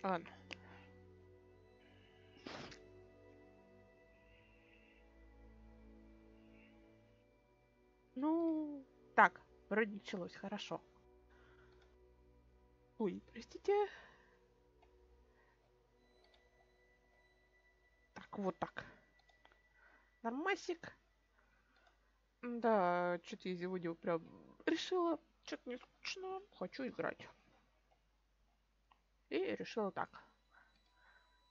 Ладно. Ну, так, вроде началось, хорошо. Ой, простите. Так, вот так. Нормасик. Да, что-то я сегодня прям решила, что-то не скучно, хочу играть. И решила так.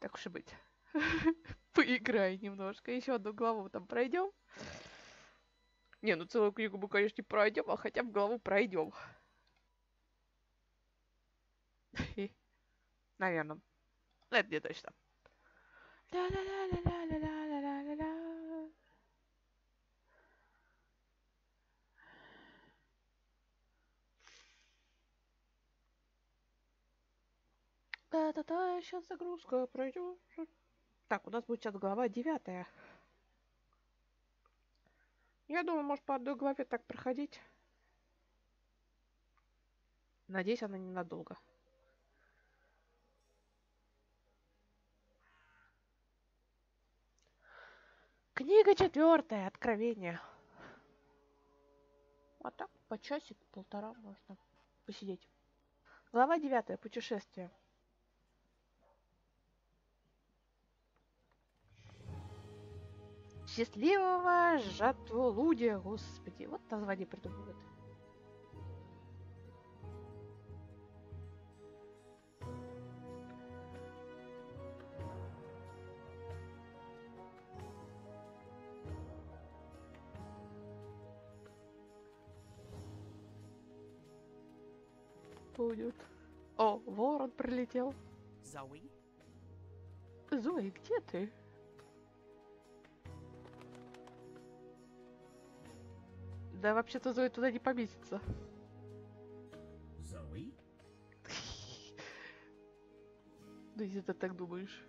Так уж и быть. Поиграй немножко. Еще одну главу там пройдем. Не, ну целую книгу мы, конечно, не пройдем, а хотя бы главу пройдем. Наверное. Это не точно. Да-да-да, сейчас загрузка пройдет. Так, у нас будет сейчас глава 9. Я думаю, может по одной главе так проходить. Надеюсь, она ненадолго. Книга 4. Откровение. А так по часик-полтора можно посидеть. Глава 9. Путешествие. Счастливого жатволудия, господи. Вот название придумывают. Будет. О, ворон прилетел. Zoe? Зои, где ты? Да вообще-то Зои туда не поместится. Zoe? Ну, если ты так думаешь.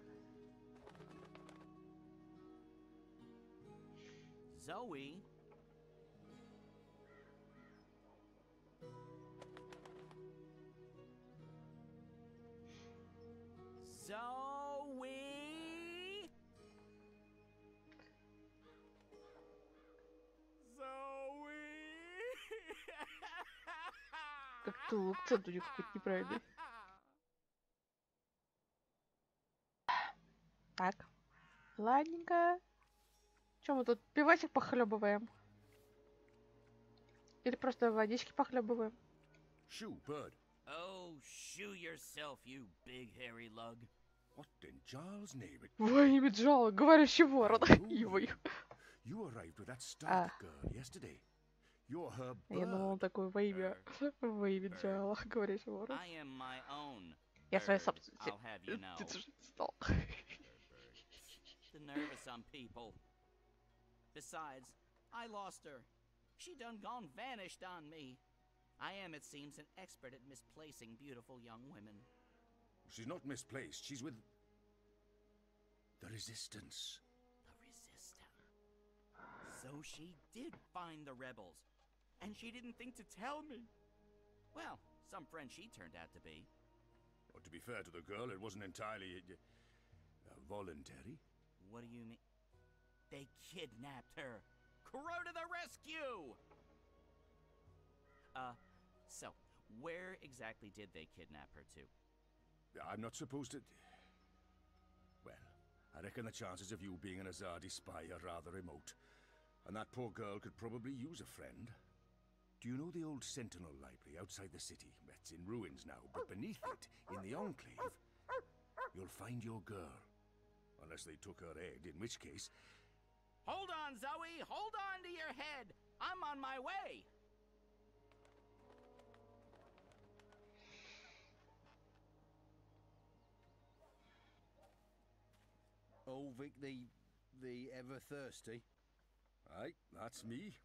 Zoe? Zoe? Zoe? Как-то акцент у них какой-то неправильный. Так. Ладненько. Чем мы тут пивасик похлебываем? Или просто водички похлебываем? Shoo, bird. Oh, shoo yourself, you big hairy lug. What in Charles' name? Во имя Джала, говорящий ворон. Ой. You arrived with that Stark Ah. girl yesterday. You're her Я думал, он bird. такой во имя Джала, говорящий ворон. I am my own. Я своей bird, собственности. I'll have you know. Ты же стал. The nerve of some people. Besides, I lost her. She done gone vanished on me. I am, it seems, an expert at misplacing beautiful young women. She's not misplaced. She's with the Resistance. The Resistance. So she did find the rebels. And she didn't think to tell me. Well, some friend she turned out to be. Well, to be fair to the girl, it wasn't entirely voluntary. What do you mean? They kidnapped her. Crow to the rescue! So, where exactly did they kidnap her to? I'm not supposed to... Well, I reckon the chances of you being an Azadi spy are rather remote. And that poor girl could probably use a friend. Do you know the old Sentinel Library outside the city? It's in ruins now, but beneath it, in the Enclave, you'll find your girl. Unless they took her head, in which case... Hold on, Zoe! Hold on to your head! I'm on my way! Oh, Vic, the ever thirsty. Aye, that's me.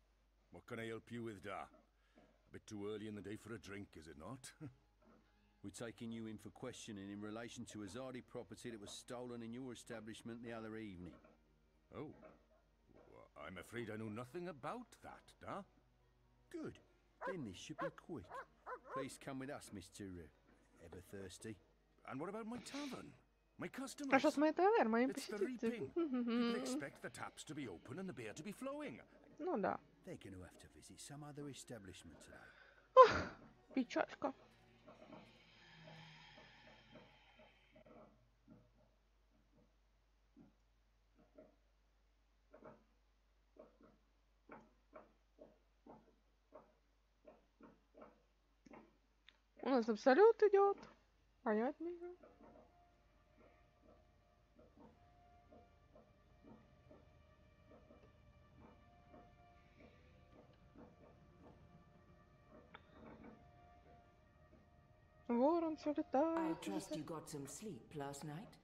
What can I help you with, Da? A bit too early in the day for a drink, is it not? We're taking you in for questioning in relation to Azadi property that was stolen in your establishment the other evening. Oh. Well, I'm afraid I know nothing about that, Da. Good. Then this should be quick. Please come with us, Mr. Ever Thirsty. And what about my tavern? My А customers? что с моей таверной, моим It's the reaping. People посетителям? expect the taps to be open and the beer to be flowing. Ну да. They're going to have to visit some other establishment today. Печалька. У нас абсолют идет. Понятненько. Ворон все I летает. trust you got some sleep last night?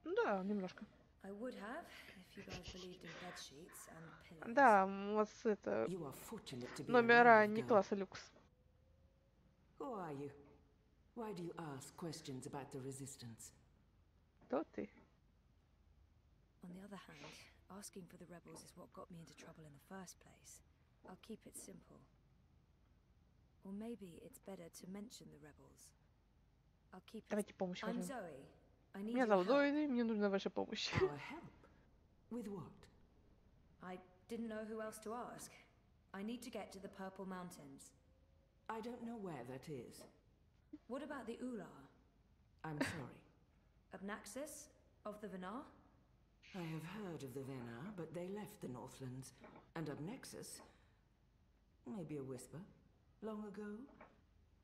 Да, немножко. I would have if you guys believed in bed sheets and pillows. Да, у вас это You are fortunate to be номера alive, не girl. класса люкс. Who are you? Why do you ask questions about the resistance? Кто ты? On the other hand, asking for the rebels is what got me into trouble in the first place. I'll keep it simple. Or maybe it's better to mention the rebels. I'll keep it. Давайте помощь I'm возьмем. Zoe. I need Меня your зовут help. Зои, мне нужна ваша помощь. Our help? With what? I didn't know who else to ask. I need to get to the Purple Mountains. I don't know where that is. What about the Ular? I'm sorry. Obnaxis? Of the Venar? I have heard of the Venar, but they left the Northlands. And Obnexus? Maybe a whisper. Long ago?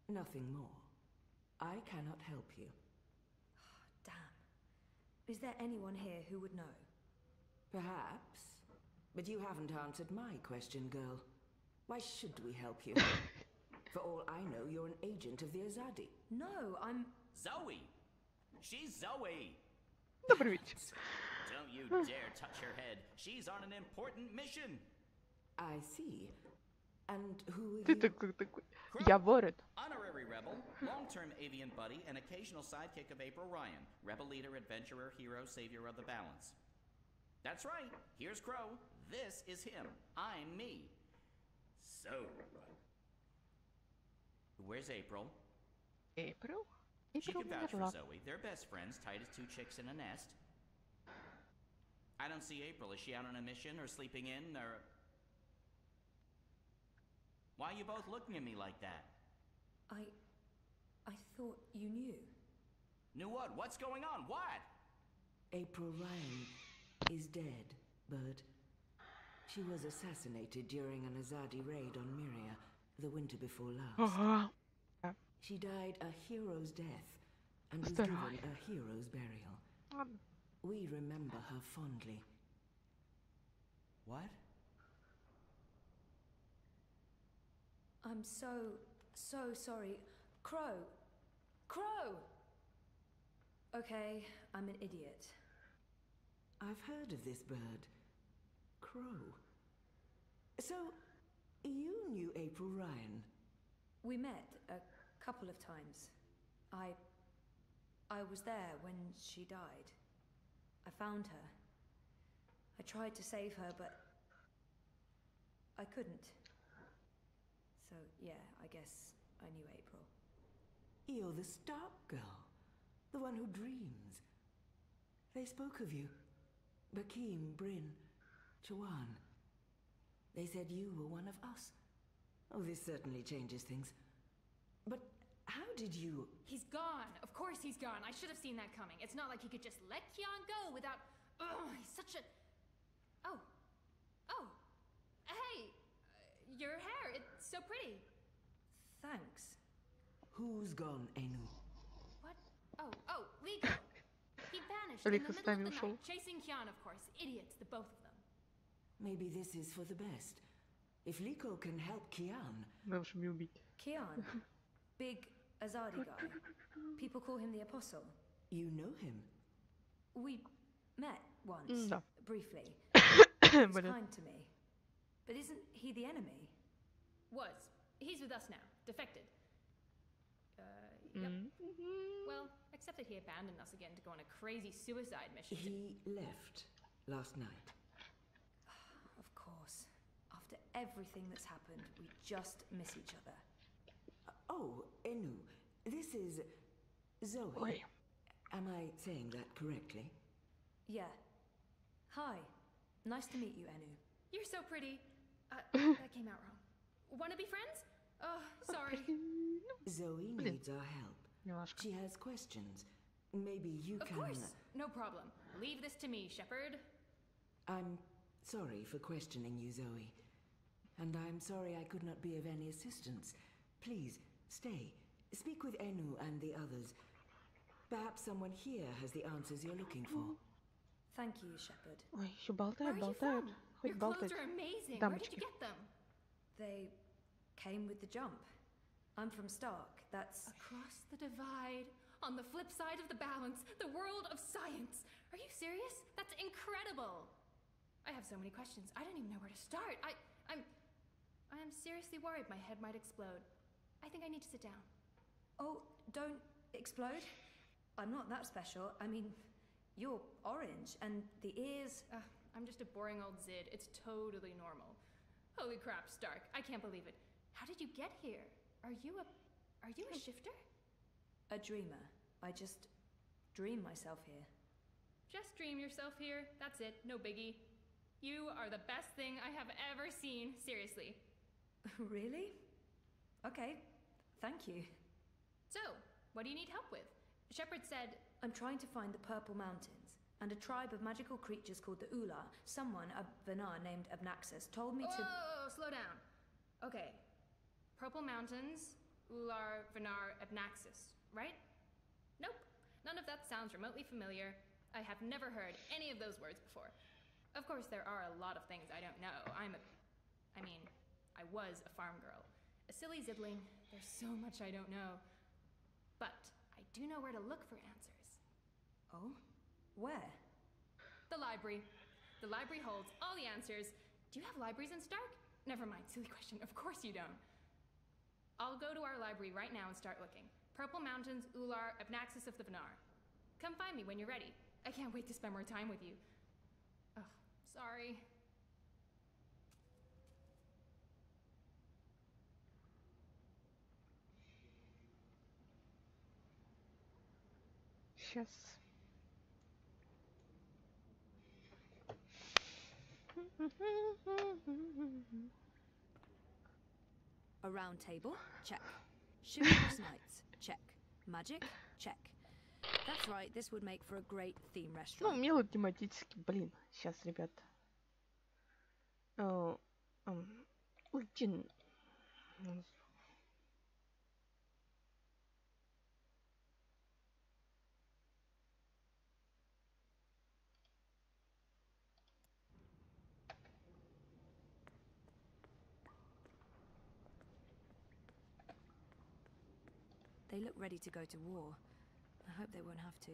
Nothing more. I cannot help you. Damn. Is there anyone here who would know? Perhaps. But you haven't answered my question, girl. Why should we help you? For all I know, you're an agent of the Azadi. No, I'm. Zoe! She's Zoe! Добрый вечер. Don't you dare touch her head. She's on an important mission. I see. And who are Ты you? такой. Я ворон. Honorary rebel, long-term avian buddy, and occasional sidekick of April Ryan. Rebel leader, adventurer, hero, savior of the balance. That's right. Here's Crow. This is him. I'm me. So, where's April? Эйприл? She Эйприл can vouch for умерла. Zoe. They're best friends, tight as two chicks in a nest. I don't see April. Is she out on a mission or sleeping in or... Why are you both looking at me like that? I thought you knew. Knew what? What's going on? What? April Ryan is dead, Bird. She was assassinated during an Azadi raid on Myria the winter before last. Ага. She died a hero's death and was Здорово. given a hero's burial. Ладно. We remember her fondly. What? I'm so sorry. Crow! Crow! Okay, I'm an idiot. I've heard of this bird. Crow. So, you knew April Ryan? We met a couple of times. I was there when she died. I found her. I tried to save her, but I couldn't. So, yeah, I guess I knew April. You're the Stark girl. The one who dreams. They spoke of you. Bakim, Bryn, Chawan. They said you were one of us. Oh, this certainly changes things. But how did you... He's gone. Of course he's gone. I should have seen that coming. It's not like he could just let Kian go without... Ugh, he's such a... Oh. Oh. Hey. Your hair. It's so pretty. Thanks. Who's gone, Enu? What? Oh, Liko. He vanished in Liko the с middle of нами the ушел. night, chasing Kian, of course. Idiots, the both of them. Maybe this is for the best. If Liko can help Kian, Нам же меня убить. Kian. Big Azadi guy. People call him the Apostle. you know him. We met once. Да. Briefly. He was Блин. kind to me. But isn't he the enemy? Was. He's with us now. Defected. Yep. Well, except that he abandoned us again to go on a crazy suicide mission. He left last night. Of course. After everything that's happened. We just miss each other. Oh, Enu, this is Zoe. Ой. Am I saying that correctly? Yeah. Hi. Nice to meet you, Enu. You're so pretty. That came out wrong. Wanna be friends? Oh, sorry. Zoe needs our help. Немножко. She has questions. Maybe you Of can... course. No problem. Leave this to me, Shepard. I'm sorry for questioning you, Zoe. And I'm sorry I could not be of any assistance. Please, stay. Speak with Enu and the others. Perhaps someone here has the answers you're looking for. Thank you, Shepard. Ой, еще Where are болтают, you болтают. from? Хоть Your болтать. clothes are amazing. Where did you Дамочки. get them? They came with the jump. I'm from Stark. That's... Across the divide, on the flip side of the balance, the world of science. Are you serious? That's incredible. I have so many questions. I don't even know where to start. I'm seriously worried my head might explode. I think I need to sit down. Oh, don't explode. I'm not that special. I mean, you're orange, and the ears... I'm just a boring old Zid. It's totally normal. Holy crap, Stark. I can't believe it. How did you get here? Are you a shifter? A dreamer. I just dream myself here. Just dream yourself here. That's it. No biggie. You are the best thing I have ever seen. Seriously. Really? Okay. Thank you. So, what do you need help with? Shepard said... I'm trying to find the Purple Mountains, and a tribe of magical creatures called the Ula. Someone, a Vanar named Abnaxus, told me to... Oh, slow down. Okay. Purple Mountains, Ular, Vanar, Abnaxus, right? Nope. None of that sounds remotely familiar. I have never heard any of those words before. Of course, there are a lot of things I don't know. I was a farm girl. A silly zibling. There's so much I don't know. But I do know where to look for answers. Oh? Where? The library. The library holds all the answers. Do you have libraries in Stark? Never mind, silly question. Of course you don't. I'll go to our library right now and start looking. Purple Mountains, Ular, Abnaxus of the Vanar. Come find me when you're ready. I can't wait to spend more time with you. Ugh, sorry. Сейчас. A round table? Check. Chivalrous knights? Check. Magic? Check. That's right, this would make for a great theme Ну, restaurant. мило тематически, блин. Сейчас, ребят. Уйти. They look ready to go to war. I hope they won't have to.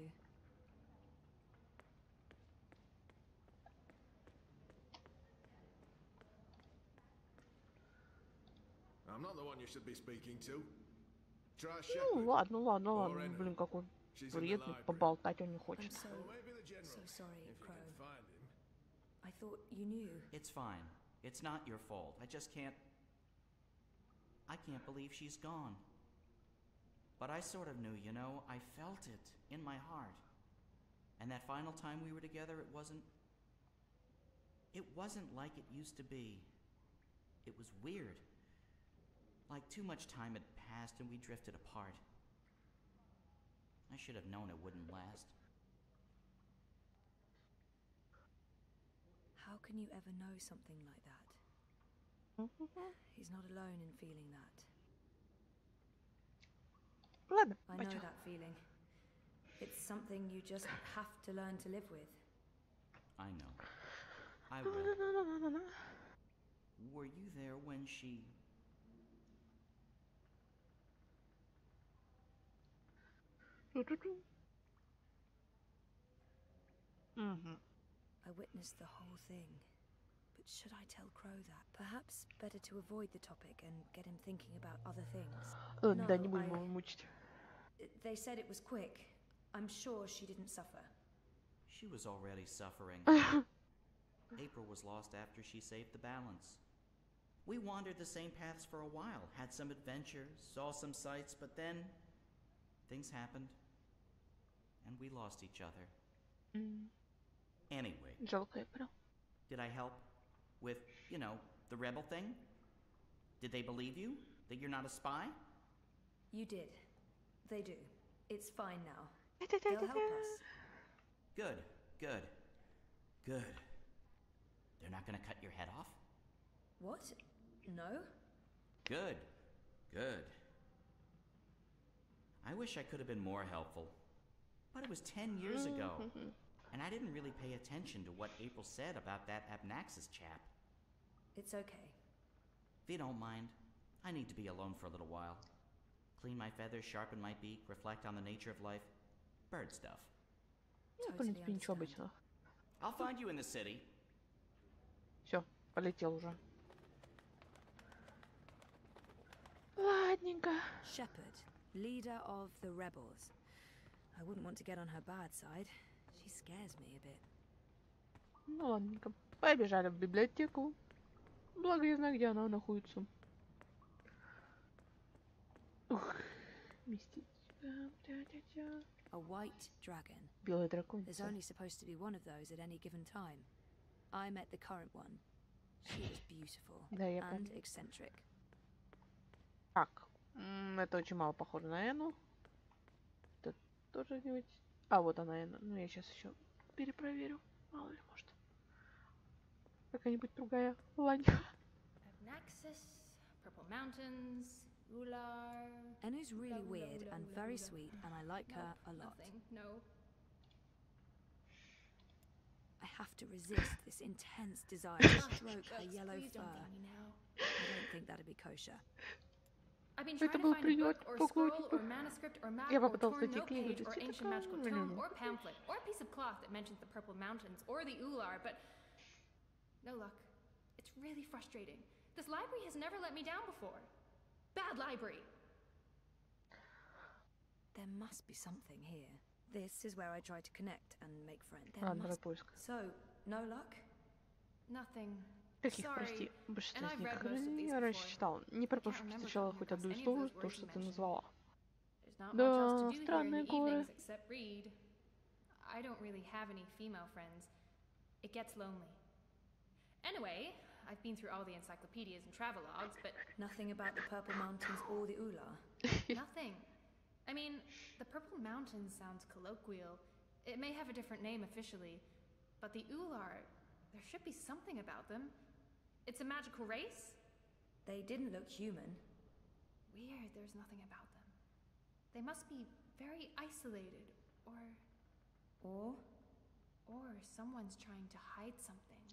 I'm not the one you should be speaking to. Try Ну, Shepard. ладно, ладно, Or ладно. Enu. Блин, какой She's in the приятный, library. поболтать он не I'm хочет. so Or maybe the general, sorry, if you Crow. can find him. I thought you knew. It's fine. It's not your fault. I just can't... I can't believe she's gone. But I sort of knew, you know. I felt it in my heart. And that final time we were together, it wasn't like it used to be. It was weird. Like too much time had passed and we drifted apart. I should have known it wouldn't last. How can you ever know something like that? He's not alone in feeling that. Ладно, I know пойдем. that feeling. It's something you just have to learn to live with. I know. I will. Were you there when she... I witnessed the whole thing. But should I tell Crow that? Perhaps better to avoid the topic and get him thinking about other things. Да, не будем его мучить. They said it was quick. I'm sure she didn't suffer. She was already suffering. April was lost after she saved the balance. We wandered the same paths for a while, had some adventures, saw some sights, but then things happened, and we lost each other. Anyway, Жалко Эйприл. did I help with, you know, the rebel thing? Did they believe you? That you're not a spy? You did. They do. It's fine now. They'll help us. Good, good, good. They're not gonna cut your head off? What? No? Good, good. I wish I could have been more helpful. But it was 10 years ago. And I didn't really pay attention to what April said about that Abnaxis chap. It's okay. If you don't mind, I need to be alone for a little while. Clean my feathers, sharpen my beak, reflect on the nature of life. Bird stuff. Ну, в принципе, ничего обычного. I'll find you in the city. Все, полетел уже. Ладненько. Shepherd, leader of the rebels. I wouldn't want to get on her bad side. She scares me a bit. Ну ладненько. Побежали в библиотеку. Благо я знаю, где она находится. Ух, мистическая. A white dragon. Белый дракон. There's only supposed to be one of those at any given time. I met the current one. She was beautiful Да, я and помню. eccentric. Так, это очень мало похоже на Эну. Это тоже где-нибудь... А, вот она, Эна. Ну, я сейчас еще перепроверю. Мало ли, может. Какая-нибудь другая лань. Naxos, Purple Mountains, Ular. Enu's really weird and very sweet, and I like her a lot. Nothing. No. I have to resist this intense desire to stroke her yellow Please don't fur. thank me now. I don't think that'd be kosher. I've been Это trying to был find a приют book or по scroll классику. or manuscript or map Я or попытался torn найти note книгу page or без ancient magical текста, tome но or pamphlet or a piece of cloth that mentions the Purple Mountains or the Ular, but no luck. It's really frustrating. This library has never let me down before. Bad library. There must be something here. This is where I try to connect and make friends. There Ладно, давай must... поиск. So, no luck? Nothing. Каких, Sorry. прости, большинство And из I've них read most of these я раньше before. читал. Не пропущу, remember встречала coming хоть across одну any из of того, those то, words что you ты mentioned. назвала. There's not much else Да, to do here in странные the горы. evenings except read. I don't really have any female friends. It gets lonely. Anyway, I've been through all the encyclopedias and travelogues, but Nothing about the Purple Mountains or the Ular? nothing. I mean, the Purple Mountains sounds colloquial. It may have a different name officially, but the Ular, there should be something about them. It's a magical race? They didn't look human. Weird, there's nothing about them. They must be very isolated, or someone's trying to hide something.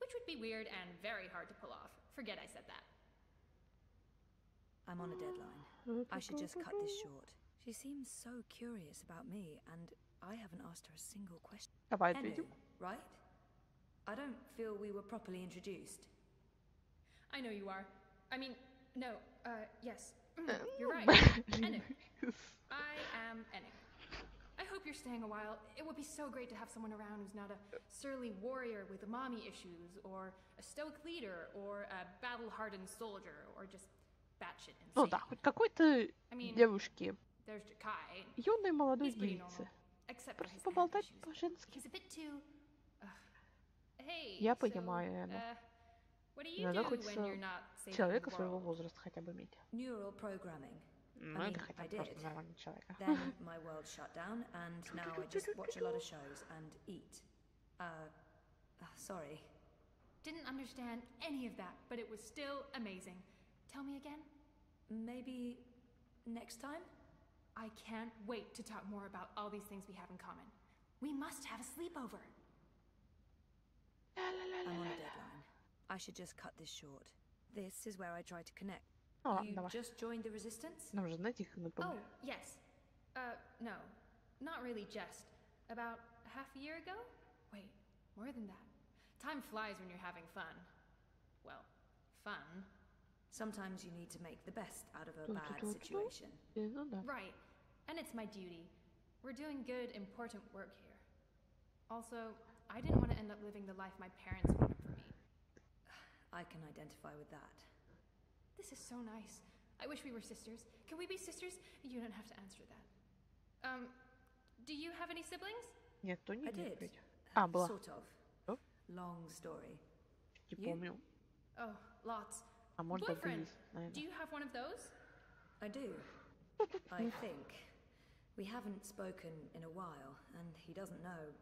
Which would be weird and very hard to pull off. Forget I said that. I'm on a deadline. I should just cut this short. She seems so curious about me, and I haven't asked her a single question. Давай Enu, ответим. right? I don't feel we were properly introduced. I know you are. I mean, no, yes. You're right. Enu. I am Enu. I hope you're staying a while. It would be so great to have someone around who's not a surly warrior with mommy issues, or a stoic leader, or a battle-hardened soldier, or just batshit insane. Ну да, хоть какой-то I mean, девушки, there's Jakai. юной молодой He's pretty девице. normal, except for Просто his поболтать issues. по-женски. He's a bit too. Hey. Я so, понимаю, Эну. What do you Иногда do when хочется you're not saving человека the своего world? возраста хотя бы иметь. Neural programming. Ну, I это mean, хотя I бы просто did. нормальный человек. Then my world shut down, and now I just watch a lot of shows and eat. Sorry. Didn't understand any of that, but it was still amazing. Tell me again? Maybe next time? I can't wait to talk more about all these things we have in common. We must have a sleepover. I'm on a deadline. I should just cut this short. This is where I try to connect. Ну ладно, You давай. just joined the resistance? Нам же знаете их Oh, напомню. yes. No. Not really just. About half a year ago? Wait, more than that. Time flies when you're having fun. Well, fun. Sometimes you need to make the best out of a bad Ту-ту-ту-ту. situation. Ну да. Right. And it's my duty. We're doing good, important work here. Also, I didn't want to end up living the life my parents wanted for me. I can identify with that. This is so nice. I wish we were sisters. Can we be sisters? You don't have to answer that. Do you have any siblings? Нет, то не I did. впредь. А, была. Sort of. Oh? Long story. Не You? помню. Oh, lots. А может быть, Boyfriend. есть, Do наверное. you have one of those? I do. I think. We haven't spoken in a while, and he doesn't know.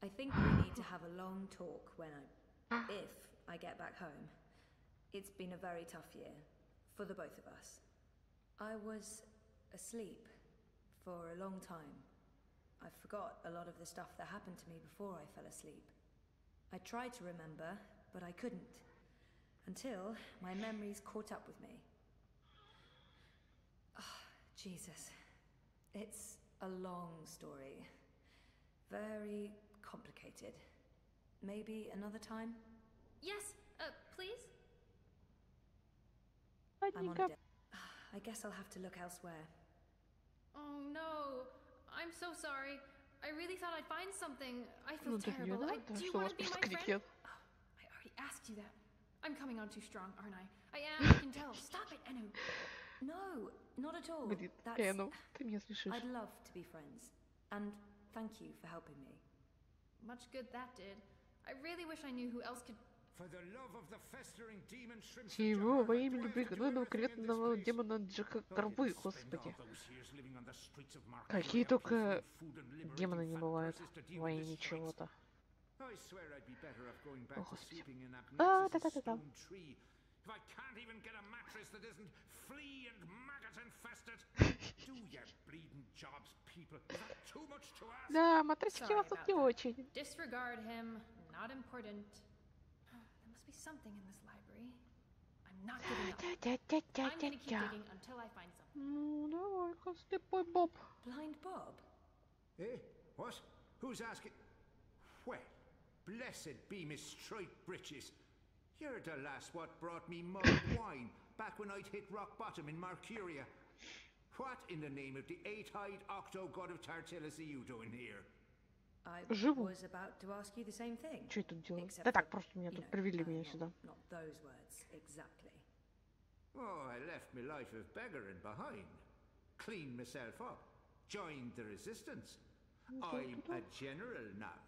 I think we need to have a long talk when if I get back home. It's been a very tough year, for the both of us. I was asleep for a long time. I forgot a lot of the stuff that happened to me before I fell asleep. I tried to remember, but I couldn't. Until my memories caught up with me. Oh, Jesus. It's a long story. Very complicated. Maybe another time? Yes, please? I'm on a Ладненько. I guess I'll have to look elsewhere. Oh no. I'm so sorry. I really thought I'd find something. I feel Ну, так не terrible. надо, Do you что у want вас to be просто my friend? крикет. Oh, I already asked you that. I'm coming on too strong, aren't I? I am, I can tell. Stop it, Enu. No, not at all. Говорит, That's... ну, ты меня слышишь. I'd love to be friends. And thank you for helping me. Much good that did. I really wish I knew who else could... For the love of the festering demon shrimps of Чего во Jahar, имя do I любви have to do гнойного everything in this креветного place? демона Джека I Горбы, didn't spend господи. all those years living on the streets of Mark Какие Fury, только offering food and liberating демоны не fat бывают purses to deal во with имя this fight. чего-то. I swear I'd be better off going back О, to господи. sleeping in А, Abnexus's да-да-да-да. stone tree. If I can't even get a mattress that isn't flea and maggot infested. Do your bleeding jobs, people. Is that too much to ask? Да, матросики Sorry вас тут about не that. очень. Disregard him. Not important. There must be something in this library. I'm not giving up. I'm gonna keep Тя-тя-тя-тя-тя. digging until I find something. Ну, давай-ка, слепой Боб. Blind Bob? Eh? What? Who's asking? Well, blessed be Miss Straight Britches. You're the lass what brought me mulled wine back when I'd hit rock bottom in Mercuria. What in the name of the eight-eyed octo-god of Tartillus are you doing here? I Живу. was about to ask you the same thing. Что я тут делаю? Except Да так, for, просто меня you тут know, привели меня not- сюда. Not those words, exactly. Oh, I left my life of beggaring behind. Cleaned myself up. Joined the resistance. I'm a general now.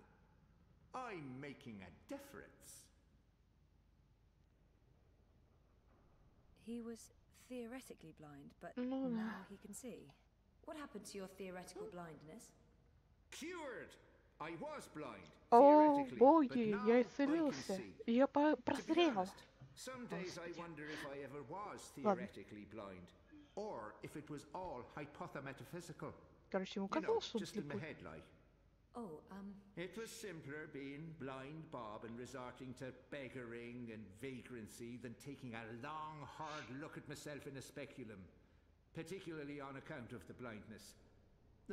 I'm making a difference. He was theoretically blind, but Ну да. now he can see. What happened to your theoretical blindness? Cured! I was blind, О, theoretically, but боги, now я I can исцелился. see. Я To be прозрел. honest, some days I wonder if I ever was theoretically blind, or if it was all hypothemetaphysical. Короче, ему You know, казалось, что он just in my слепой. head like. Oh, It was simpler being blind Bob and resorting to beggaring and vagrancy than taking a long, hard look at myself in a speculum, particularly on account of the blindness.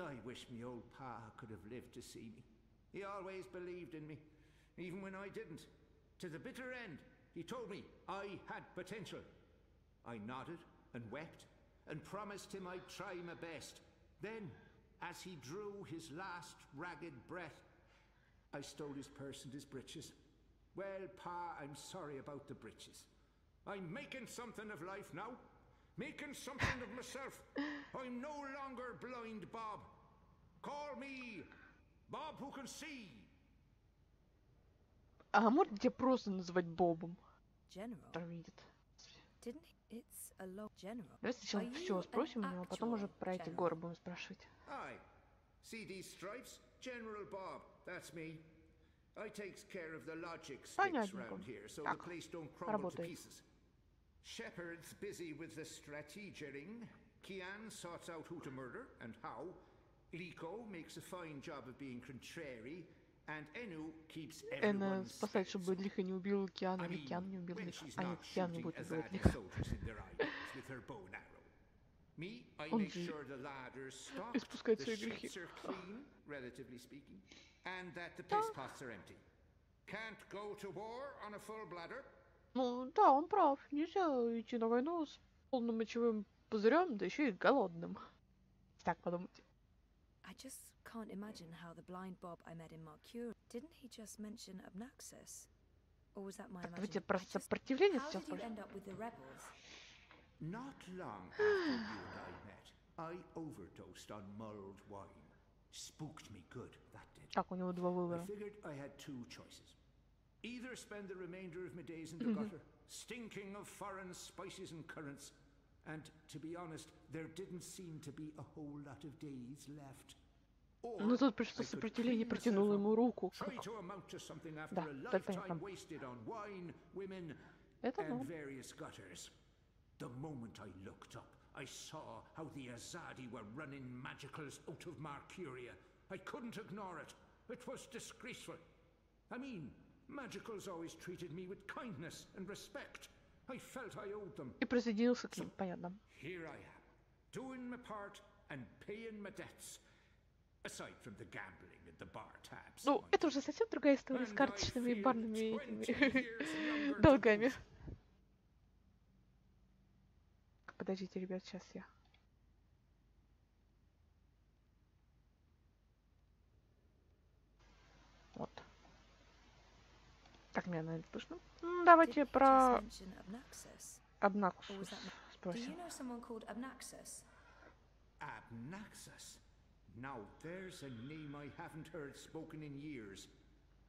I wish me old pa could have lived to see me. He always believed in me, even when I didn't. To the bitter end, he told me I had potential. I nodded and wept and promised him I'd try my best. Then, as he drew his last ragged breath, I stole his purse and his breeches. Well, Pa, I'm sorry about the breeches. I'm making something of life now. Making something of myself. I'm no longer blind Bob. Call me Bob who can see. А может тебя просто называть Бобом? General. Который видит. Didn't he? It's a long general. Давай сначала Are все you спросим у an него, а потом уже actual про эти general? горы будем спрашивать. Aye. See these stripes? General Bob, that's me. I takes care of the logic sticks Понятненько. round here, so Так, the place don't crumble to работает. pieces. Shepard's busy with the strategering. Kian sorts out who to murder and how. Liko makes a fine job of being contrary. And Enu keeps Эна everyone спасает, чтобы spaced. Лиха не убил Киана, I или mean, Киан не убил when Лиха. she's А нет, not Киан не shooting будет убивать Azadi Лиха. soldiers in their eyes with her bow and arrow. Me, I Он make же sure the ladders stocked, испускает the свои грехи. sheets are clean, relatively speaking, and that the piss pots are empty. Can't go to war on a full bladder. Ну да, он прав. Нельзя идти на войну с полным мочевым пузырем, да еще и голодным. Так подумайте. I just can't imagine how the blind Bob I met in Mercury. Didn't he just mention Abnaxus? Or was that my Так ведь imagination? про сопротивление How сейчас did you больше. end up with the rebels? Not long after you and I met, I overdosed on mulled wine. Spooked me good, that did. Так, у него два I выбора. figured I had two choices. Either spend the remainder of my days in the gutter, stinking of foreign spices and currents, and to be honest, there didn't seem to be a whole lot of days left. Or Ну тут пришло I could сопротивление, clean протянул myself ему up, руку. try to amount to something after Да, a так lifetime понятно. wasted on wine, women, Это and ну. various gutters. The moment I looked up, I saw how the Azadi were running magicals out of Marcuria. I couldn't ignore it. It was disgraceful. I mean, magicals always treated me with kindness and respect. I felt I owed them. И присоединился к ним, понятно. Here I am, doing my part and paying my debts. Aside from the gambling at the bar tabs. Ну, это уже совсем другая история с карточными и барными этими долгами. Подождите, ребят, сейчас я. Вот. Так, меня, наверное, слышно. Давайте про Обнаксус спросим. Abnaxus. Now there's a name I haven't heard spoken in years.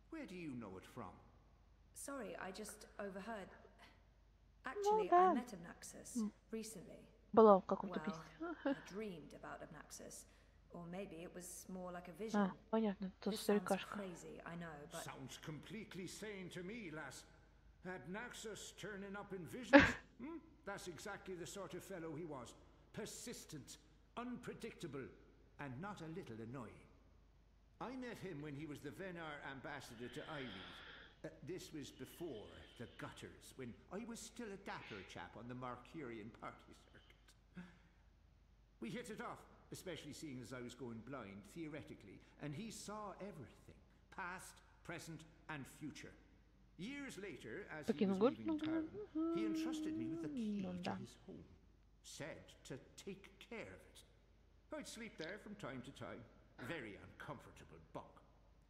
Where do you know it from? Sorry, I just overheard. Actually, да. I met Abnaxus recently. Была в каком-то Well, песне. I dreamed about Abnaxus. Or maybe it was more like a vision. Понятно, тут This sounds старикашка. crazy, I know, but Sounds completely sane to me, lass. Abnaxus turning up in visions? That's exactly the sort of fellow he was. Persistent, unpredictable, and not a little annoying. I met him when he was the Venar ambassador to Ireland. This was before the gutters, when I was still a dapper chap on the Marcurian party circuit. We hit it off, especially seeing as I was going blind, theoretically, and he saw everything, past, present, and future. Years later, as he was leaving town, he entrusted me with the key to his home. Said to take care of it. I'd sleep there from time to time. Very uncomfortable bunk.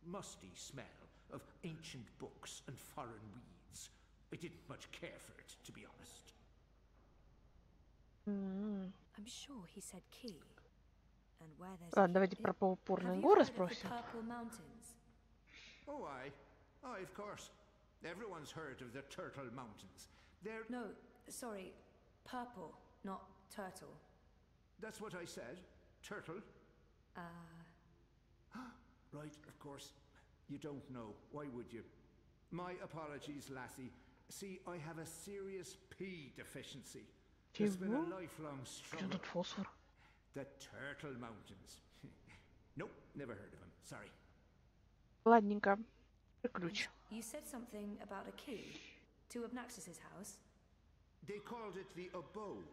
Musty smell of ancient books and foreign weeds. I didn't much care for it, to be honest. I'm sure he said key. And where there's Ладно, давайте про Пурпурные Have you горы heard of the спросим. Purple Mountains? Oh, aye. Aye, of course. Everyone's heard of the Turtle Mountains. They're... No, sorry, purple, not turtle. That's what I said. Turtle. Right, of course. You don't know. Why would you? My apologies, lassie. See, I have a serious P deficiency. It's been a lifelong struggle. Тут фосфор. The Turtle Mountains. Nope, never heard of them. Sorry. Ладненько. Ключ. You said something about a key to Abnaxus's house. They called it the abode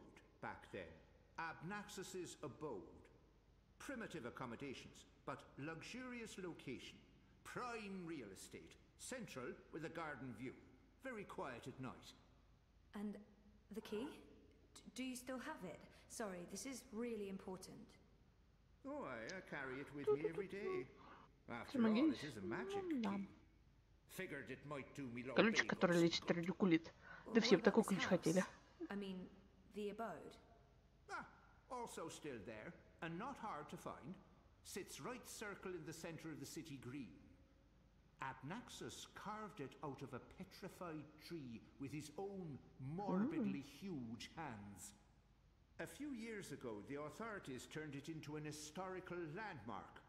back then. Abnaxus's abode. Primitive accommodations, but luxurious location. Prime real estate. Central with a garden view. Very quiet at night. And the key? Do you still have it? Sorry, this is really important. Oh, I carry it with me every day. After all, it is a magic key. Figured it might do me Lord Ключ, который лечит радикулит. Да все бы такой ключ хотели. I mean, the abode. Also still there, and not hard to find. Sits right circle in the center of the city green. Abnaxus carved it out of a petrified tree with his own morbidly huge hands. A few years ago, the authorities turned it into an historical landmark.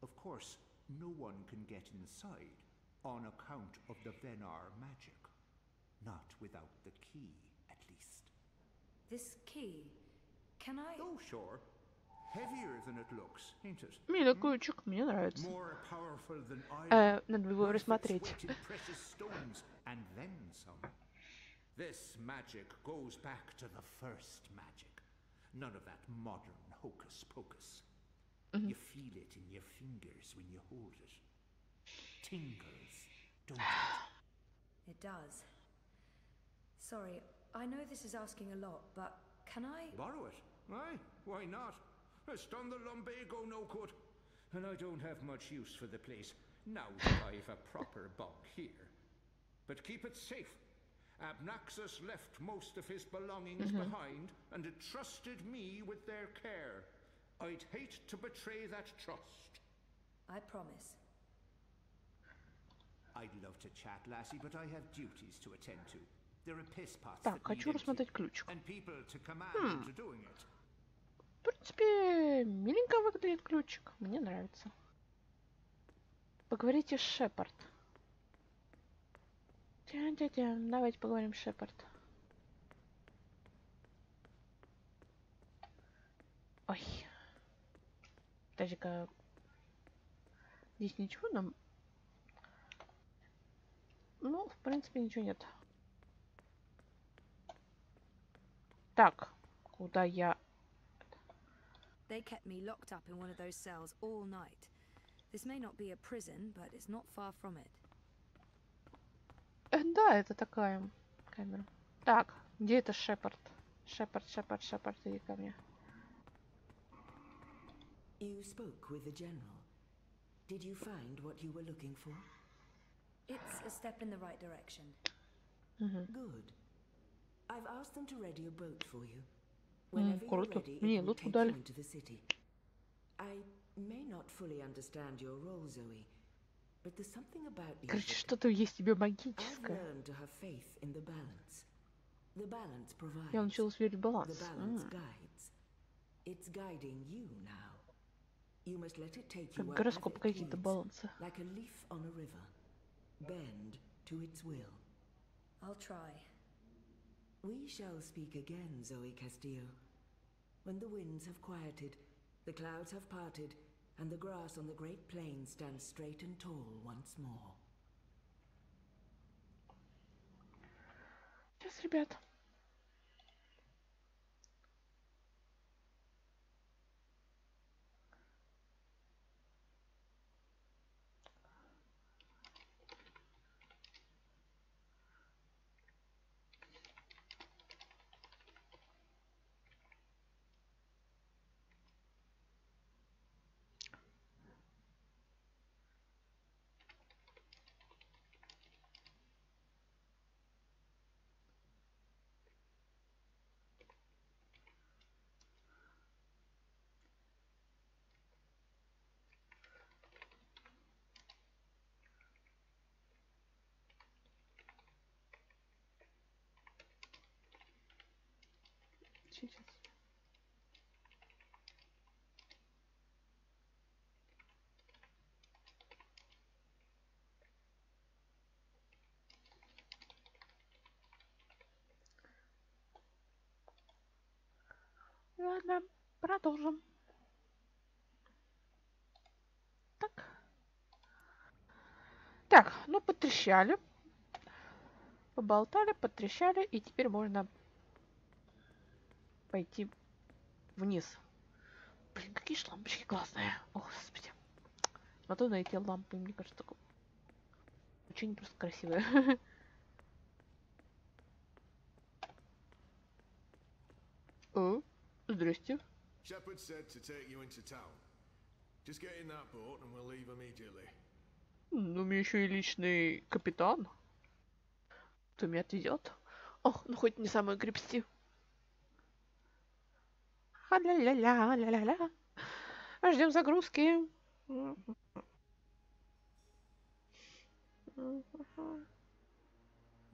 Of course, no one can get inside on account of the Venar magic. Not without the key, at least. This key, can I... Oh, sure. Heavier than it looks, ain't it? Милый ключик, мне нравится. More powerful than iron. Надо его рассмотреть. Worth its weight in precious stones, and then some. This magic goes back to the first magic. None of that modern hocus pocus. You feel it in your fingers when you hold it. Tingles, don't it? It does. Sorry, I know this is asking a lot, but can I... Borrow it? Aye, why not? It's done the lumbago no good. And I don't have much use for the place, now that I've a proper bunk here. but keep it safe. Abnaxus left most of his belongings behind and entrusted me with their care. I'd hate to betray that trust. I promise. I'd love to chat, lassie, but I have duties to attend to. There are piss pots Так, that хочу need рассмотреть emptying, ключик. and people to command into doing it. В принципе, миленько выглядит ключик. Мне нравится. Поговорите с Шепард. Давайте поговорим с Шепард. Ой. Подожди-ка. Здесь ничего нам... Ну, в принципе, ничего нет. Так, куда я... They kept me locked up in one of those cells all night. This may not be a prison, but it's not far from it. Да, это такая камера. Так, где это Шепард? Шепард, иди ко мне. You spoke with the general. Did you find what you were looking for? It's a step in the right direction. Good. I've asked them to ready a boat for you. Whenever you're круто. ready, Мне it will лодку take дали. you into the city. I may not fully understand your role, Zoe, but there's something about you Короче, that что-то есть тебе I've магическое. learned to have faith in the balance. The balance provides. Я научилась верить в баланс. The balance guides. It's guiding you now. You must let it take you Как wherever гороскоп it какие-то leads, балансы. like a leaf on a river. Bend to its will. I'll try. We shall speak again, Zoe Castillo. When the winds have quieted, the clouds have parted, and the grass on the great plain stands straight and tall once more. Сейчас, ребят. Сейчас. Ладно, продолжим. Так, ну потрещали. Поболтали, потрещали, и теперь можно пойти вниз. Блин, какие же лампочки классные. О, господи. Смотрю на эти лампы, мне кажется, очень просто красивые. О, здрасте. Shepard said to take you into town. Just get in that boat and we'll leave immediately. Ну, у меня еще и личный капитан. Кто меня отведет? Ох, ну хоть не самой гребсти. Ля-ля-ля-ля-ля-ля. Ждем загрузки.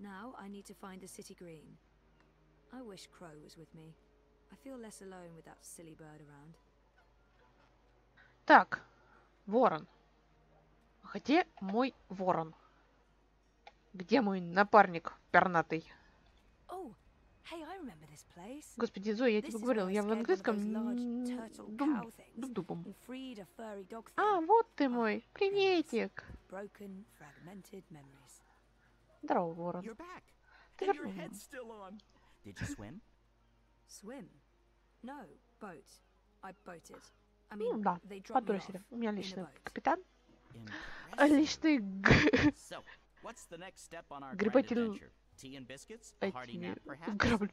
Now I need to find the city green. I wish Crow was with me. I feel less alone with that silly bird around. Так, ворон. Где мой ворон? Где мой напарник пернатый? Oh, hey, I remember this place. Господи, Зоя, я тебе говорил, я в английском дуб-дубом. А, вот ты мой. Приветик. Broken, fragmented memories. Здорово, ворон. You're back. Ты And your вернулся. head's still on. Did you swim? Swim? No, boat. I boated. I Ну mean, да, they dropped me off подбросили. У меня in a личный boat. капитан. Impressive. Личный So, what's the next step on our grand гребатель adventure? Tea and biscuits? A hearty nap, perhaps? грабль.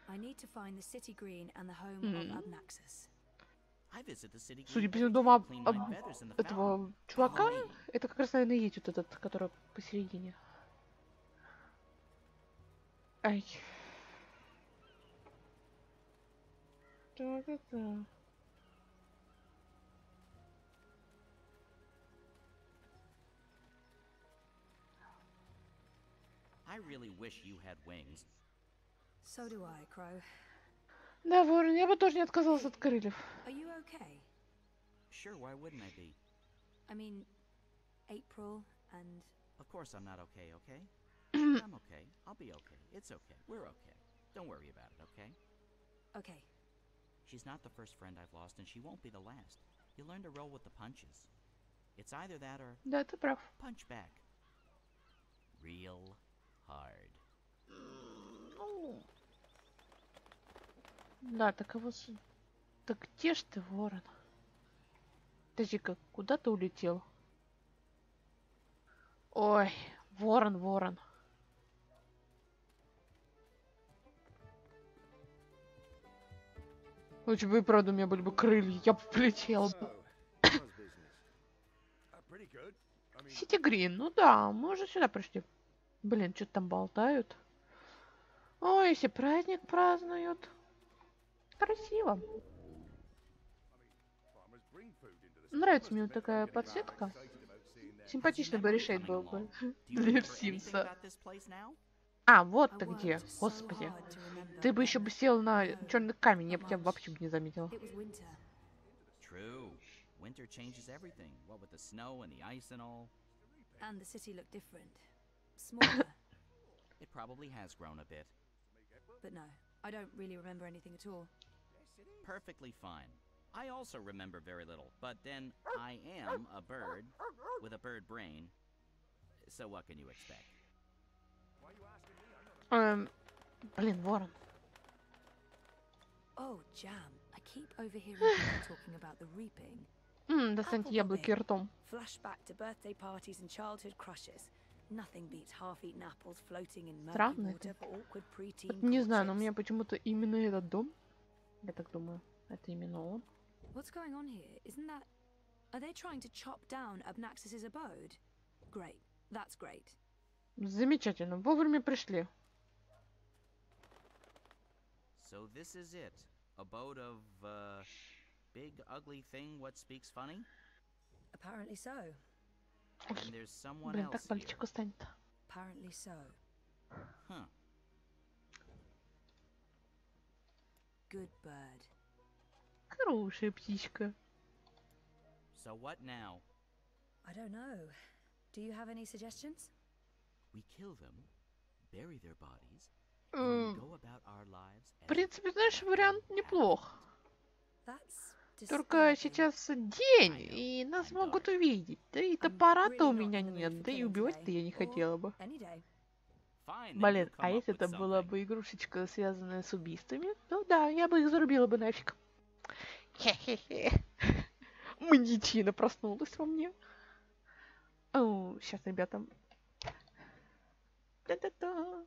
I need to find the city green and the home of Abnaxus. I visit the city Судя green по every всему, day дом to clean my feathers in the fountain. этого чувака, это как раз, наверное, есть вот этот, который посередине. Golly. Здорово, ворон. Ты вернулся. You're back. And your head's still on. Did you swim? Судя по всему, дом этого чувака, это как раз, наверное, есть вот этот, который посередине. Ай. Да-да-да. I really wish you had wings. So do I, Crow. Да, Ворон, я бы тоже не отказался от крыльев. Are you okay? Sure, why wouldn't I be? I mean, April and... Of course I'm not okay, okay? I'm okay. I'll be okay. It's okay. We're okay. Don't worry about it, okay? Okay. She's not the first friend I've lost, and she won't be the last. You learn to roll with the punches. It's either that or Да, ты прав. punch back. Real hard. Ну. Да, так его... Так где ж ты, Ворон? Подожди-ка, куда ты улетел? Ой, Ворон, Ворон. Лучше бы и правда у меня были бы крылья, я бы полетел. Сити Грин, ну да, мы уже сюда пришли. Блин, что-то там болтают. Ой, если праздник празднуют. Красиво. Нравится мне вот такая подсветка. Симпатично бы решить был бы. Для Симса. А, вот ты где, господи. Ты бы еще бы сел на черный камень, я бы тебя вообще бы не заметила. True. Winter changes everything. What with the snow and the ice and all. And the city looked different. Smaller. It probably has grown a bit. But no, I don't really remember anything at all. Perfectly fine. I also remember very little, but then I am a bird with a bird brain. So what can you expect? Блин, Ворон. Oh, Jam. I keep overhearing people talking about the reaping. Достаньте яблоки ртом. Flashback to birthday parties and childhood crushes. Nothing beats half-eaten apples floating in murky Странно water это. for awkward preteen Не знаю, но у courtships. меня почему-то именно этот дом. Я так думаю, это именно он. What's going on here? Isn't that... Are they trying to chop down Abnaxus's abode? Great. That's great. Замечательно, вовремя пришли. So this is it. Abode of, big ugly thing what speaks funny? Apparently so. And there's someone Блин, так else here. пальчику станет. Apparently so. Huh. Good bird. Хорошая птичка. So what now? I don't know. Do you have any suggestions? We kill them, bury their bodies, and then go about our lives В as принципе, знаешь, вариант неплох. That's Только disturbing. сейчас день, и нас могут увидеть. Да и топора-то у меня нет, да и убивать-то я не хотела бы. Any day. fine. Then Блин, we'll а come up если with это была something. бы игрушечка, связанная с убийствами, то да, я бы их зарубила бы нафиг. Хе-хе-хе. Маньячина проснулась во мне. Сейчас, ребята. Да-да-да.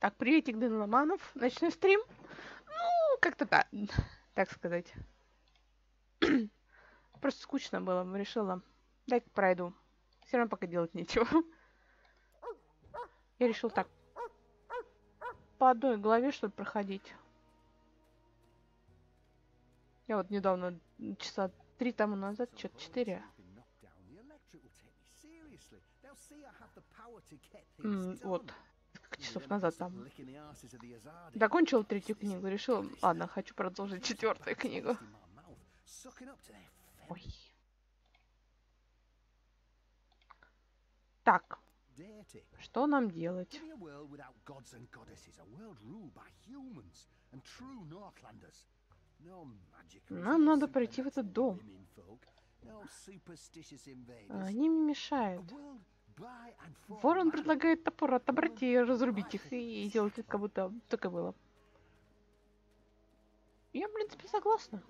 Так, приветик, Дынломанов. Ночной стрим. Ну, как-то так сказать. Просто скучно было. Решила, дай-ка пройду. Все равно пока делать нечего. Я решил так. По одной голове, что ли, проходить. Я вот недавно, часа 3 тому назад, что-то 4. Вот. Часов назад там. Закончил 3-ю книгу. Решил, ладно, хочу продолжить 4-ю книгу. Ой. Так. Что нам делать? Нам надо пройти в этот дом. Они мне мешают. Ворон предлагает топор отобрать и разрубить их, и сделать их, как будто так и было. Я, в принципе, согласна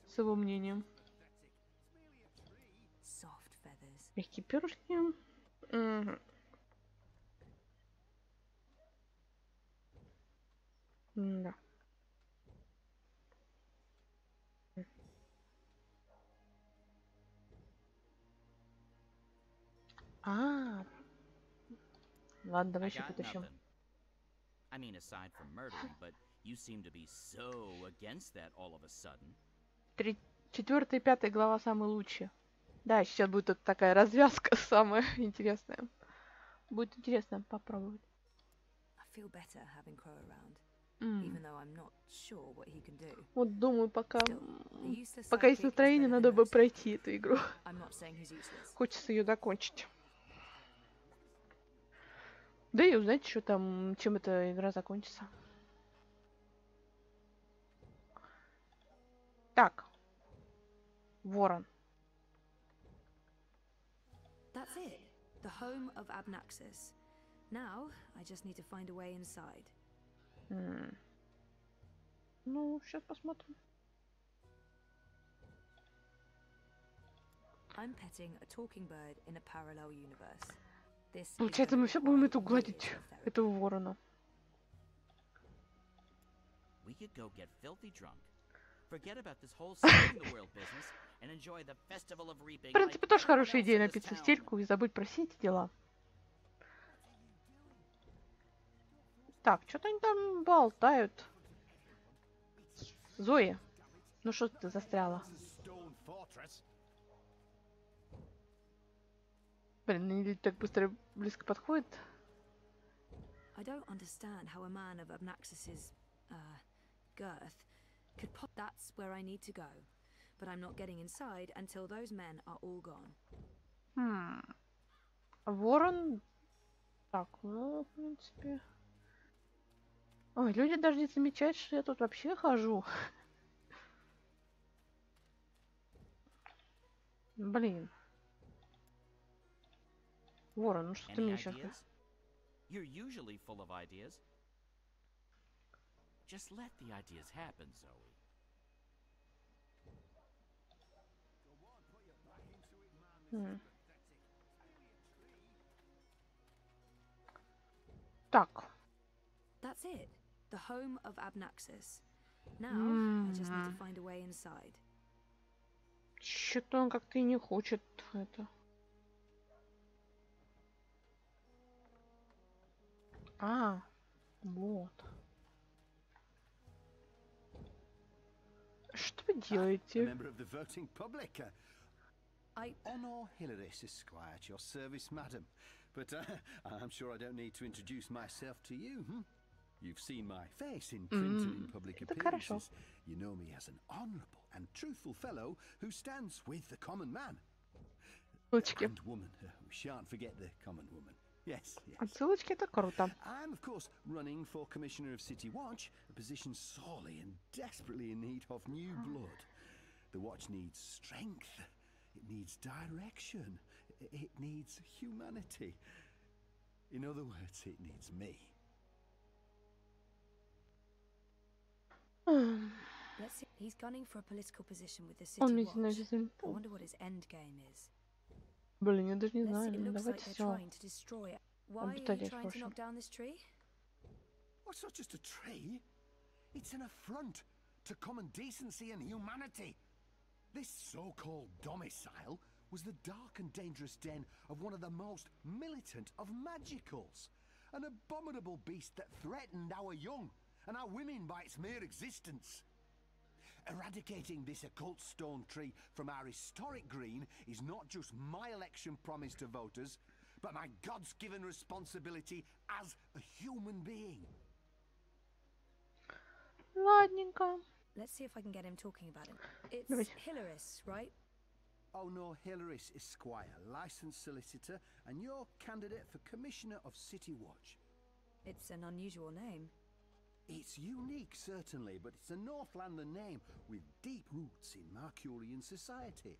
с его мнением. Мягкие перышки. Да. Ладно, давай еще потащим. I mean, aside from murdering, but you seem to be so against that all of a sudden. 4-я и 5-я глава самые лучшие. Да, сейчас будет такая развязка самая интересная. Будет интересно попробовать. Вот думаю, пока есть настроение, надо бы пройти эту игру. Хочется ее закончить. Да и узнать, что там, чем эта игра закончится. Так. Ворон. That's it. The home of Abnaxis. Now, I just need to find a way inside. Ну, сейчас посмотрим. I'm petting a talking bird in a parallel universe. Получается, мы все будем эту гладить, этого ворона. We could go get filthy drunk. Forget about this whole saving the world business and enjoy the festival of reaping. В принципе, тоже хорошая идея напиться в стельку и забыть про все эти дела. Так, что-то они там болтают. Зоя, ну что ты застряла? Блин, они так быстро близко подходят. I don't understand how a man of Abnaxis's girth could pop. That's where I need to go, but I'm not getting inside until those men are all gone. Ворон. Так, ну, в принципе. Ой, люди даже не замечают, что я тут вообще хожу. Блин. Ворон, ну что ты мне сейчас... You're usually full of ideas. Just let the ideas happen, Zoe. Так. That's it. The home of Abnaxis. Now, I just need to find a way inside. Что-то он как-то и не хочет это. Вот. Что вы делаете? Honor Hilaris Esquire at your service, madam. But I'm sure I don't need to introduce myself to you. You've seen my face in print and in public appearances. You know me as an honourable and truthful fellow who stands with the common man. And woman. We shan't forget the common woman. Yes, yes. Отсылочки — это круто. I'm, of course, running for Commissioner of City Watch, a position sorely and desperately in need of new blood. The Watch needs strength. It needs direction. It needs humanity. In other words, it needs me. Let's see. He's gunning for a political position with the City Watch. I wonder what his end game is. Блин, я даже не знаю. It looks Давайте like все. they're trying to destroy it. Why are you trying to knock down this tree? What's not just a tree? It's an affront to common decency and humanity. This so-called domicile was the dark and dangerous den of one of the most militant of magicals. An abominable beast that threatened our young and our women by its mere existence. Eradicating this occult stone tree from our historic green is not just my election promise to voters, but my God's-given responsibility as a human being. Ладненько. Let's see if I can get him talking about it. It's Hilaris, right? Oh no, Hilaris Esquire, licensed solicitor, and your candidate for Commissioner of City Watch. It's an unusual name. It's unique, certainly, but it's a Northlander name with deep roots in Mercurian society.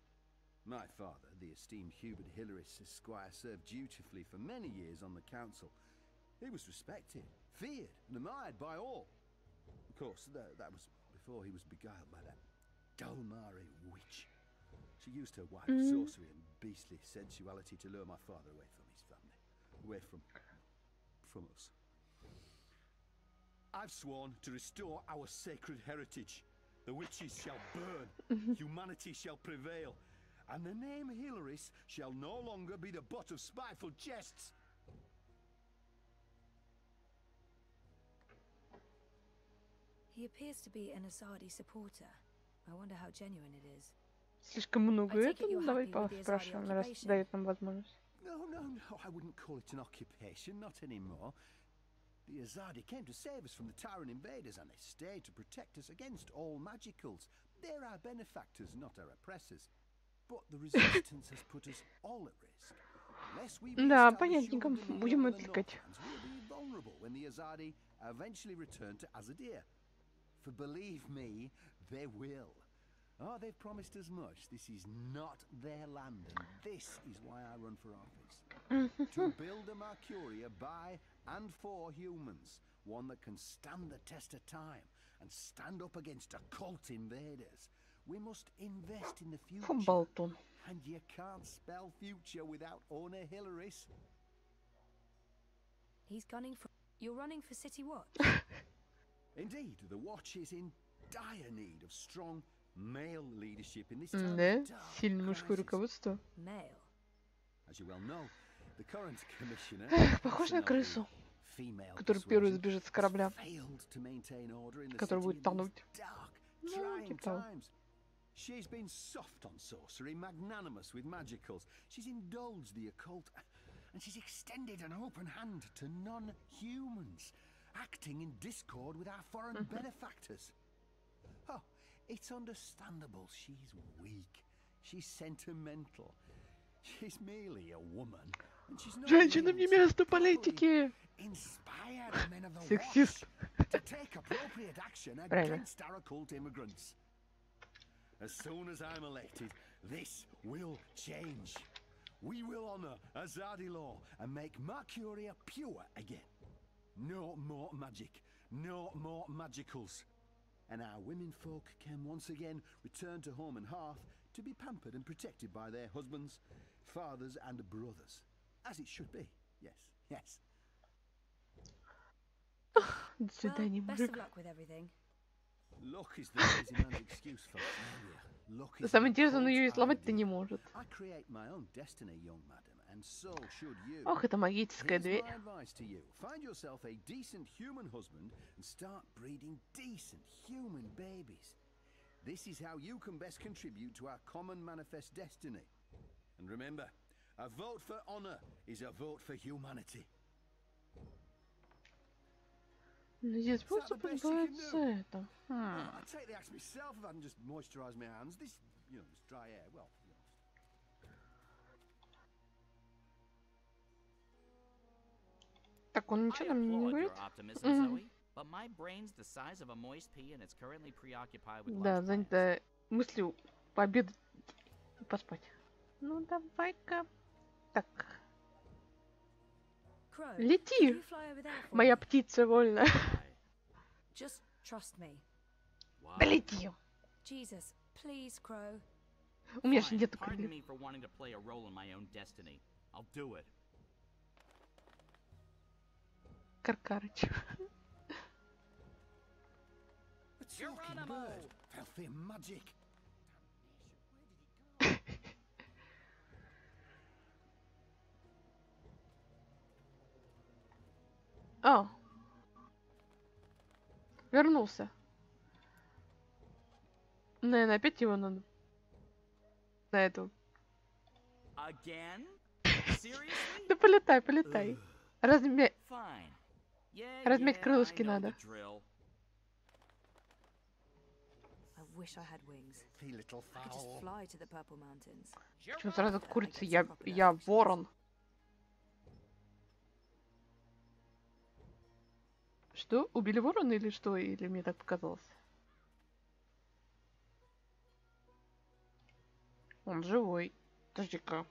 My father, the esteemed Hubert Hilaris Esquire, served dutifully for many years on the council. He was respected, feared, and admired by all. Of course, that was before he was beguiled by that Dulmari witch. She used her wild sorcery and beastly sensuality to lure my father away from his family, away from us. I've sworn to restore our sacred heritage. The witches shall burn, humanity shall prevail, and the name Hilaris shall no longer be the butt of spiteful jests. He appears to be an Azadi supporter. I wonder how genuine it is. Слишком много этого. Давай поспрашиваем, раз дает нам возможность. No, I wouldn't call it an occupation, not anymore. The Azadi came to save us from the tyrant invaders, and they stayed to protect us against all magicals. They're our benefactors, not our oppressors. But the resistance has put us all at risk. Unless we Да, понятненько. Будем отвлекать. We'll be vulnerable when the Azadi eventually return to Azadir. For believe me, they will. Oh, they've promised as much. This is not their land, and this is why I run for office. To build a Mercuria by and for humans, one that can stand the test of time and stand up against occult invaders. We must invest in the future, and you can't spell future without owner Hilaris. He's gunning for... You're running for City Watch? Indeed, the Watch is in dire need of strong male leadership in this time of dark crisis. Male. As you well know, the current commissioner, похож на крысу, который первый сбежит с корабля, который будет тонуть. Ну, типа того. She's been soft on sorcery, magnanimous with magicals. She's indulged the occult, and she's extended an open hand to non-humans, acting in discord with our foreign benefactors. Oh, it's understandable she's weak. She's sentimental. She's merely a woman. And she's not Женщинам не место в политике. Inspired men of the Сексист. watch to take appropriate action against our occult immigrants. As soon as I'm elected, this will change. We will honor Azadi law and make Mercuria pure again. No more magic, no more magicals. And our women folk can once again return to home and hearth to be pampered and protected by their husbands, fathers and brothers. As it should be. Yes, yes. Well, best of luck with everything. Luck is the lazy man's excuse for failure. Самое интересное, он ее и сломать-то не может. I create my own destiny, young madam, and so should you. Ох, это магическая дверь. Here's my advice to you. Find yourself a decent human husband and start breeding decent human babies. This is how you can best contribute to our common manifest destiny. And remember, a vote for honor is a vote for humanity. Здесь просто подбивается это. I'd take the axe myself if I hadn't just moisturised my hands. This, this dry air, well, Так, он ничего нам не говорит? But my brain's the size of a moist pea and it's currently preoccupied with Да, занято мыслью пообедать и поспать. Ну, давай-ка. Так. Лети, моя птица вольная. Just trust me. Да лети. Jesus, please, Crow. У меня же нету Pardon крыльев. me for wanting to play a role in my own destiny. I'll do it. Каркарыч. talking bird. Filthy magic. А. Вернулся. Наверное, опять его надо. На эту. Да полетай, полетай. Размять крылышки надо. Почему сразу курица? Я ворон. Что? Убили ворона или что? Или мне так показалось? Он живой. Подожди-ка.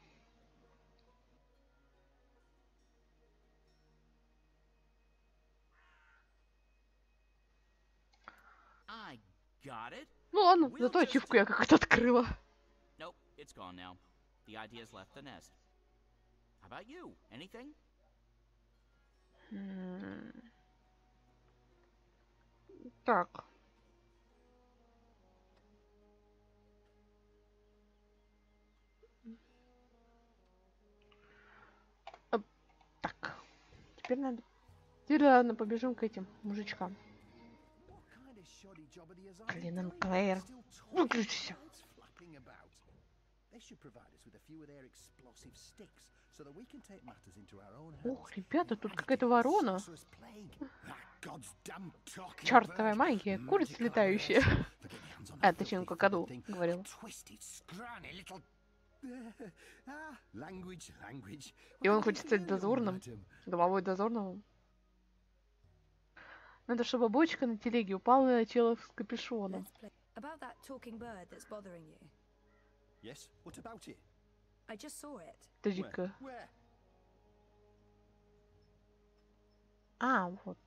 Ну ладно, зато ачивку я как-то открыла. Так. Так. Теперь ладно, побежим к этим мужичкам. Клинан Клэр. Выключись. Ух, ребята, тут какая-то ворона. Чёртовая магия, курица летающая. А, точнее, какаду, говорил. И он хочет стать дозорным. Головой дозорного. Надо, чтобы бочка на телеге упала на чело с капюшоном. Подожди-ка. А, вот.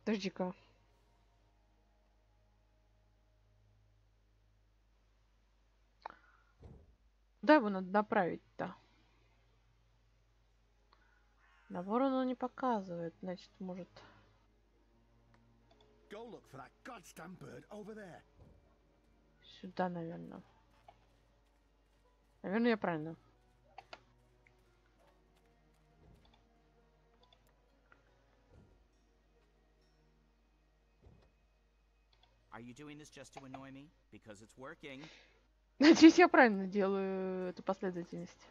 Подожди-ка. Куда его надо направить-то? На ворона он не показывает, значит, может... Сюда, наверное. Наверное, я правильно. Надеюсь, я правильно делаю эту последовательность.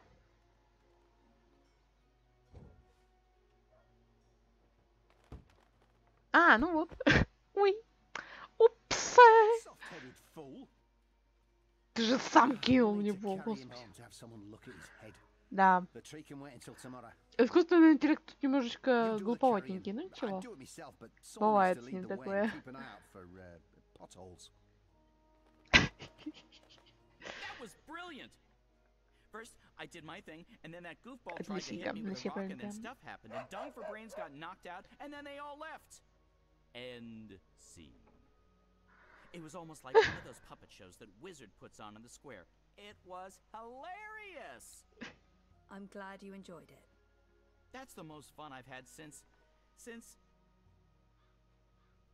А, ну вот. Ой. Упс. Ты же сам кинул мне в голову. Да. Искусственный интеллект тут немножечко глуповатенький, ну ничего. Бывает с ним такое. First, I did my thing, and then that goofball tried to hit me with a rock, and then stuff happened, and Dung for Brains got knocked out, and then they all left. End scene. It was almost like one of those puppet shows that Wizard puts on in the square. It was hilarious! I'm glad you enjoyed it. That's the most fun I've had since...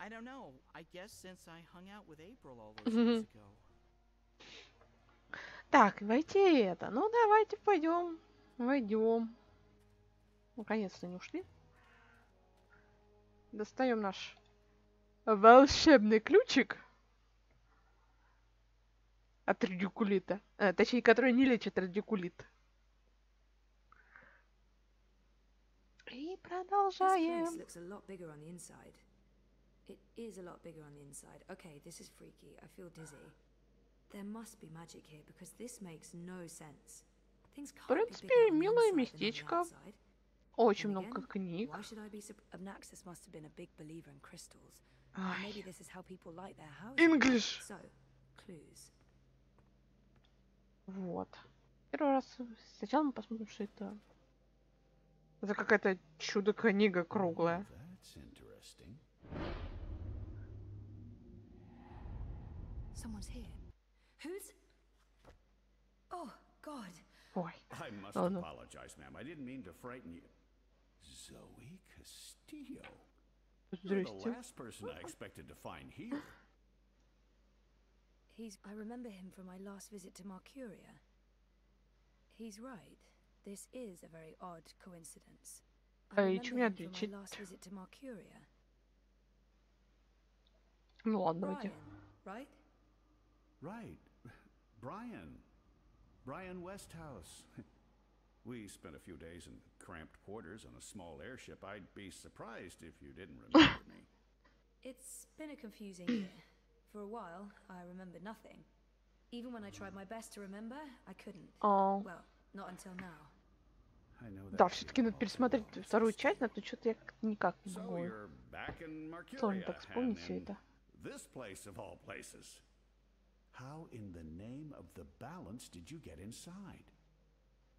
I don't know, I guess since I hung out with April all those years ago. Так, давайте это. Ну, давайте пойдем. Войдем. Наконец-то не ушли. Достаем наш волшебный ключик от радикулита. Точнее, который не лечит радикулит. И продолжаем. It is a lot bigger on the inside. Okay, this is freaky. I feel dizzy. There must be magic here because this makes no sense. Things can't be bigger on the inside than on the outside. Очень много книг. Why should I be Obnaxis must have been a big believer in crystals. Maybe this is how people light their houses. English. So, clues. Вот. Первый раз. Сначала мы посмотрим, что это. Это какая-то чудо-книга круглая. Someone's here. Who's? Oh, God. Ой. I must apologize, ma'am. I didn't mean to frighten you. Zoe Castillo. Здрасте. I remember him from my last visit to Mercuria. He's right. This is a very odd coincidence. I remember him from my last visit to Mercuria. Ну ладно, давайте. Right? Right. Brian Westhouse. We spent a few days in cramped quarters on a small airship. I'd be surprised if you didn't remember me. It's been a confusing year. For a while, I remembered nothing. Even when I tried my best to remember, I couldn't. Oh. Well, not until now. Да, все-таки надо пересмотреть вторую часть, но что-то я никак не могу. Сложно так вспомнить все это. This place of all places. How in the name of the balance did you get inside?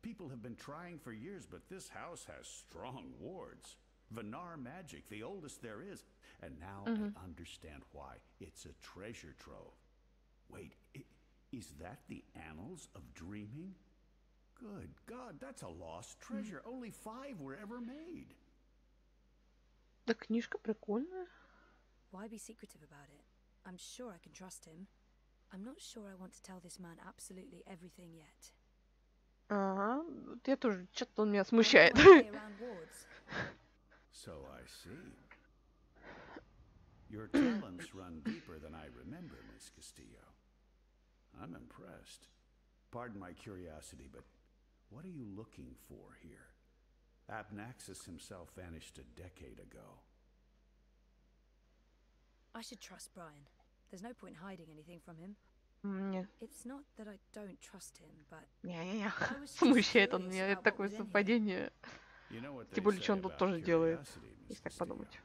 People have been trying for years, but this house has strong wards. Venar magic, the oldest there is. And now I understand why. It's a treasure trove. Wait, is that the annals of dreaming? Good God, that's a lost treasure. Only 5 were ever made. Да, книжка прикольная. Why be secretive about it? I'm sure I can trust him. I'm not sure I want to tell this man absolutely everything yet. Ага, я тоже, что-то он меня смущает. So I see. Your talents run deeper than I remember, Miss Castillo. I'm impressed. Pardon my curiosity, but what are you looking for here? Abnaxis himself vanished a decade ago. I should trust Brian. There's no point hiding anything from him. Нет. It's not that I don't trust him, but Не-не-не. Смущает он меня. Это такое совпадение. Тем более, что он тут тоже делает, если так подумать.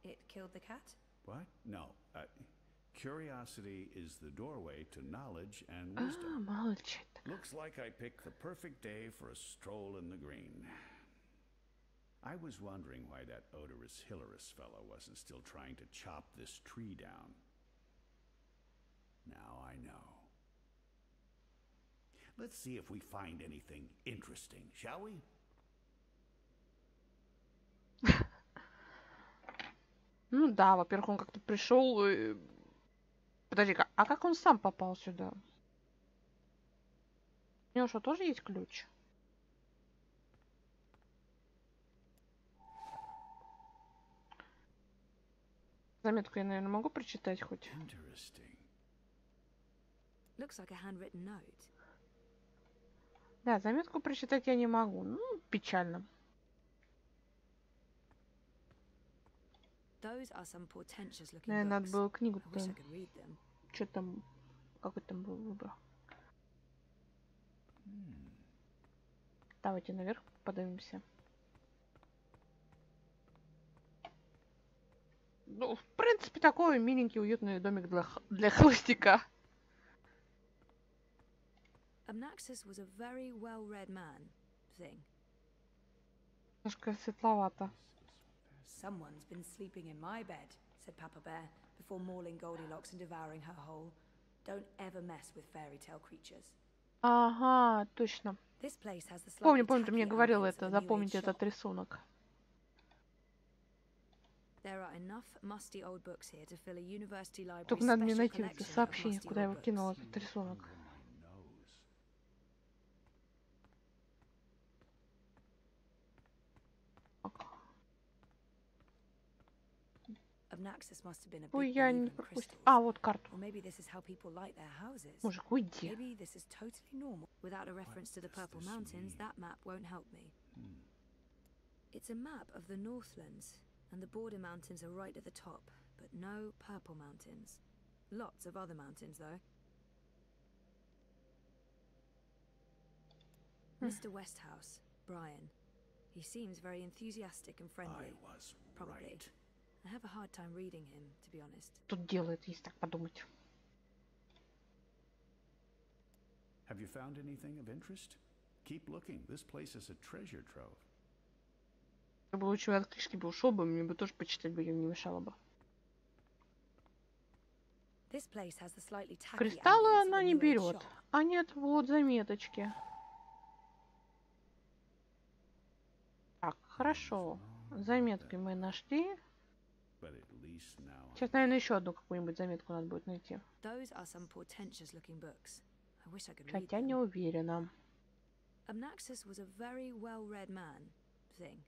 It killed the cat? What? No. Curiosity is the doorway to knowledge and wisdom. Молчит. Looks like I picked the perfect day for a stroll in the green. I was wondering why that odorous Hilarious fellow wasn't still trying to chop this tree down. Now I know. Let's see if we find anything interesting, shall we? Ну да, во-первых, он как-то пришел. Подожди-ка, а как он сам попал сюда? У него что, тоже есть ключ? Заметку я, наверное, могу прочитать хоть? Looks like a handwritten note. Да, заметку прочитать я не могу. Ну, печально. Наверное, надо было книгу. Что там? Какой там был выбор? Давайте наверх поднимемся. Ну, в принципе, такой миленький, уютный домик для холостяка. Abnaxis was a very well-read man, thing. Немножко светловато. Someone's been sleeping in my bed, said Papa Bear, before mauling Goldilocks and devouring her whole. Don't ever mess with fairy tale creatures. Ага, точно. Помню, ты мне говорил это, запомните этот рисунок. Только надо мне найти это сообщение, куда я выкинула этот рисунок. Ой, я не пропустил. А, вот карту. Мужик, уйди. It's a map of the Northlands, and the border mountains are right at the top, but no purple mountains. Lots of other mountains, though. Mr. Westhouse, Brian. He seems very enthusiastic and friendly. I was Probably. Right. I have a hard time reading him, to be honest. Тут делает, если так подумать. Have you found anything of interest? Keep looking. This place is a treasure trove. Я бы лучше от книжки бы ушел бы, мне бы тоже почитать бы, ее не мешало бы. Кристаллы она не берет. А нет, вот заметочки. Так, хорошо. Заметки мы нашли. Сейчас, наверное, еще одну какую-нибудь заметку надо будет найти. Хотя не уверена. Obnaxus was a very well-read man, thing.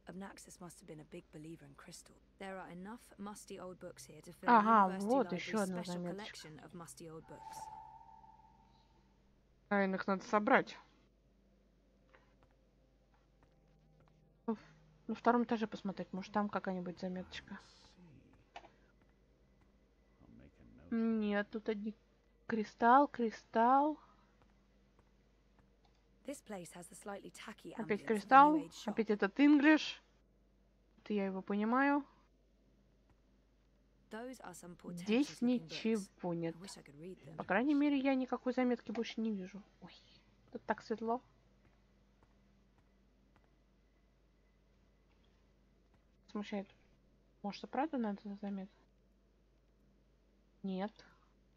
Obnaxus must have been a big believer in crystal. There are enough musty old books here to fill a university library's special collection of musty old books. Наверное, их надо собрать. На втором этаже посмотреть, может там какая-нибудь заметочка. Нет, тут одни кристалл. Опять кристалл, опять этот English. Это я его понимаю. Здесь ничего нет. По крайней мере, я никакой заметки больше не вижу. Ой, тут так светло. Смущает. Может, и правда надо заметку? Нет.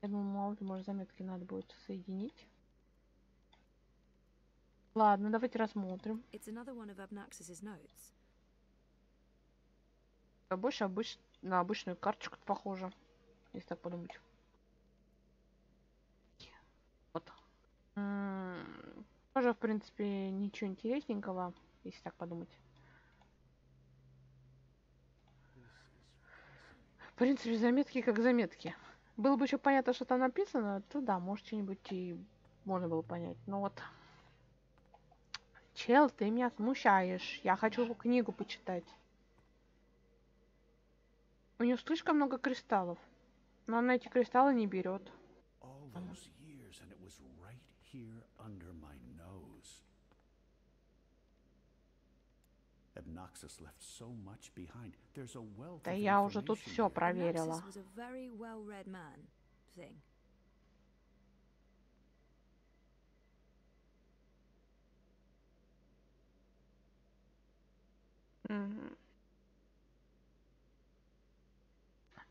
Я думаю, мало ли, может, заметки надо будет соединить. Ладно, давайте рассмотрим. Больше на обычную карточку похоже, если так подумать. Вот. Тоже, в принципе, ничего интересненького, если так подумать. В принципе, заметки как заметки. Было бы еще понятно, что там написано, то да, может, что-нибудь и можно было понять. Но вот... Чел, ты меня смущаешь. Я хочу книгу почитать. У нее слишком много кристаллов. Но она эти кристаллы не берет. Да я уже тут все проверила.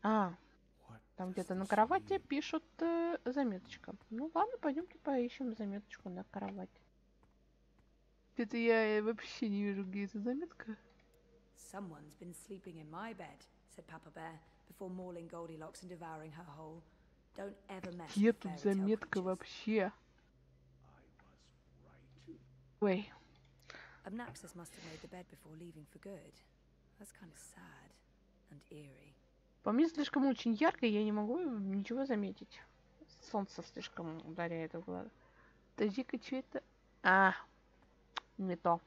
А, там где-то на кровати пишут заметочка. Ну ладно, пойдемте поищем заметочку на кровати. Это я вообще не вижу, где эта заметка. Someone's been sleeping in my bed, said Papa Bear, before mauling Goldilocks and devouring her whole. Don't ever mess with fairy tale creatures. Где тут заметка вообще? Ой. Obnaxus must have made the bed before leaving for good. That's kind of sad and eerie. По мне слишком очень ярко, и я не могу ничего заметить. Солнце слишком ударяет в глаза. Подожди-ка, что это? А, не то.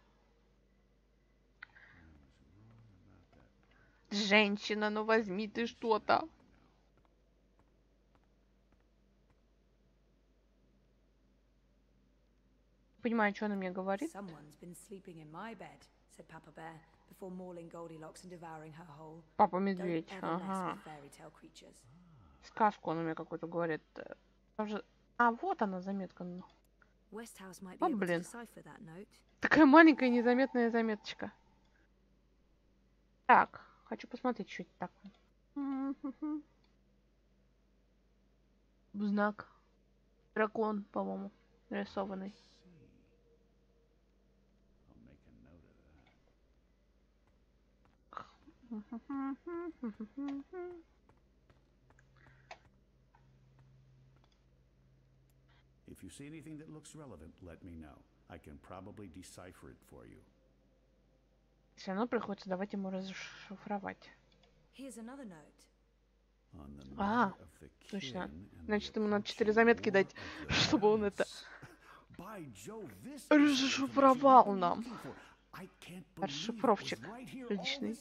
Женщина, ну возьми ты что-то. Понимаю, что она мне говорит. Папа Медведь. Ага. Сказку он мне какой-то говорит. А, вот она заметка. О, блин. Такая маленькая незаметная заметочка. Так, хочу посмотреть, что это такое. Знак. Дракон, по-моему, нарисованный. If you see anything that looks relevant, let me know. I can probably decipher it for you. Все равно приходится давать ему расшифровать. А, точно. Значит, ему надо 4 заметки дать, чтобы он это расшифровал нам. Расшифровщик личный.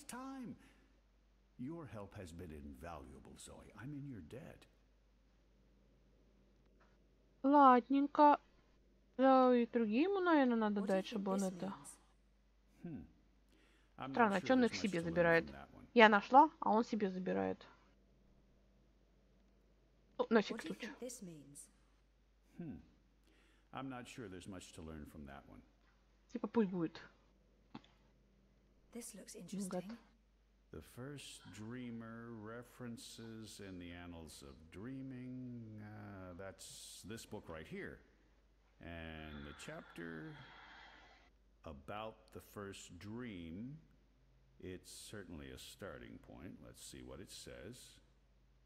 Ладненько. Да, и другие ему, наверное, надо дать, чтобы он это... Странно, что он их себе забирает? Я нашла, а он себе забирает. Ну, на всякий случай. Типа пусть будет. The first dreamer references in the annals of dreaming. That's this book right here. And the chapter about the first dream, it's certainly a starting point. Let's see what it says.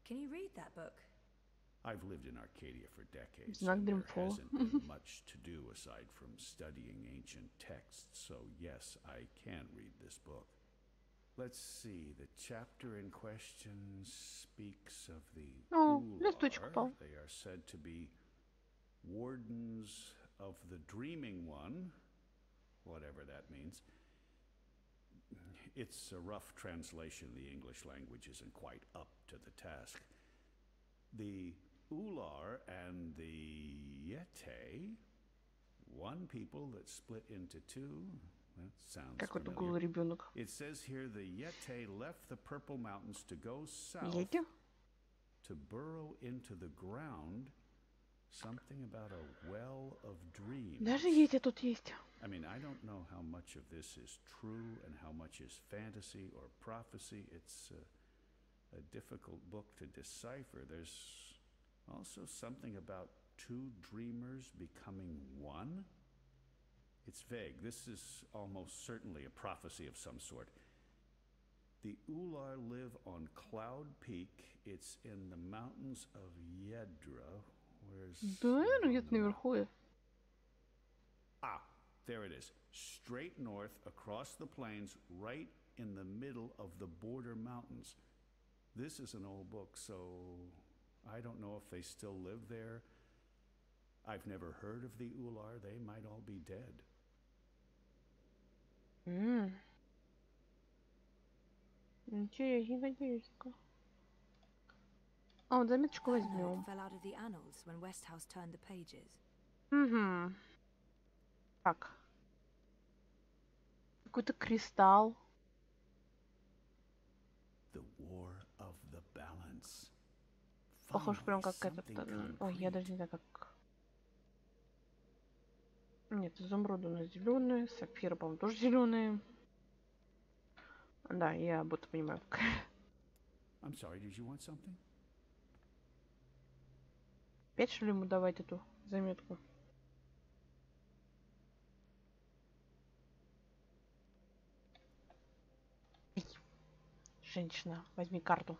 Can you read that book? I've lived in Arcadia for decades, Знак and there Dreamfall. hasn't been much to do aside from studying ancient texts, so yes, I can read this book. Let's see, the chapter in question speaks of the листочек упал. They are said to be wardens of the dreaming one, whatever that means. It's a rough translation. The English language isn't quite up to the task. The Ular and the Yete, one people that split into two. That sounds Какой-то familiar. голый ребенок. It says here the Yete left the Purple Mountains to go south Едете? to burrow into the ground. Something about a well of dreams. Даже Йети тут есть. I mean, I don't know how much of this is true and how much is fantasy or prophecy. It's a difficult book to decipher. There's also something about two dreamers becoming one. It's vague. This is almost certainly a prophecy of some sort. The Ular live on Cloud Peak. It's in the mountains of Yedra. Where's Да, где-то наверху. Ah, there it is. Straight north across the plains, right in the middle of the border mountains. This is an old book, so I don't know if they still live there. I've never heard of the Ular. They might all be dead. Интересненько. А, вот заметочку возьмем. Fell out of the annals when Westhouse turned the pages. Угу. Так. Какой-то кристалл. The War of the Balance. Похож прям как Finally, этот. something Ой, я concrete. даже не знаю, как. Нет, изумруды у нас зеленые, сапфиры, по-моему, тоже зеленые. Да, я будто понимаю. I'm sorry, did you want something? Опять что ли ему давать эту заметку? Эй, женщина, возьми карту.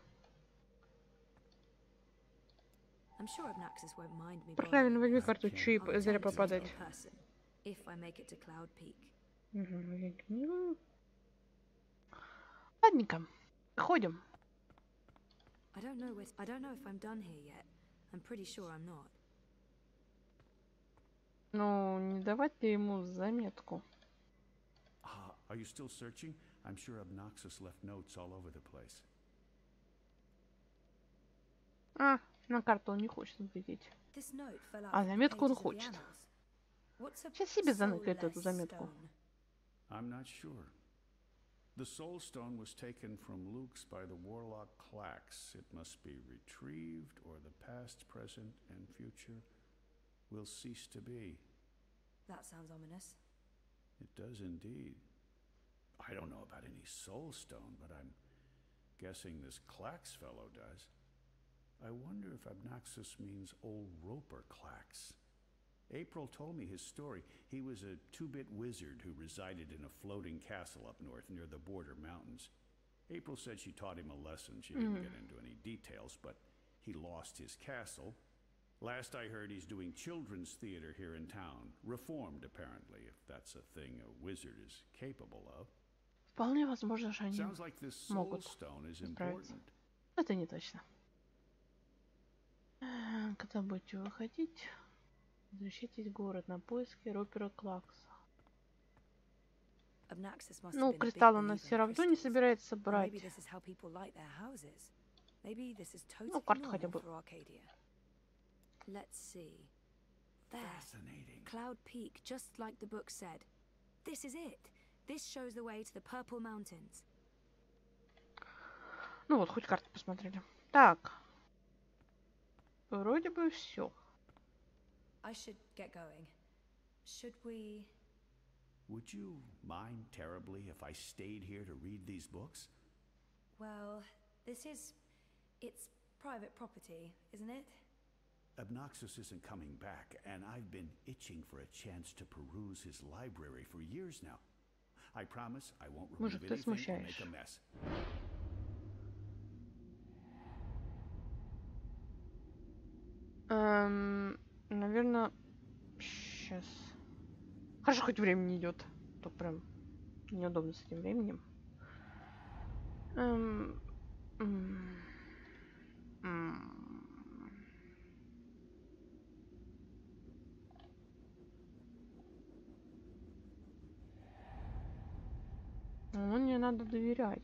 I'm sure Obnaxis won't mind me Правильно, возьми borrowing карту, this. че и I'll зря attend to it попадать. in person, if I make it to Cloud Peak. Ладненько, ходим. I don't know if I'm done here yet. I'm pretty sure I'm not. Ну, не давать ли ему заметку? Are you still searching? I'm sure Obnoxus left notes all over the place. А, на карту он не хочет глядеть. This note fell out А from the заметку он pages of the хочет. annals. What's a Сейчас себе заныкает эту soulless заметку. stone? I'm not sure. The Soul Stone was taken from Luke's by the warlock Clax. It must be retrieved, or the past, present, and future will cease to be. That sounds ominous. It does indeed. I don't know about any Soul Stone, but I'm guessing this Clax fellow does. I wonder if Obnoxus means old Roper Clax. April told me his story. He was a two-bit wizard who resided in a floating castle up north near the border mountains. April said she taught him a lesson. She didn't get into any details, but he lost his castle. Last I heard, he's doing children's theater here in town. Reformed, apparently, if that's a thing a wizard is capable of. Вполне возможно, что они Sounds like this Soul могут Stone is справиться. important. Это не точно. Когда будете выходить, возвращайтесь в город на поиски Ропера Клакса. Obnaxis must have Ну, been a big кристалл он believer все in равно не crystals. собирается Or брать. maybe this is how people light their houses. Maybe this is totally Ну, карту хотя normal бы. for Arcadia. Let's see. There. Fascinating. Cloud Peak, just like the book said. This is it. This shows the way to the Purple Mountains. Ну вот, хоть карту посмотрели. Так. Вроде бы все. I should get going. Should we... Would you mind terribly if I stayed here to read these books? Well, this is... It's private property, isn't it? Obnoxious isn't coming back, and I've been itching for a chance to peruse his library for years now. I promise I won't remove anything or make a mess. Наверное, сейчас. Хорошо, хоть время не идет. То прям неудобно с этим временем. Ну, мне надо доверять.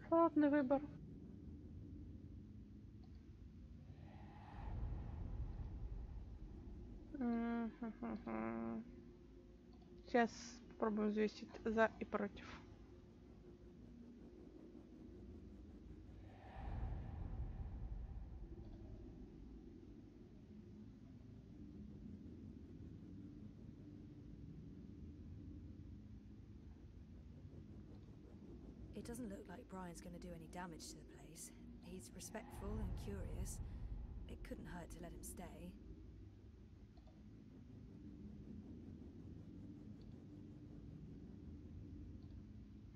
Сложный выбор. Сейчас попробуем взвесить за и против. It doesn't look like Brian's going to do any damage to the place. He's respectful and curious. It couldn't hurt to let him stay.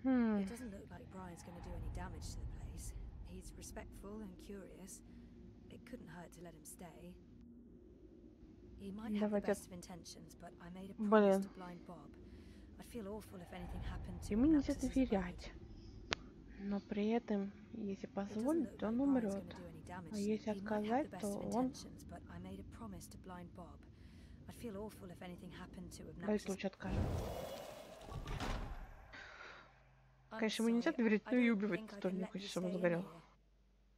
It doesn't look like Brian's going to do any damage to the place. He's respectful and curious. It couldn't hurt to let him stay. He might have the best of intentions, but I made a promise to blind Bob. I'd feel awful if anything happened to him. Ему нельзя доверять. Но при этом, если позволить, то он умрет. А если отказать, то он... Дай случай откажет. Конечно, ему нельзя доверять, но и убивать тоже не хочешь, чтобы он загорел.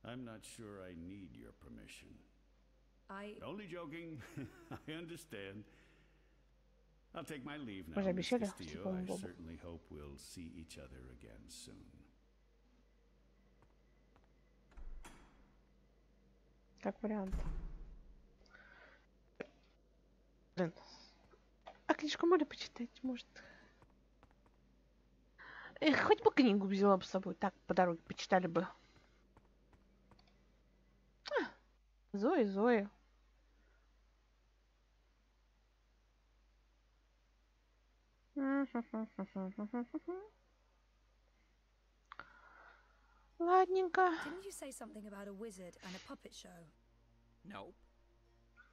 I'm not sure I need your permission. Only joking. I understand. I'll take my leave now, Miss Castillo. I certainly hope we'll see each other again soon. Как вариант. Блин. А книжку можно почитать, может? Эх, хоть бы книгу взяла бы с собой. Так, по дороге почитали бы. Зои. Ладненько. Didn't you say something about a wizard and a puppet show? No.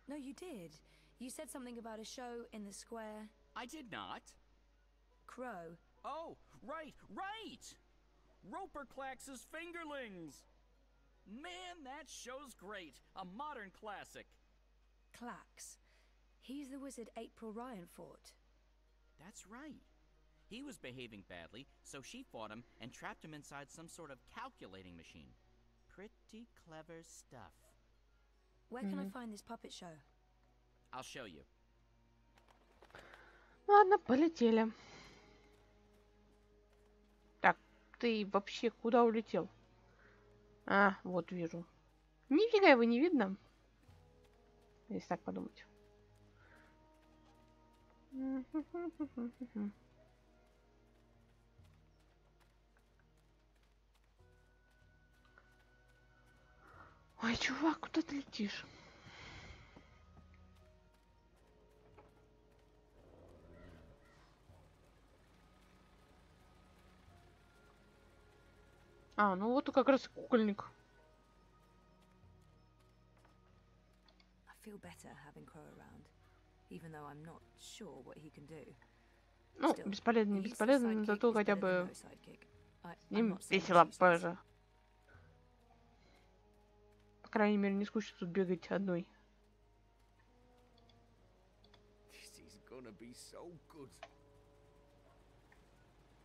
No, you did. You said something about a show in the square. I did not. Crow. Oh, right! Roper Clax's Fingerlings! Man, that show's great. A modern classic. Clax. He's the wizard April Ryan fought. That's right. He was behaving badly, so she fought him and trapped him inside some sort of calculating machine. Pretty clever stuff. Where can I find this puppet show? I'll show you. Ладно, полетели. Так, ты вообще куда улетел? А, вот вижу. Нифига его не видно. Если так подумать. Ой, чувак, куда ты летишь? А, ну вот как раз кукольник. Ну, бесполезно, зато хотя бы с ним весело позже. По крайней мере, не скучно тут бегать одной.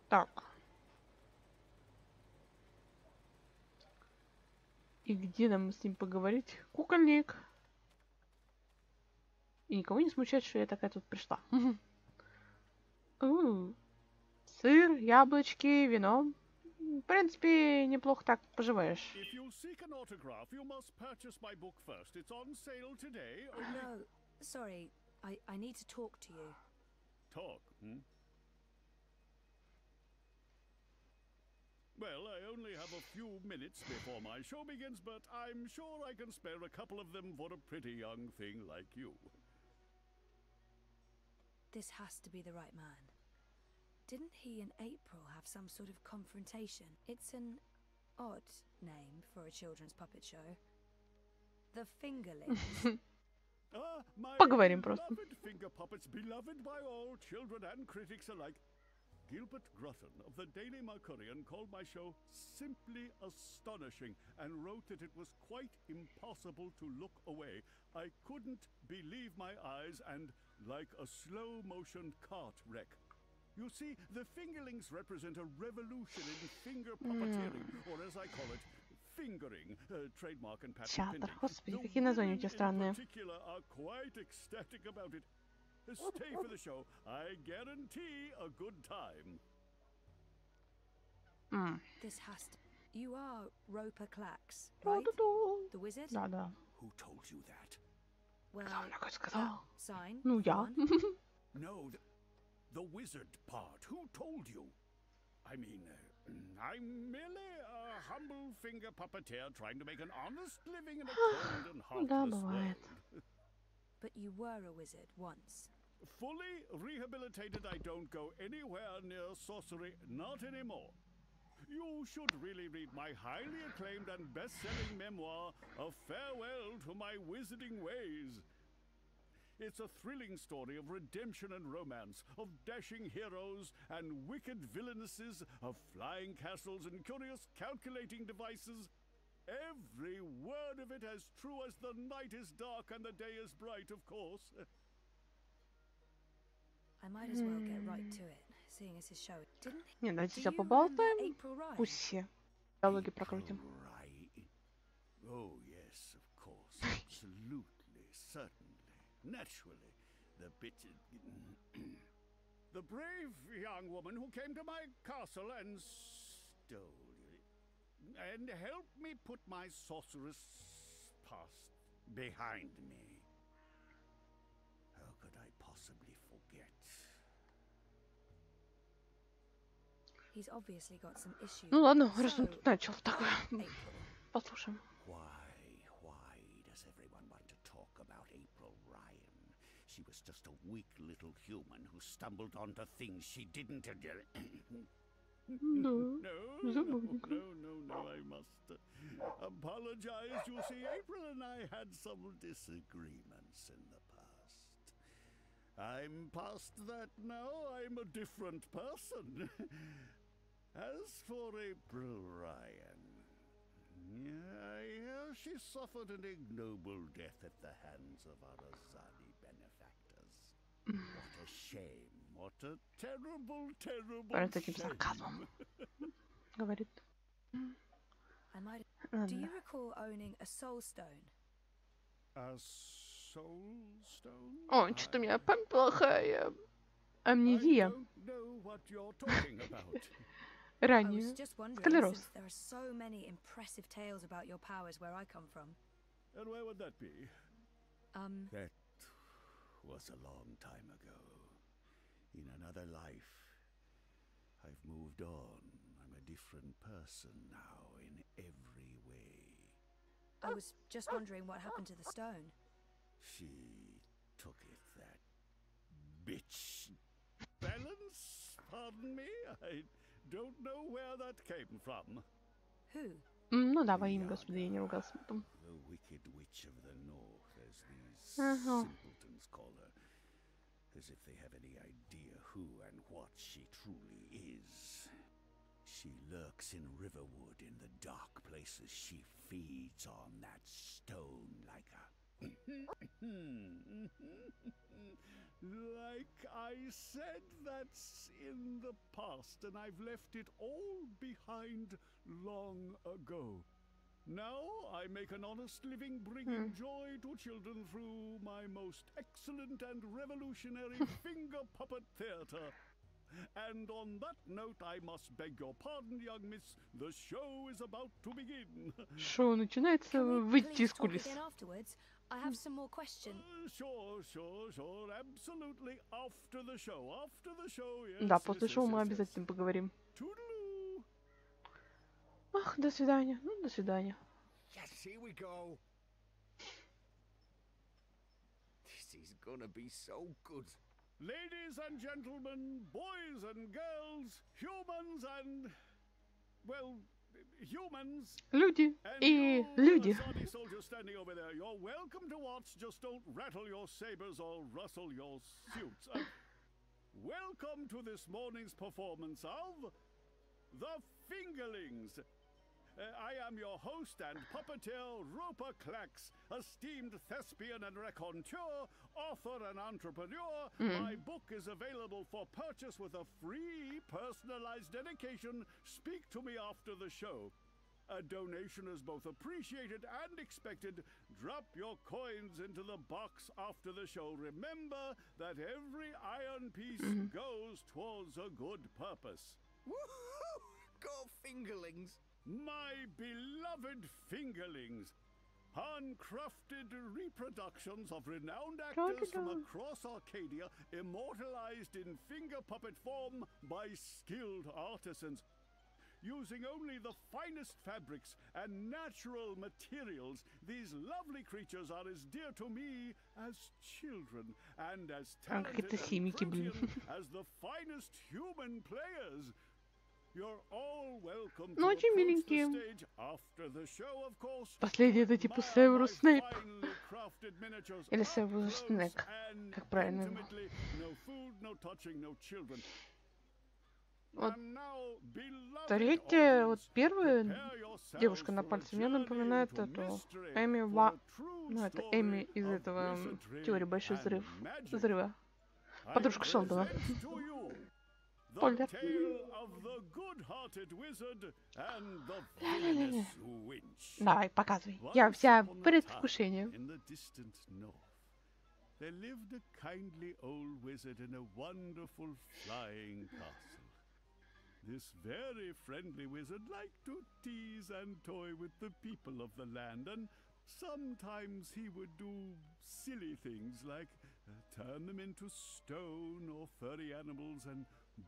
Так. И где нам с ним поговорить? Кукольник. И никого не смущает, что я такая тут пришла. Сыр, яблочки, вино. В принципе, неплохо так поживаешь. If you seek an autograph, you must purchase my book first. It's on sale today. No, sorry. I need to talk to you. Talk, hmm? Well, I only have a few minutes before my show begins, but I'm sure I can spare a couple of them for a pretty young thing like you. This has to be the right man. Didn't he and April have some sort of confrontation? It's an odd name for a children's puppet show. The Fingerlings. My Поговорим просто. beloved finger puppets, beloved by all children and critics alike. Gilbert Grutton of the Daily Mercurian called my show simply astonishing and wrote that it was quite impossible to look away. I couldn't believe my eyes and like a slow-motion cart wreck. You see, the Fingerlings represent a revolution in finger puppeteering, or as I call it, fingering, trademark and patent Чата. pending. Господи, The какие названия у тебя women in странные. particular are quite ecstatic about it. Stay for the show. I guarantee a good time. This has to... You are Roper Clax, right? The wizard? Да, да. Who told you that? Well, Кто мне такое сказал? sign. Ну, for я. one. No, the wizard part. Who told you? I mean, I'm merely a humble finger puppeteer trying to make an honest living in a cold and Да, heartless бывает. world. But you were a wizard once. Fully rehabilitated, I don't go anywhere near sorcery, not anymore. You should really read my highly acclaimed and best-selling memoir, A Farewell to My Wizarding Ways. It's a thrilling story of redemption and romance, of dashing heroes and wicked villainesses, of flying castles and curious calculating devices. Every word of it as true as the night is dark and the day is bright, of course. I might as well get right to it, seeing as his show. Didn't he? Не, давайте Do сейчас you remember поболтаем. April Ryan? Пусть все диалоги прокрутим. Right. Oh, yes, of course. Absolutely. Certainly. Naturally. The bit... The brave young woman who came to my castle and stole it, and helped me put my sorceress past behind me. How could I possibly forget? He's obviously got some issues. Ну ладно, раз он So, тут начал такое. April. Послушаем. Why does everyone want to talk about April Ryan? She was just a weak little human who stumbled onto things she didn't... No, I must apologize. You see, April and I had some disagreements in the past. I'm past that now. I'm a different person. As for April Ryan, I hear she suffered an ignoble death at the hands of our Azadi benefactors. What a shame. What a terrible, terrible С таким shame. сарказмом говорит. I might. Do Ладно. you recall owning a soul stone? A soul stone? О, что-то у меня память плохая. I Амнезия. don't know what you're talking about. I was Ранее. just wondering, Склероз. since there are so many impressive tales about your powers where I come from. And where would that be? That was a long time ago. In another life. I've moved on. I'm a different person now in every way. I was just wondering what happened to the stone. She took it, that Bitch. Balance? Pardon me? I don't know where that came from. Who? Ну да, во имя Господа, я не ругался потом. the wicked witch of the north, as these Uh-huh. simpletons call her. As if they have any idea who and what she truly is. She lurks in Riverwood in the dark places. She feeds on that stone like a... Like I said, that's in the past, and I've left it all behind long ago. Now I make an honest living bringing joy to children through my most excellent and revolutionary finger puppet theater. And on that note, I must beg your pardon, young miss. The show is about to begin. Шоу начинается, Can we выйти из please talk кулис. again afterwards? I have some more questions. Sure. Absolutely. After the show. Yes. Да, после шоу мы обязательно поговорим. Toodaloo. Ах, до свидания. Ну, до свидания. Yes, here we go. This is gonna be so good. Ladies and gentlemen, boys and girls, humans and, well, humans. Люди и люди. Soldiers standing over there. You're welcome to watch. Just don't rattle your sabers or rustle your suits. Welcome to this morning's performance of The Fingerlings. I am your host and puppeteer, Rupert Clax, esteemed thespian and raconteur, author and entrepreneur. My book is available for purchase with a free personalized dedication. Speak to me after the show. A donation is both appreciated and expected. Drop your coins into the box after the show. Remember that every iron piece goes towards a good purpose. Woohoo! Go Fingerlings! My beloved Fingerlings, handcrafted reproductions of renowned actors from across Arcadia, immortalized in finger puppet form by skilled artisans. Using only the finest fabrics and natural materials, these lovely creatures are as dear to me as children, and as talented and brilliant as the finest human players. You're all welcome to очень approach the миленькие. stage after the show, of course. Последний это типа Северус Снейп. Finely crafted miniatures Или up Северус close Снэк. and Как правильно? intimately. No food, no touching, no children. Вот And now, beloved третья, вот audience, первая prepare yourselves девушка на for a пальце мне journey напоминает into эту mystery, Эми for Ва... a true Ну, это story Эми из of этого wizardry теории Большой and взрыв. magic. Взрыва. I Подружка Шелдона. present to you the Спойлер. tale of the good-hearted wizard and the villainous witch. Давай, показывай. Я вся Once upon в a предвкушении. time, in the distant north, there lived a kindly old wizard in a wonderful flying castle. This very friendly wizard liked to tease and toy with the people of the land, and sometimes he would do silly things like turn them into stone or furry animals and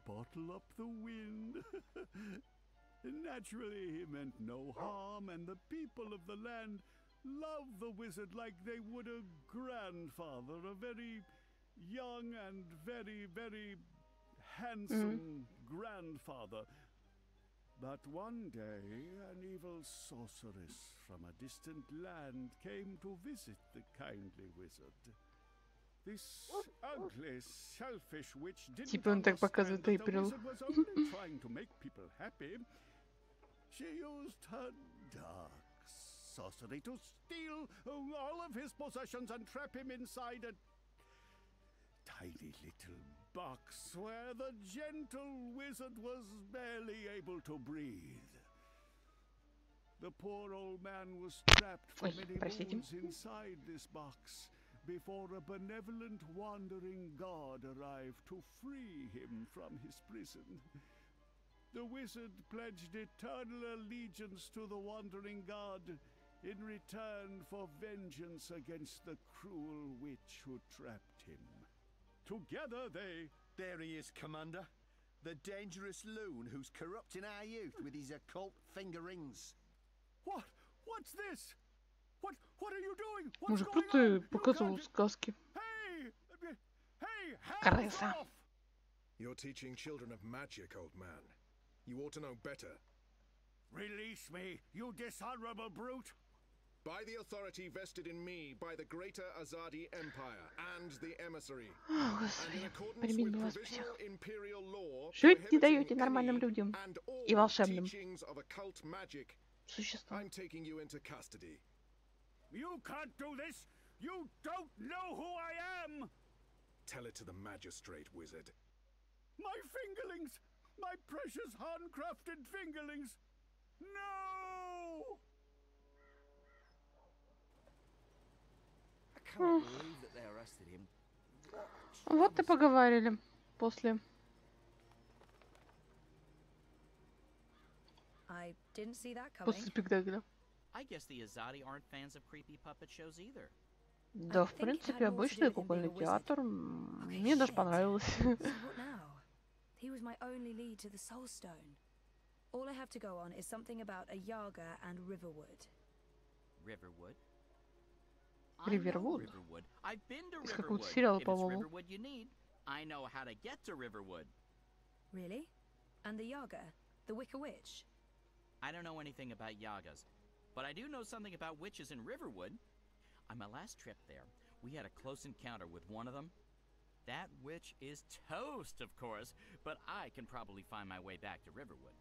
bottle up the wind. Naturally, he meant no harm, and the people of the land loved the wizard like they would a grandfather, a very young and very, very handsome grandfather. But one day, an evil sorceress from a distant land came to visit the kindly wizard. This ugly, selfish witch didn't Типа он так understand показывает that the Эйприл. wizard was only trying to make people happy. She used her dark sorcery to steal all of his possessions and trap him inside a tiny little box where the gentle wizard was barely able to breathe. The poor old man was trapped for many moons inside this box before a benevolent wandering god arrived to free him from his prison. The wizard pledged eternal allegiance to the wandering god in return for vengeance against the cruel witch who trapped him. Together they... There he is, Commander. The dangerous loon who's corrupting our youth with his occult finger rings. What? What's this? What are you doing? What's Мужик going круто on? показывал сказки. Hey! Hey! Hands Крыса. off! You're teaching children of magic, old man. You ought to know better. Release me, you dishonorable brute! By the authority vested in me by the Greater Azadi Empire and the Emissary, О, and in Господи, accordance примило with вас provisional всех. imperial law, Жить не prohibiting даете нормальным any людям and all и волшебным teachings of occult magic, существам. I'm taking you into custody. You can't do this! You don't know who I am! Tell it to the magistrate, wizard. My fingerlings! My precious handcrafted fingerlings! No! I can't believe that they arrested him. Вот и поговорили после I didn't see that coming. После спектакля. I guess the Azadi aren't fans of creepy puppet shows either. Да, в принципе, обычный кукольный театр. Мне даже понравилось. So what now? He was my only lead to the Soul Stone. All I have to go on is something about a Yaga and Riverwood. Riverwood? Riverwood? Riverwood. I've been to Из Riverwood. какого-то сериала, If it's по-моему. Riverwood you need, I know how to get to Riverwood. Really? And the Yaga? The Wicker Witch? I don't know anything about Yagas, but I do know something about witches in Riverwood. On my last trip there, we had a close encounter with one of them. That witch is toast, of course, but I can probably find my way back to Riverwood.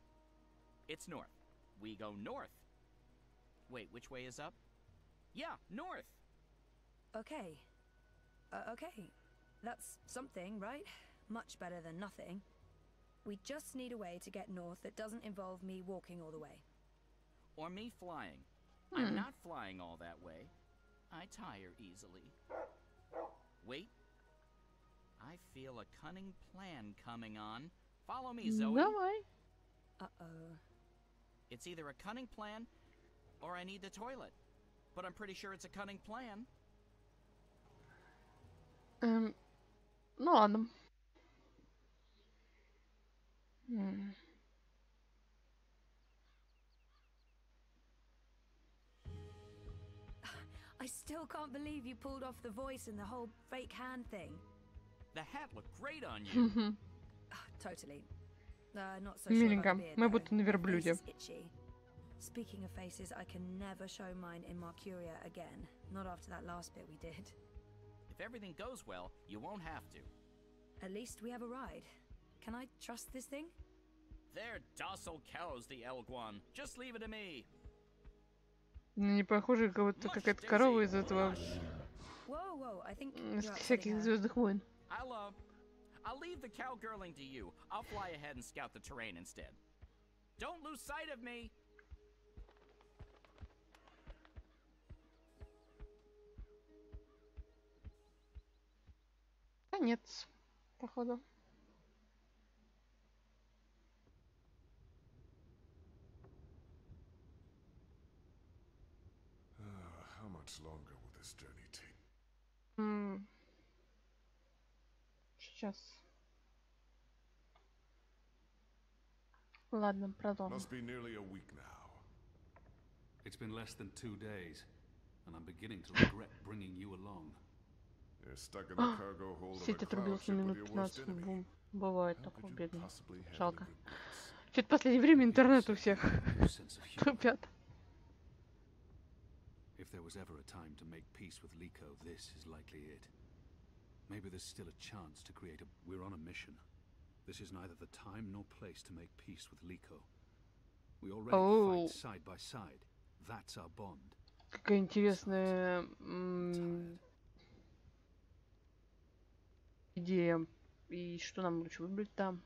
It's north. We go north. Wait, which way is up? Yeah, north. Okay. Okay. That's something, right? Much better than nothing. We just need a way to get north that doesn't involve me walking all the way. Or me flying. I'm not flying all that way. I tire easily. Wait. I feel a cunning plan coming on. Follow me, Zoe. Давай. Uh-oh. It's either a cunning plan, or I need the toilet. But I'm pretty sure it's a cunning plan. Ну ладно. I still can't believe you pulled off the voice and the whole fake hand thing. The hat looked great on you. Totally. Not so sure about the Миленько. beard, Мы though. будто на My верблюде. face is itchy. Speaking of faces, I can never show mine in Mercuria again. Not after that last bit we did. If everything goes well, you won't have to. At least we have a ride. Can I trust this thing? They're docile cows, the Elguan. Just leave it to me. Не похоже, как какая-то корова из этого... Whoa, whoa, I think Из you're upsetting всяких her. Звездных войн. I'll leave the cowgirling to you. I'll fly ahead and scout the terrain instead. Don't lose sight of me. Конец, походу. How much longer will this journey take? Сейчас. Ладно, продолжим. Must be nearly a week now. It's been less than 2 days, and I'm beginning to regret bringing you along. You're stuck in the cargo hold of a Сеть cloud отрубилась на ship with минут your worst 15. enemy. Бывает How такое, could you бедный. possibly handle Жалко. a good boss? Что-то в последнее время интернет у всех Sense of humor. тупят. If there was ever a time to make peace with Liko, this is likely it. Maybe there's still a chance to create a... We're on a mission. This is neither the time nor place to make peace with Liko. We already fight side by side. That's our bond. Какая интересная идея. И что нам лучше выбрать там?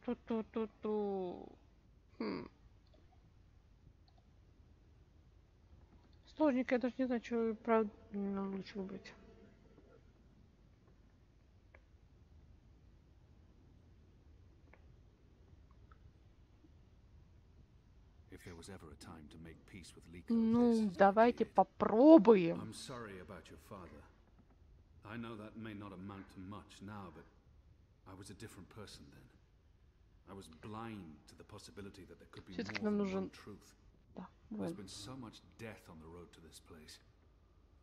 Ту-ту-ту-ту. Сложненько, я даже не знаю, что правда нам лучше выбрать. If there was ever a time to make peace with Liko, Ну, this is давайте likely it. попробуем. I'm sorry about your father. I know that may not amount to much now, but I was a different person then. I was blind to the possibility that there could be Всё-таки more нам than нужен... one truth. Да, There's Вэль. been so much death on the road to this place.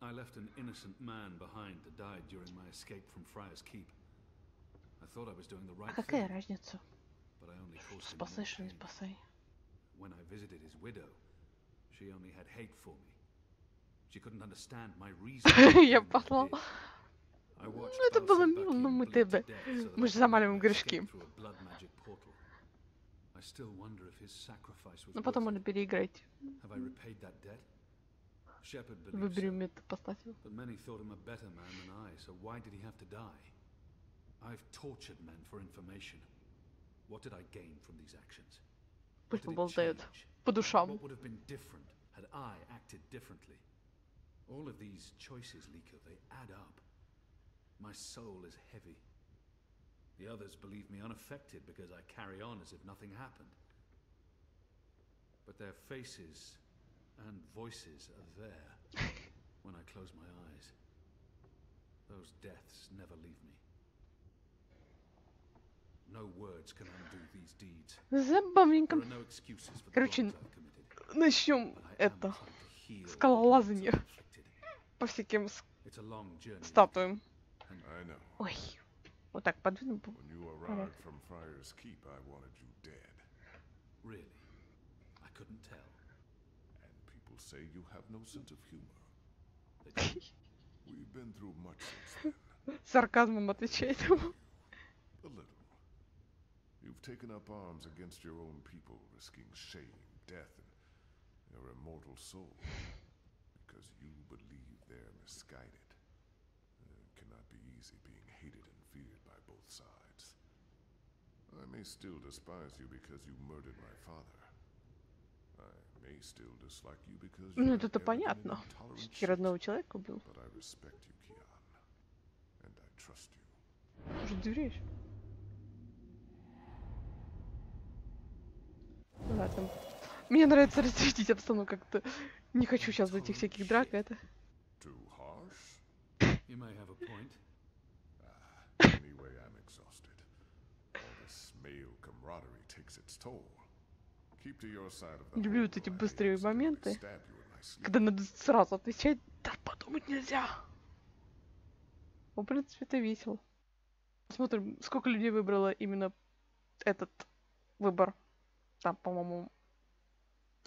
I left an innocent man behind that died during my escape from Friar's Keep. I thought I was doing the right Какая thing, разница? but I only caused him more Спасаешь или не pain. спасай? When I visited his widow, she only had hate for me. She couldn't understand my reason. Я послал. Ну, это было мило, но мы тебе. Мы же замаливаем грешки. Но потом можно переиграть. Выберем метод, поставь его. But many thought him a better man than I, so why did he have to die? I've tortured men for information. What did I gain from these actions? Пусть поболтают по душам. What would have been different had I acted differently? All of these choices, Liko, they add up. My soul is heavy. The others believe me unaffected because I carry on as if nothing happened. But their faces and voices are there when I close my eyes. Those deaths never leave me. No words can undo these deeds. Забавненько. There are no excuses for the Короче, wrongs I've committed. начнем But I am это trying to heal the скалолазание wounds I've inflicted. по всяким It's a long journey. статуям. I know. Ой, вот так подвину. When you arrived from Friar's Keep, I wanted you dead. Really? I couldn't tell. And people say you have no sense of humor. We've been through much since then. Сарказмом отвечает ему. A little. You've taken up arms against your own people, risking shame, death, and your immortal soul. Because you believe they're misguided. It cannot be easy being hated and feared by both sides. I may still despise you because you murdered my father. I may still dislike you because Ну, you're это arrogant понятно. and intolerant Все-таки родного человека убил. But I respect you, Kian. And I trust you. Уже доверяешь? Ладно. Мне нравится разрядить обстановку как-то. Не хочу сейчас этих всяких драк, это. Too harsh? You may have a point. Anyway, I'm exhausted. All this male camaraderie takes its toll. Keep to your side of the Люблю hole, вот эти or I быстрые accidentally моменты, stab you in my sleep. когда надо сразу отвечать. Да подумать нельзя. Ну, в принципе, это весело. Посмотрим, сколько людей выбрало именно этот выбор. Там, по-моему,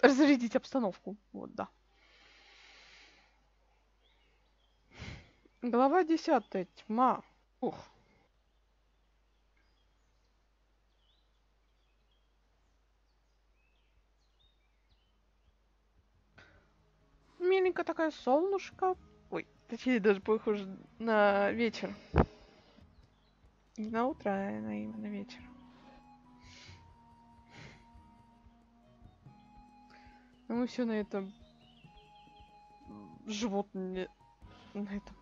разрядить обстановку. Вот, да. Глава 10. Тьма. Ух. Миленькая такая солнышко. Ой, точнее, даже похоже на вечер. Не на утро, а на именно вечер. А мы все на этом животное. На этом.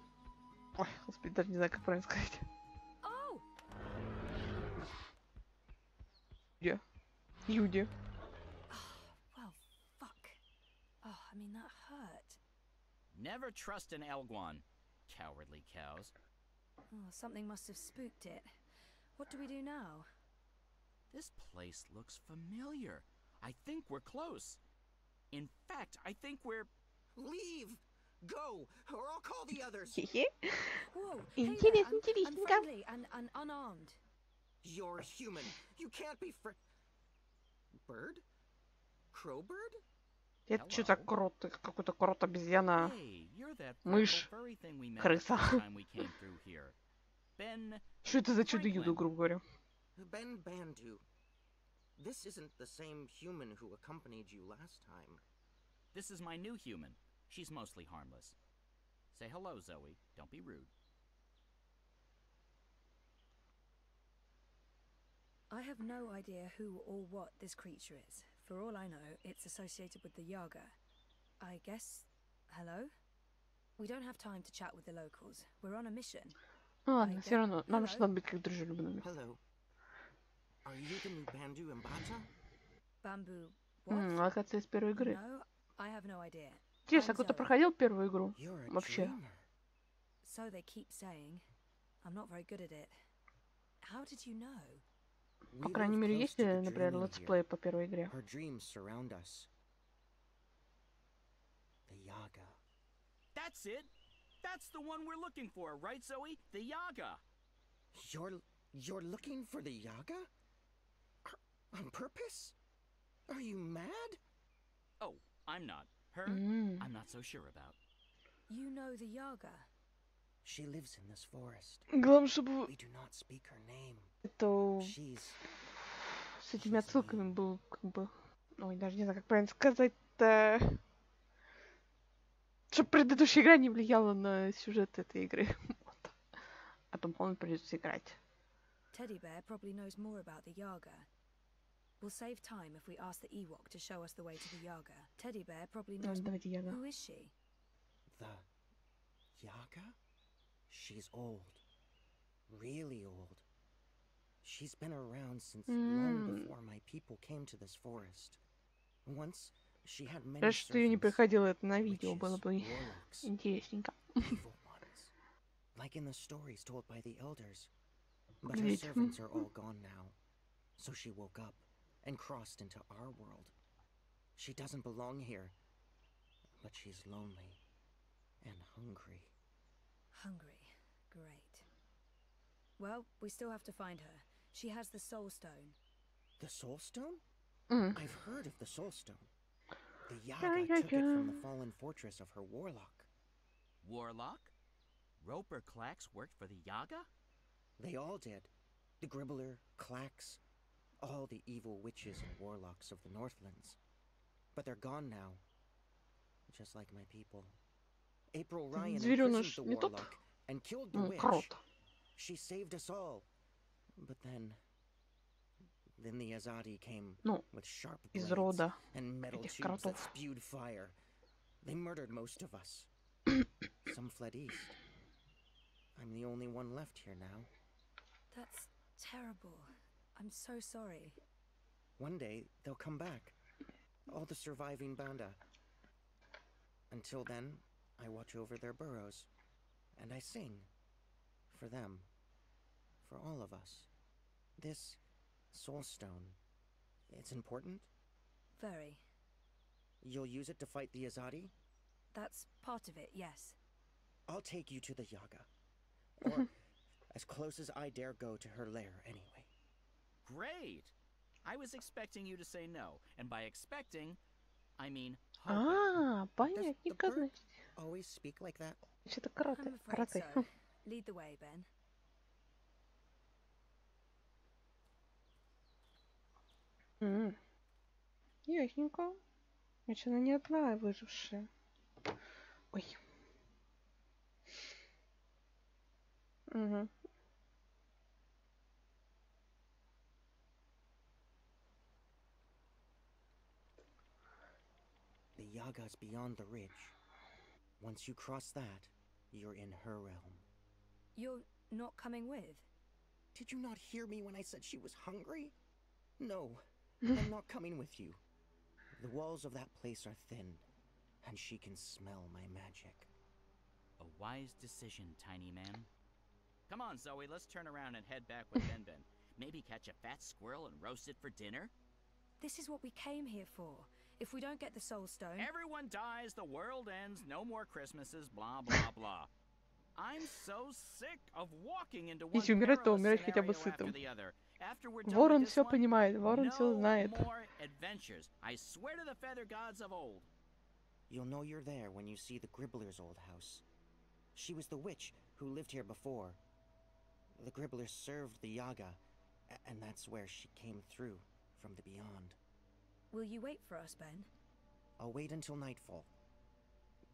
Ой, господи, даже не знаю, как правильно сказать. Люди. Well, fuck. Oh, I mean, that hurt. Never trust an Elguan, cowardly cows. Oh, something must have spooked it. What do we do now? This place looks familiar. I think we're close. In fact, I think we're... Leave! Go, or I'll call the others. Whoa! Интересно, Hey there, I'm friendly and unarmed. You're human. You can't be Bird? Crowbird? Это что за крот? Какой-то крот, обезьяна, Hey, you're that мышь, purple furry thing we met крыса. the first time we came through here. Ben Что это за чудо-юдо, Franklin. грубо говоря? Ben Bandu. This isn't the same human who accompanied you last time. This is my new human. She's mostly harmless. Say hello, Zoe. Don't be rude. I have no idea who or what this creature is. For all I know, it's associated with the Yaga. I guess... Hello? We don't have time to chat with the locals. We're on a mission. Ладно, все равно, нам же надо быть как дружелюбными. Hello. Are you the new Bandu Mbata? Bamboo... What? Локация из первой игры. No, I have no idea. Интересно, I'm кто-то Zoe. проходил первую игру? You're a Вообще. dreamer. So they keep saying. I'm not very good at it. How did you know? We По крайней live мере, close есть to ли, the например, dreaming летсплей here. по первой игре? Her dreams surround us. The Yaga. That's it! That's the one we're looking for, right, Zoe? The Yaga! You're looking for the Yaga? On purpose? Are you mad? Oh, I'm not. Her, М. I'm not so sure about. You know the Yaga? She lives in this forest. Главное, чтобы We do not speak her name. это She's с этими отсылками был как бы... Ой, даже не знаю, как правильно сказать-то... Чтобы предыдущая игра не влияла на сюжет этой игры. Вот. А то, по-моему, придется играть. Teddy Bear probably knows more about the Yaga. We'll save time if we ask the Ewok to show us the way to the Yaga. Teddy Bear probably knows. Who is she? The Yaga? She's old. Really old. She's been around since long before my people came to this forest. Once she had many Жаль, что я не приходила это на видео, было бы интересненько. evil ones, like in the stories told by the elders. But her servants are all gone now. So she woke up and crossed into our world. She doesn't belong here, but she's lonely and hungry. Hungry. Great. Well, we still have to find her. She has the Soul Stone. The Soul Stone? I've heard of the Soul Stone. The Yaga took it from the fallen fortress of her warlock. Warlock? Roper Clax worked for the Yaga? They all did. The Gribbler, Clax, all the evil witches and warlocks of the Northlands. But they're gone now. Just like my people. April Ryan imprisoned the warlock and killed the witch. She saved us all. But then the Azadi came with sharp blades and metal tubes that spewed fire. They murdered most of us. Some fled east. I'm the only one left here now. That's terrible. I'm so sorry. One day, they'll come back. All the surviving Banda. Until then, I watch over their burrows. And I sing. For them. For all of us. This Soul Stone. It's important? Very. You'll use it to fight the Azadi? That's part of it, yes. I'll take you to the Yaga. Or as close as I dare go to her lair, anyway. Great! I was expecting you to say no, and by expecting, I mean hoping. Does the bird always speak like that? I'm afraid so. Lead the way, Ben. Ясненько. Значит, она не одна выжившая. Ой. Угу. The Yaga's beyond the ridge. Once you cross that, you're in her realm. You're not coming with? Did you not hear me when I said she was hungry? No, I'm not coming with you. The walls of that place are thin, and she can smell my magic. A wise decision, tiny man. Come on, Zoe, let's turn around and head back with Ben Ben. Maybe catch a fat squirrel and roast it for dinner? This is what we came here for. If we don't get the Soul Stone... Everyone dies, the world ends, no more Christmases, blah, blah, blah. I'm so sick of walking into one perilous scenario after the other. After we're done Ворон with this все one, понимает, Ворон все знает. no more adventures. I swear to the feather gods of old. You'll know you're there when you see the Gribbler's old house. She was the witch who lived here before. The Gribbler served the Yaga, and that's where she came through from the beyond. Will you wait for us, Ben? I'll wait until nightfall.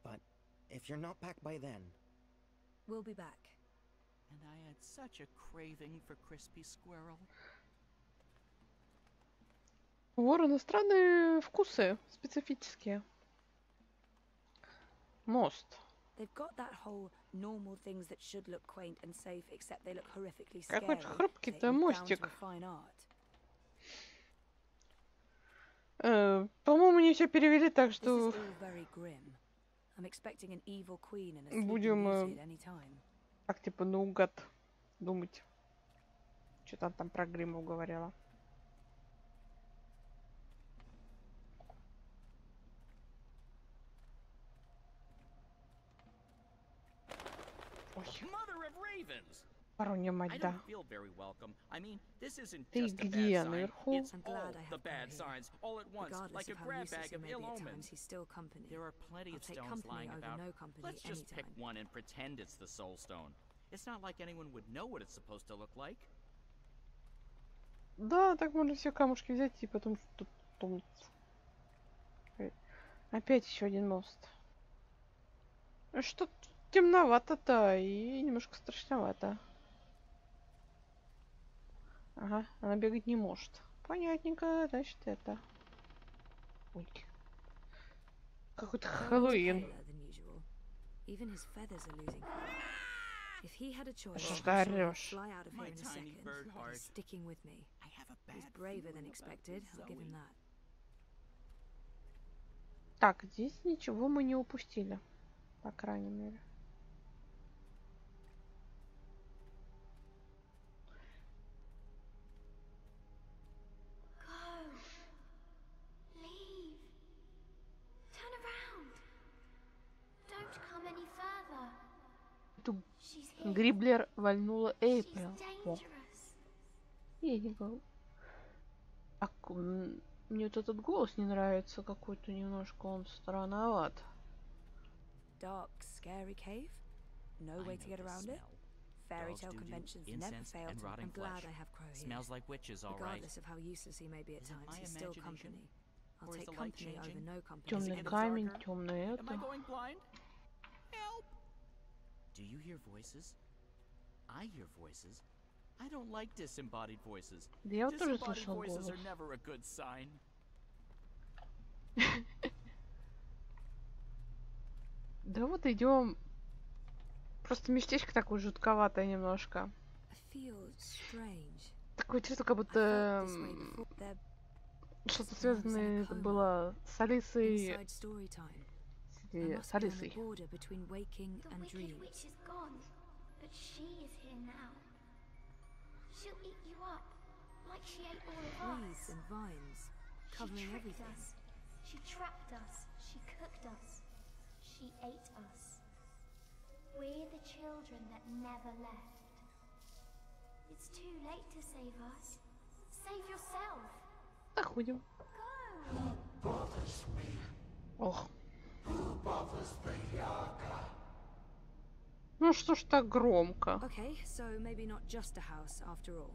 But if you're not back by then... We'll be back. And I had such a craving for crispy squirrel. У Ворона странные вкусы, специфические. Мост. They've got that whole normal things that should look quaint and safe, except they look horrifically scary. Какой же хрупкий-то мостик. По-моему, не все перевели, так что будем так типа наугад думать. Что там про Гримму говорила. Воронья мать, да. Ты где? Наверху? The bad signs, all at once, like a grab bag of ill omens. There are plenty of stones lying about. Let's just pick one and pretend it's the Soul Stone. It's not like anyone would know what it's supposed to look like. Да, так можно все камушки взять и потом тут. Опять еще один мост. Что темновато-то и немножко страшновато. Ага, она бегать не может. Понятненько, значит это. Ой. Какой-то Хэллоуин. Что ж ты орёшь? Так, здесь ничего мы не упустили, по крайней мере. Эту Гриблер вальнула Эйприл. Я не говорю. А мне вот этот голос не нравится, какой-то немножко он странноват. Dark, scary cave? No way to get around it? Fairy tale conventions never failed. I'm glad I have Crow here. Smells like witches, all right. Regardless of how useless he may be at times, he's still company. I'll take company over no company. Темный камень, темное это. Am I going blind? Help! Do you hear voices? I hear voices. I don't like disembodied voices. Да я вот тоже Disembodied слышал voices голос. are never a good sign. Да вот идем. Просто местечко такое жутковатое немножко. Такое чувство, как будто что-то связанное было с Алисой. С Алисой. She ate us. We're the children that never left. It's too late to save us. Save yourself. Заходим. Ох. Ну что ж так громко? Okay, so maybe not just a house after all.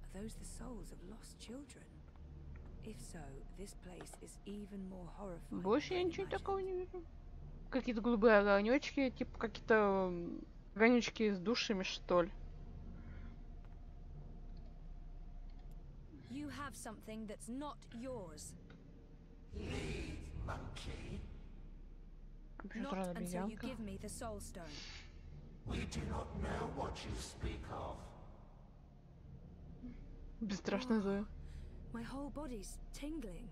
Are those the souls of lost children? If so, this place is even more horrifying. Больше я ничего такого не вижу. Какие-то голубые огонечки, типа какие-то огонечки с душами, что ли. You have something that's not yours. Leave, monkey. Not until you give me the soul stone. We do not know what you speak of. Бесстрашная Зоя. My whole body's tingling.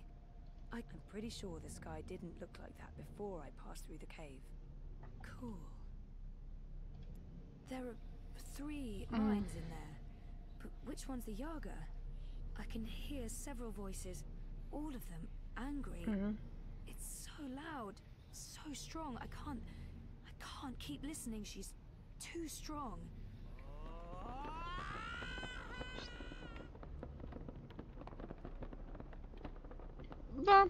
I'm pretty sure the sky didn't look like that before I passed through the cave. Cool. There are 3 minds in there. But which one's the Yaga? I can hear several voices, all of them angry. It's so loud, so strong. I can't keep listening. She's too strong. Да.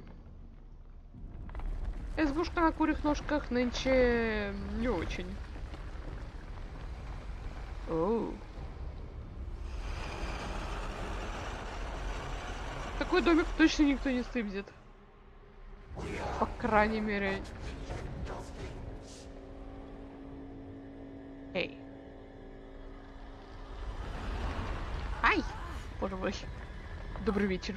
Избушка на курьих ножках нынче не очень. Оу. Такой домик точно никто не стыбзит. По крайней мере. Эй. Ай! Боже мой. Добрый вечер.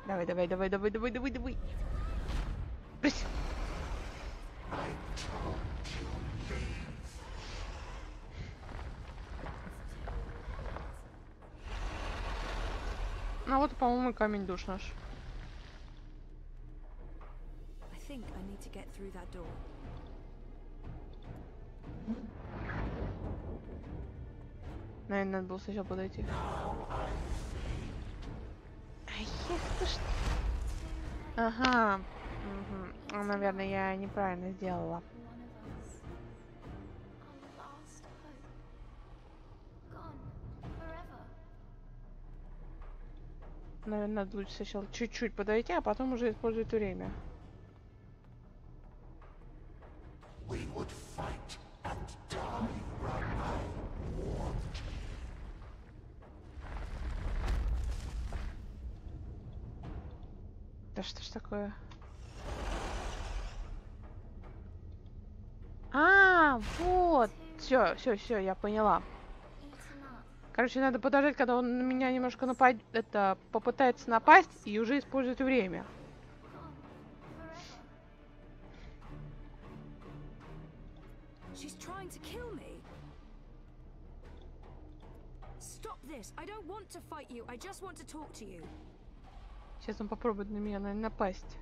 Давай, давай, давай, давай, давай, давай, давай. Брысь. Ну вот, по-моему, камень душ наш. Наверное, надо было сначала подойти. Ага. Угу. Наверное, я неправильно сделала. Наверное, надо лучше сначала чуть-чуть подойти, а потом уже использовать время. Да что ж такое? Все, я поняла. Короче, надо подождать, когда он на меня немножко попытается напасть и уже использовать время. She's trying to kill me. Stop this. I don't want to fight you. I just want to talk to you. Сейчас он попробует на меня напасть.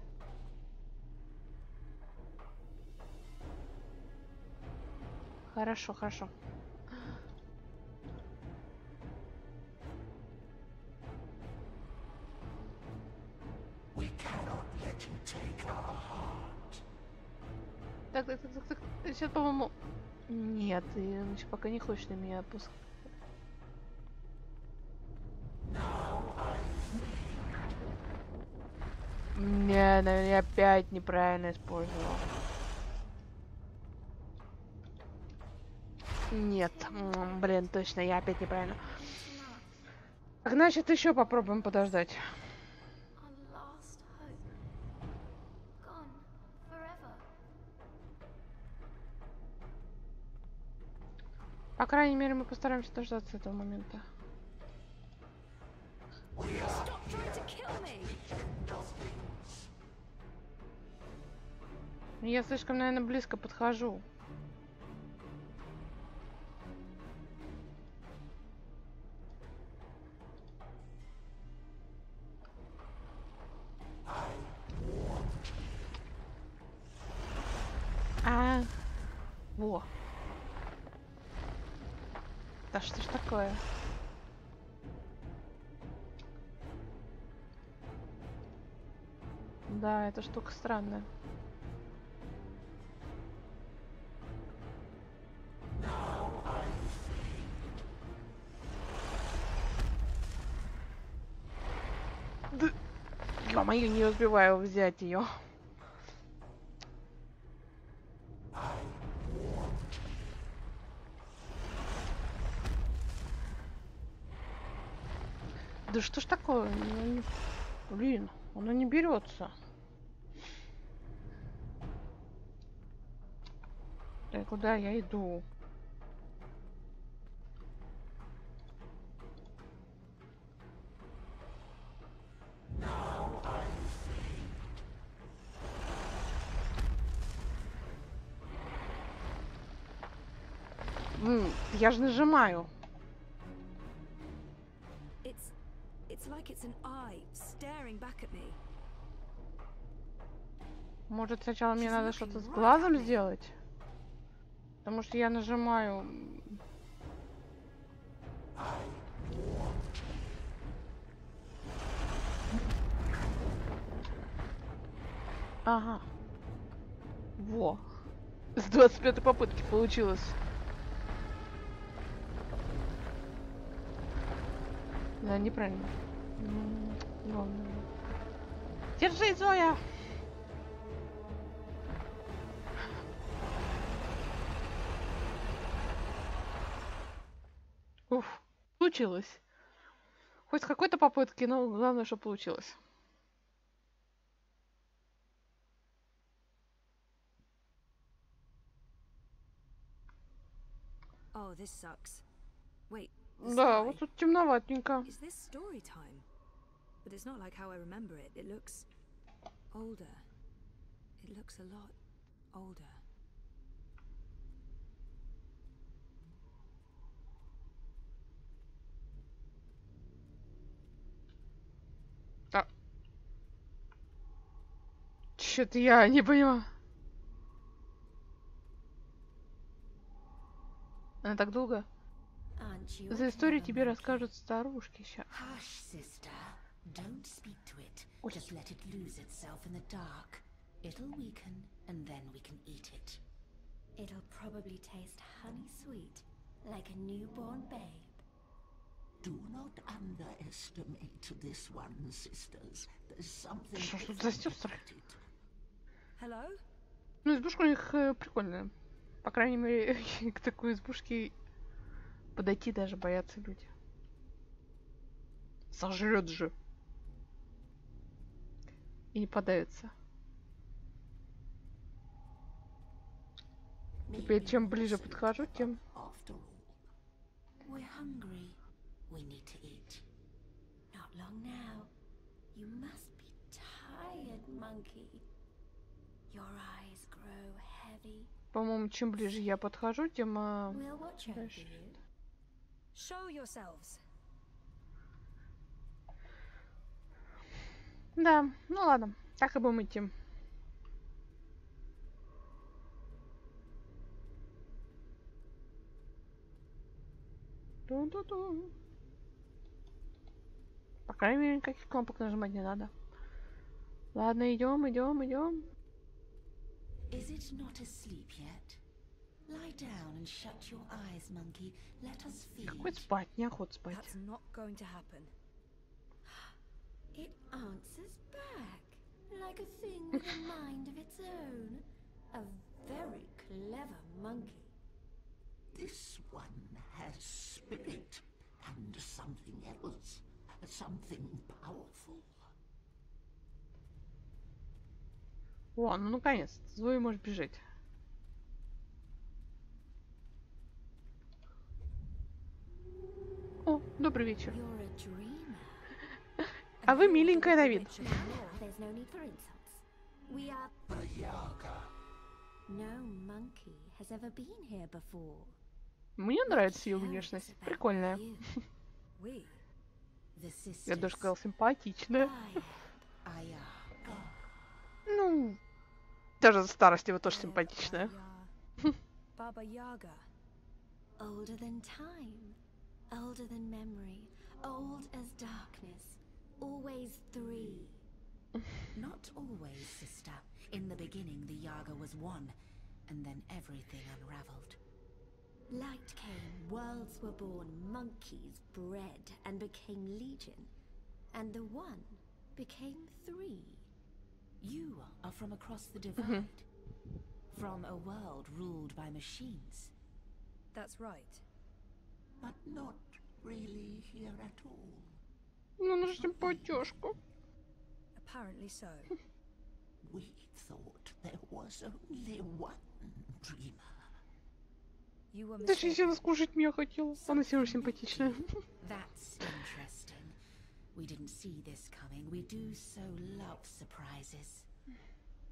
Хорошо, хорошо. Так. Сейчас, по-моему... Нет, он еще пока не хочет на меня отпускать. Не, наверное, я опять неправильно использовал. Нет, блин, точно, я опять неправильно. Так, значит, еще попробуем подождать. По крайней мере, мы постараемся дождаться этого момента. Я слишком, наверное, близко подхожу. Во. Да что ж такое? Да, эта штука странная. Да... Ё-моё, не успеваю взять ее. Да что ж такое? Блин, оно не берется. Да куда я иду? Я же нажимаю. Может, сначала мне надо что-то с глазом сделать? Потому что я нажимаю... Ага. Во. С 25-й попытки получилось. Да, неправильно. Держи, Зоя! Уф, получилось. Хоть с какой-то попытки, но главное, что получилось. Oh, this sucks. Wait. Да, вот тут темноватенько. Is this story time? But it's not like how I remember it. It looks older. It looks a lot older. А. Чё-то я не понимаю. Она так долго? За историю тебе расскажут старушки сейчас. Ой. It'll probably taste honey sweet, like a newborn babe. Do not underestimate this one, sisters. There's something. Что ж тут за сестры? Hello? Ну, избушка у них прикольная. По крайней мере, к такой избушке подойти даже боятся люди. Сожрет же. И не подавится. Теперь чем ближе подхожу, тем hungry. We need to eat. Not long now. You must be tired, monkey. Your eyes grow heavy. По-моему, чем ближе я подхожу, тем We'll watch over дальше. you. Show yourselves. Да, ну ладно, так и будем идти. Ту-ту-ту. По крайней мере, никаких кнопок нажимать не надо. Ладно, идем, идем, идем. Is it not asleep yet? Lie down and shut your eyes, monkey. Let us feed. Какой спать? Неохота спать. That's not going to happen. It answers back, like a thing with a mind of its own. A very clever monkey. This one has spirit and something else, something powerful. О, ну наконец-то. Зои может бежать. О, добрый вечер. You're a dreamer. А вы миленькая на вид. There's no need for insults. We are The Yaga. No monkey has ever been here before. Мне нравится ее внешность. Прикольная. We, the Я даже sisters. сказал симпатичная. Ну, даже за старости вы тоже симпатичная. Baba Yaga. Older than time, older than memory, old as darkness, always three. Not always, sister. In the beginning, the Yaga was one, and then everything unraveled. Light came, worlds were born, monkeys bred and became legion, and the one became three. You are from across the divide, from a world ruled by machines. That's right. But not really here at all. Ну, она же симпатяшка. Apparently so. We thought there was only one dreamer. You were Даже если mistaken. она скушать меня хотела. Она все же симпатичная. That's interesting. We didn't see this coming. We do so love surprises.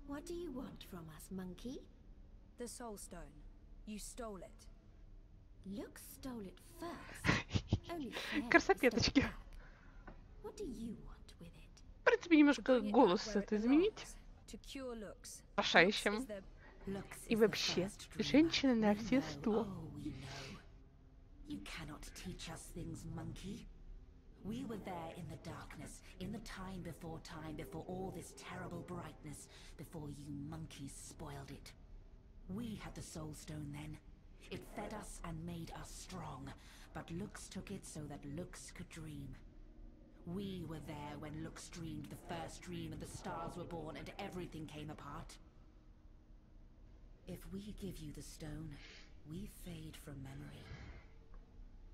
What do you want from us, monkey? The Soul Stone. You stole it. Luke stole it first. Only fair Красопеточки. stole it back. What do you want with it? В принципе, немножко Bring it back голос where it это изменить. belongs. To cure looks. Пошающим. Looks is the Lux И is the вообще, first dreamer. женщина на We все know, 100. oh, we know. You cannot teach us things, monkey. We were there in the darkness, in the time, before all this terrible brightness, before you monkeys spoiled it. We had the Soul Stone then. It fed us and made us strong, but Lux took it so that Lux could dream. We were there when Lux dreamed the first dream and the stars were born and everything came apart. If we give you the stone, we fade from memory.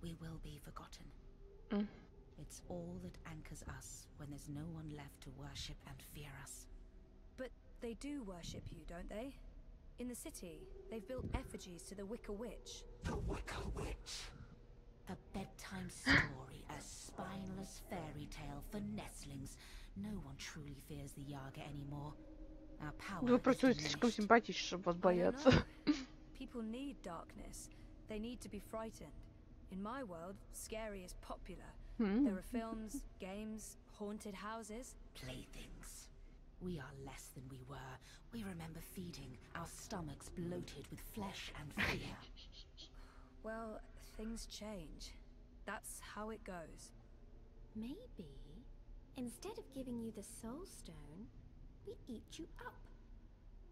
We will be forgotten. It's all that anchors us when there's no one left to worship and fear us. But they do worship you, don't they? In the city, they've built effigies to the Wicker Witch. The Wicker Witch. A bedtime story, a spineless fairy tale for nestlings. No one truly fears the Yaga anymore. Our power Вы is просто слишком diminished. симпатичны, чтобы вас I don't бояться. know. People need darkness. They need to be frightened. In my world, scary is popular. There are films, games, haunted houses. Playthings. We are less than we were. We remember feeding, our stomachs bloated with flesh and fear. Well, things change. That's how it goes. Maybe, instead of giving you the Soul Stone, we eat you up.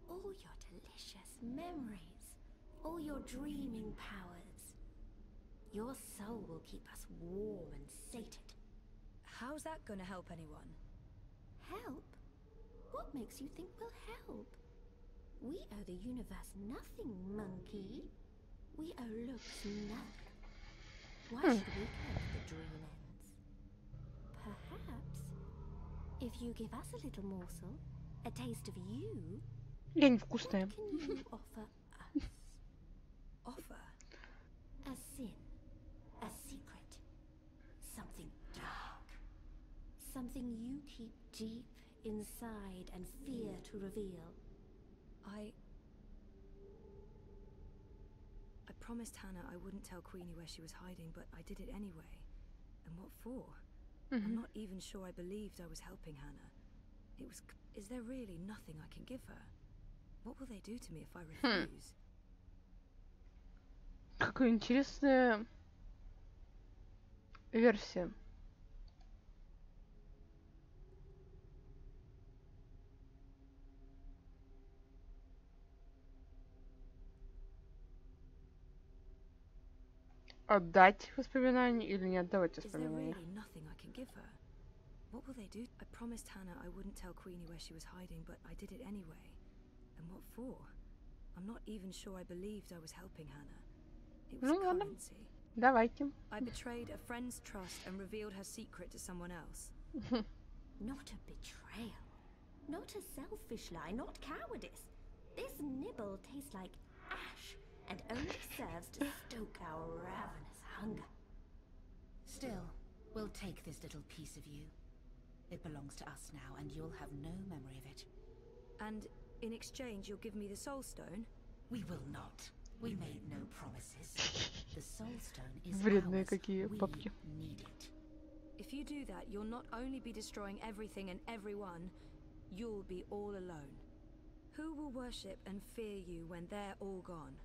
All your delicious memories, all your dreaming powers. Your soul will keep us warm and sated. How's that gonna help anyone? Help? What makes you think we'll help? We owe the universe nothing, monkey. We owe Lux nothing. Why should we care if the dream ends? Perhaps, if you give us a little morsel, a taste of you, Я невкусная. what can you offer us? Offer? A sin, a secret, something you keep deep inside and fear to reveal? I promised Hannah I wouldn't tell Queenie where she was hiding, but I did it anyway. And what for? I'm not even sure I believed I was helping Hannah. It was... Is there really nothing I can give her? What will they do to me if I refuse? Какая интересная версия. Отдать воспоминания или не отдавать воспоминания? What will they do? I promised Hannah I wouldn't tell Queenie where she was hiding, but I did it anyway. And what for? I'm not even sure I believed I was helping Hannah. It was currency. Давайте. I betrayed a friend's trust and revealed her secret to someone else. Not a betrayal. Not a selfish lie, not cowardice. This nibble tastes like ash and only serves to stoke our ravenous hunger. Still, we'll take this little piece of you. It belongs to us now, and you'll have no memory of it. And in exchange, you'll give me the Soul Stone? We will not. We made no promises. The Soul Stone is Вредные какие папки. We need it. If you do that, you'll not only be destroying everything and everyone, you'll be all alone. Who will worship and fear you when they're all gone?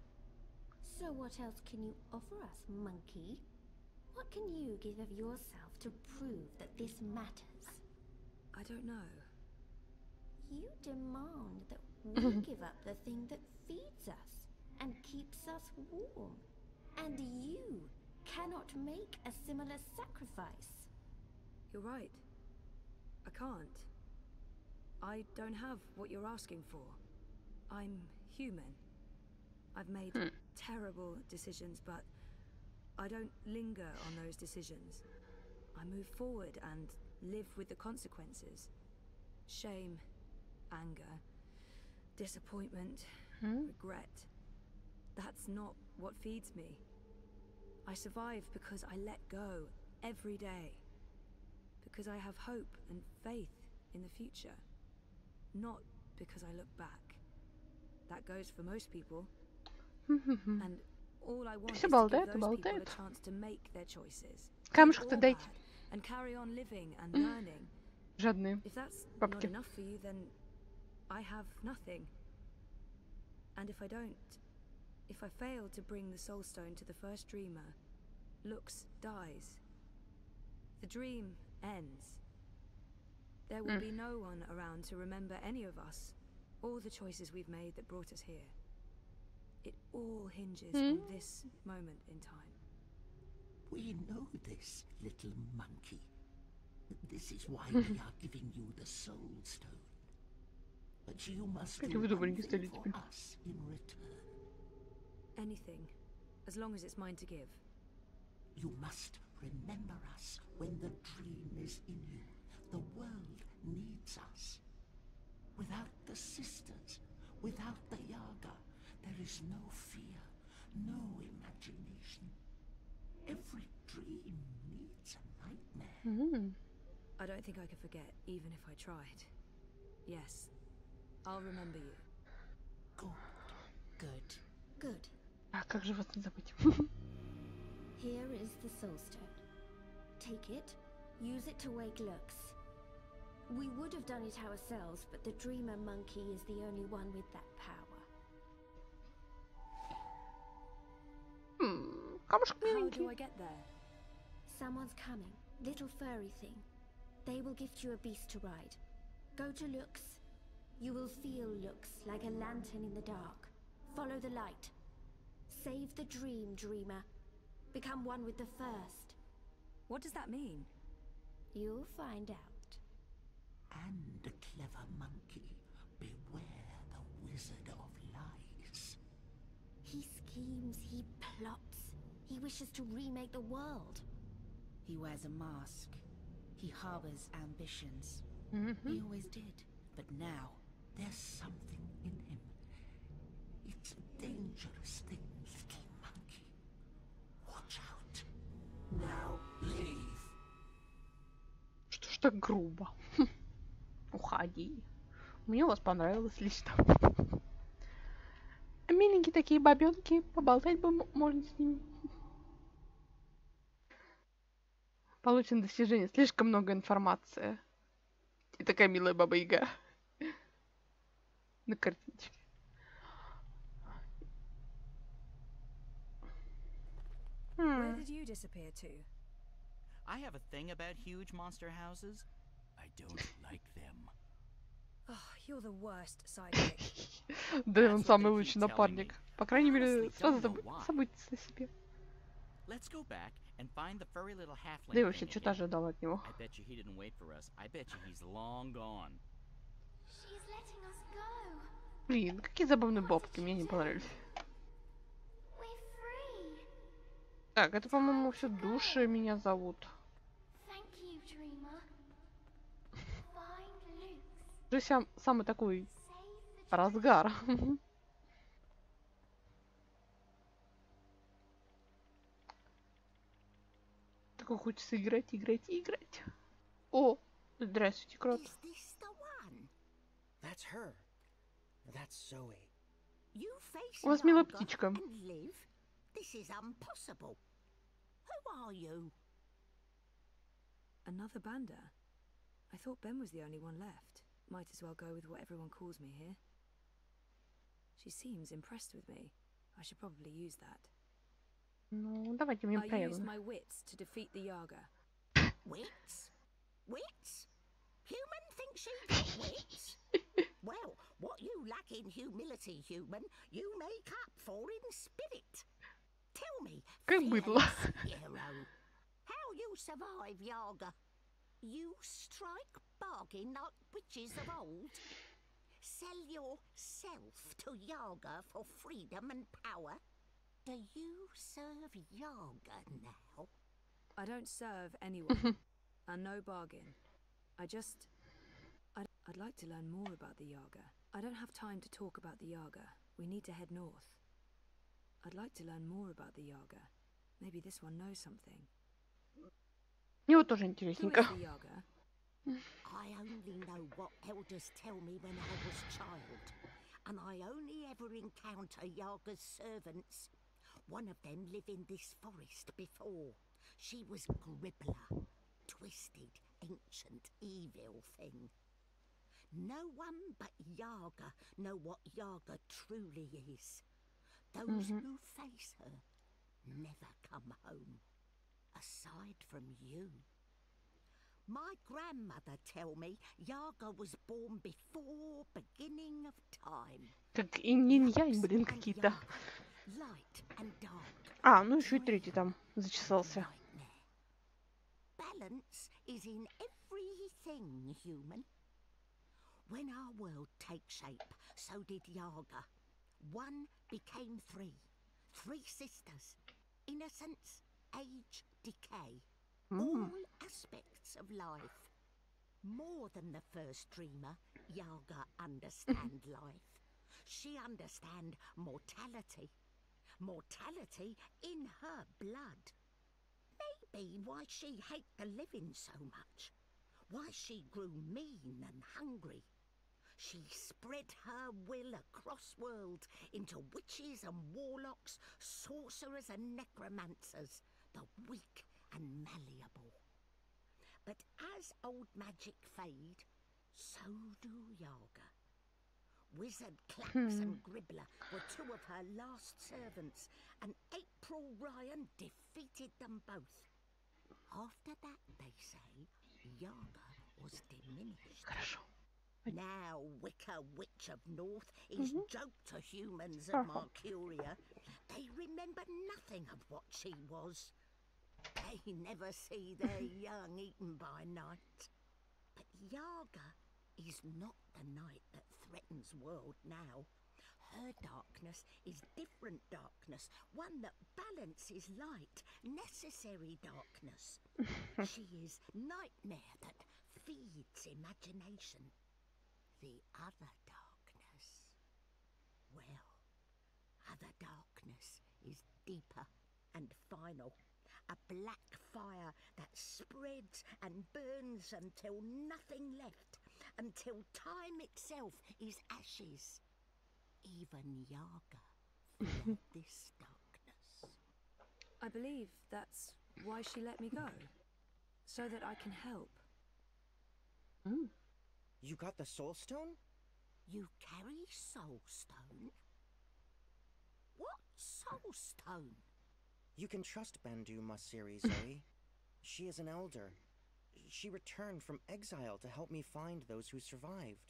So what else can you offer us, monkey? What can you give of yourself to prove that this matters? I don't know. You demand that we give up the thing that feeds us and keeps us warm. And you cannot make a similar sacrifice. You're right. I can't. I don't have what you're asking for. I'm human. I've made terrible decisions, but I don't linger on those decisions. I move forward and live with the consequences. Shame, anger, disappointment, regret. That's not what feeds me. I survive because I let go every day. Because I have hope and faith in the future. Not because I look back. That goes for most people. And all I want is to give those people a chance to make their choices. Камушек-то дайте. And carry on living and learning. Жадные If that's бабки. not enough for you, then I have nothing. And if I don't, if I fail to bring the Soul Stone to the first dreamer, Lux dies. The dream ends. There will be no one around to remember any of us, or the choices we've made that brought us here. It all hinges on this moment in time. We know this, little monkey. This is why we are giving you the Soul Stone. But you must do something for us in return. Anything, as long as it's mine to give. You must remember us when the dream is in you. The world needs us. Without the sisters, without the Yaga, there is no fear, no imagination. Every dream needs a nightmare. I don't think I could forget, even if I tried. Yes, I'll remember you. Good. Good. А как же вас не забыть? Here is the Soul Stone. Take it, use it to wake Lux. We would have done it ourselves, but the Dreamer Monkey is the only one with that power. How do I get there? Someone's coming. Little furry thing. They will gift you a beast to ride. Go to Lux. You will feel Lux like a lantern in the dark. Follow the light. Save the dream, Dreamer. Become one with the first. What does that mean? You'll find out. And a clever monkey, beware the wizard of lies. He schemes, he plots. He wishes to remake the world. He wears a mask. He harbors ambitions. He always did. But now, there's something in him. It's a dangerous thing, little monkey. Watch out. Now, leave. Что Что так грубо? Уходи. Мне у вас понравилось лично. Миленькие такие бабенки, поболтать бы можно с ними. Получено достижение. Слишком много информации. И такая милая баба-яга. На картиночке. Where did you disappear to? I have a thing about huge monster houses. I don't like them. Oh, you're the worst sidekick. Да, он самый лучший напарник. По крайней мере, сразу забудьте о себе. Let's go back and find the furry little halfling. Да и вообще, что-то ожидал от него. I bet you he didn't wait for us. I bet you he's long gone. She's letting us go. Блин, какие забавные бабки, мне не понравились. We're free. Так, это, по-моему, все души меня зовут. Thank you, dreamer. Find Luke. Уже самый такой разгар. Такой хочется играть, играть, играть. О, здравствуйте, крот. Is this the one? That's her. That's Zoe. You face У вас милая Yaga птичка. and live? This is impossible. Who are you? Another banda? I thought Ben was the only one left. Might as well go with what everyone calls me here. She seems impressed with me. I should probably use that. Ну, давайте мне I used проявим. my wits to defeat the Yaga. Wits? Wits? Human thinks you've got wits? Well, what you lack in humility, human, you make up for in spirit. Tell me, Как быдло. hero, how you survive Yaga? You strike bargain like witches of old? Sell yourself to Yaga for freedom and power? Do you serve Yaga now? I don't serve anyone. And no bargain. I'd like to learn more about the Yaga. I don't have time to talk about the Yaga. We need to head north. I'd like to learn more about the Yaga. Maybe this one knows something. Мне вот тоже Who интересненько. is the Yaga? I only know what elders tell me when I was child, and I only ever encounter Yaga's servants. One of them lived in this forest before. She was Gribbler, twisted, ancient, evil thing. No one but Yaga know what Yaga truly is. Those who face her never come home, aside from you. My grandmother tell me Yaga was born before beginning of time. Как инь-янь, блин, какие-то. Light and dark. А, ну еще и третий там зачесался. Balance is in everything, human. When our world takes shape, so did Yaga. One became three. Three sisters. Innocence, age, decay. All aspects of life. More than the first dreamer, Yaga understand life. She understand mortality. Mortality in her blood. Maybe why she hate the living so much. Why she grew mean and hungry. She spread her will across worlds into witches and warlocks, sorcerers and necromancers, the weak and malleable. But as old magic fade, so do Yaga. Wizard Clax and Gribbler were two of her last servants, and April Ryan defeated them both. After that, they say, Yaga was diminished. Хорошо. Now Wicker Witch of North is joke to humans of Marcuria. They remember nothing of what she was. They never see their young eaten by night. But Yaga is not the night that threatens world now. Her darkness is different darkness, one that balances light, necessary darkness. She is nightmare that feeds imagination. The other darkness, well, other darkness is deeper and final, A black fire that spreads and burns until nothing left, until time itself is ashes. Even Yaga feared this darkness. I believe that's why she let me go. So that I can help. You got the soul stone? You carry soul stone? What soul stone? You can trust Bandu Masiri, Zoe. She is an elder. She returned from exile to help me find those who survived.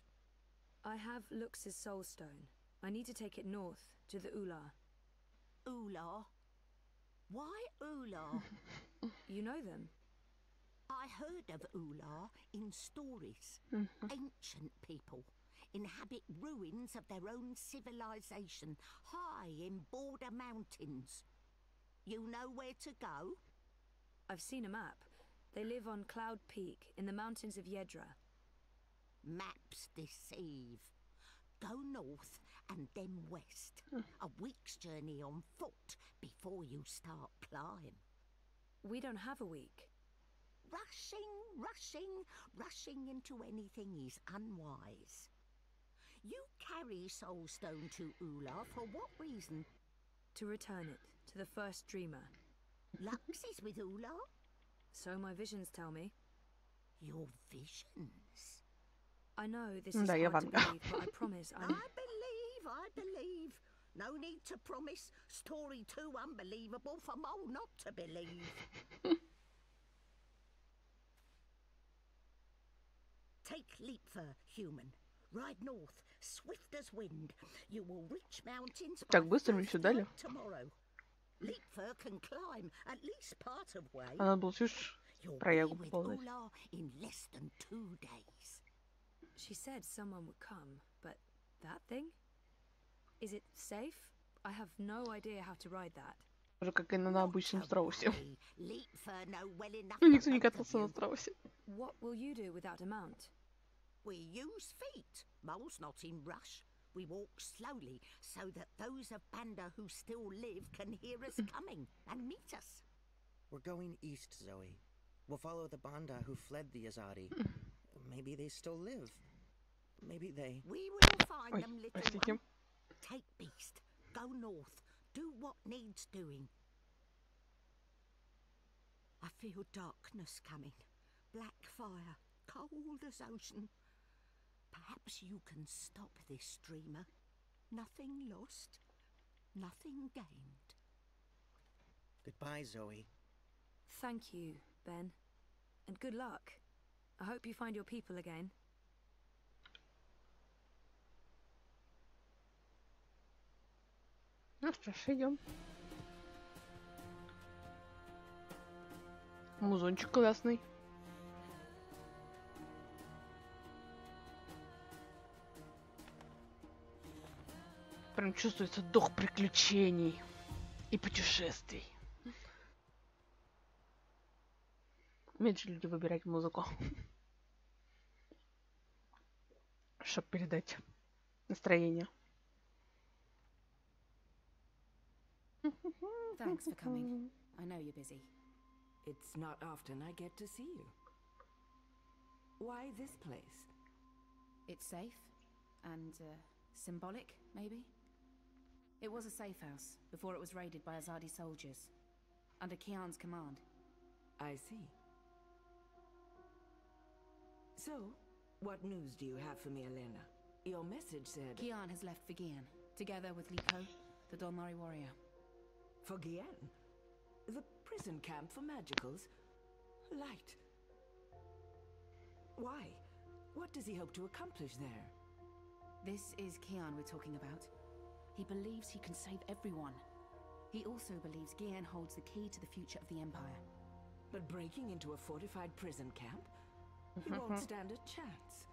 I have Lux's soul stone. I need to take it north, to the Ula. Ula? Why Ula? You know them? I heard of Ula in stories. Ancient people inhabit ruins of their own civilization, high in border mountains. You know where to go? I've seen a map. They live on Cloud Peak, in the mountains of Yedra. Maps deceive. Go north and then west. A week's journey on foot before you start climb. We don't have a week. Rushing into anything is unwise. You carry Soulstone to Ula for what reason? To return it to the first dreamer. Lux is with Ula? So my visions tell me. Your visions? I know this is hard to believe, but I promise I'm... I believe. No need to promise. Story too unbelievable for Mole not to believe. Take Leapfur, human. Ride north, swift as wind. You will reach mountains by tomorrow. Leapfur can climb at least part of way. You'll be with Ula in less than 2 days. She said someone would come, but that thing? Is it safe? I have no idea how to ride that. Уже как и на обычном страусе. Leapfur know well enough. Никто не катался на страусе. What will you do without a mount? We use feet. Mole's not in rush. We walk slowly so that those of Banda who still live can hear us coming and meet us. We're going east, Zoe. We'll follow the Banda who fled the Azadi. Maybe they still live. Maybe they... We will find them, little one. Take Beast. Go north. Do what needs doing. I feel darkness coming. Black fire. Cold as ocean. Perhaps you can stop this dreamer. Nothing lost. Nothing gained. Goodbye, Zoe. Thank you, Ben. And good luck. I hope you find your people again. Ну что ж, идем. Музончик классный. Прям чувствуется дух приключений и путешествий. Умеют же люди выбирать музыку, чтобы передать настроение. Thanks for coming. I know you're busy. It's not often I get to see you. Why this place? It's safe and symbolic, maybe? It was a safe house before it was raided by Azadi soldiers, under Kian's command. I see. So, what news do you have for me, Elena? Your message said... Kian has left for Gian, together with Liko, the Dolmari warrior. For Gian? The prison camp for magicals? Light. Why? What does he hope to accomplish there? This is Kian we're talking about. He believes he can save everyone. He also believes Gian holds the key to the future of the Empire. But breaking into a fortified prison camp? He won't stand a chance.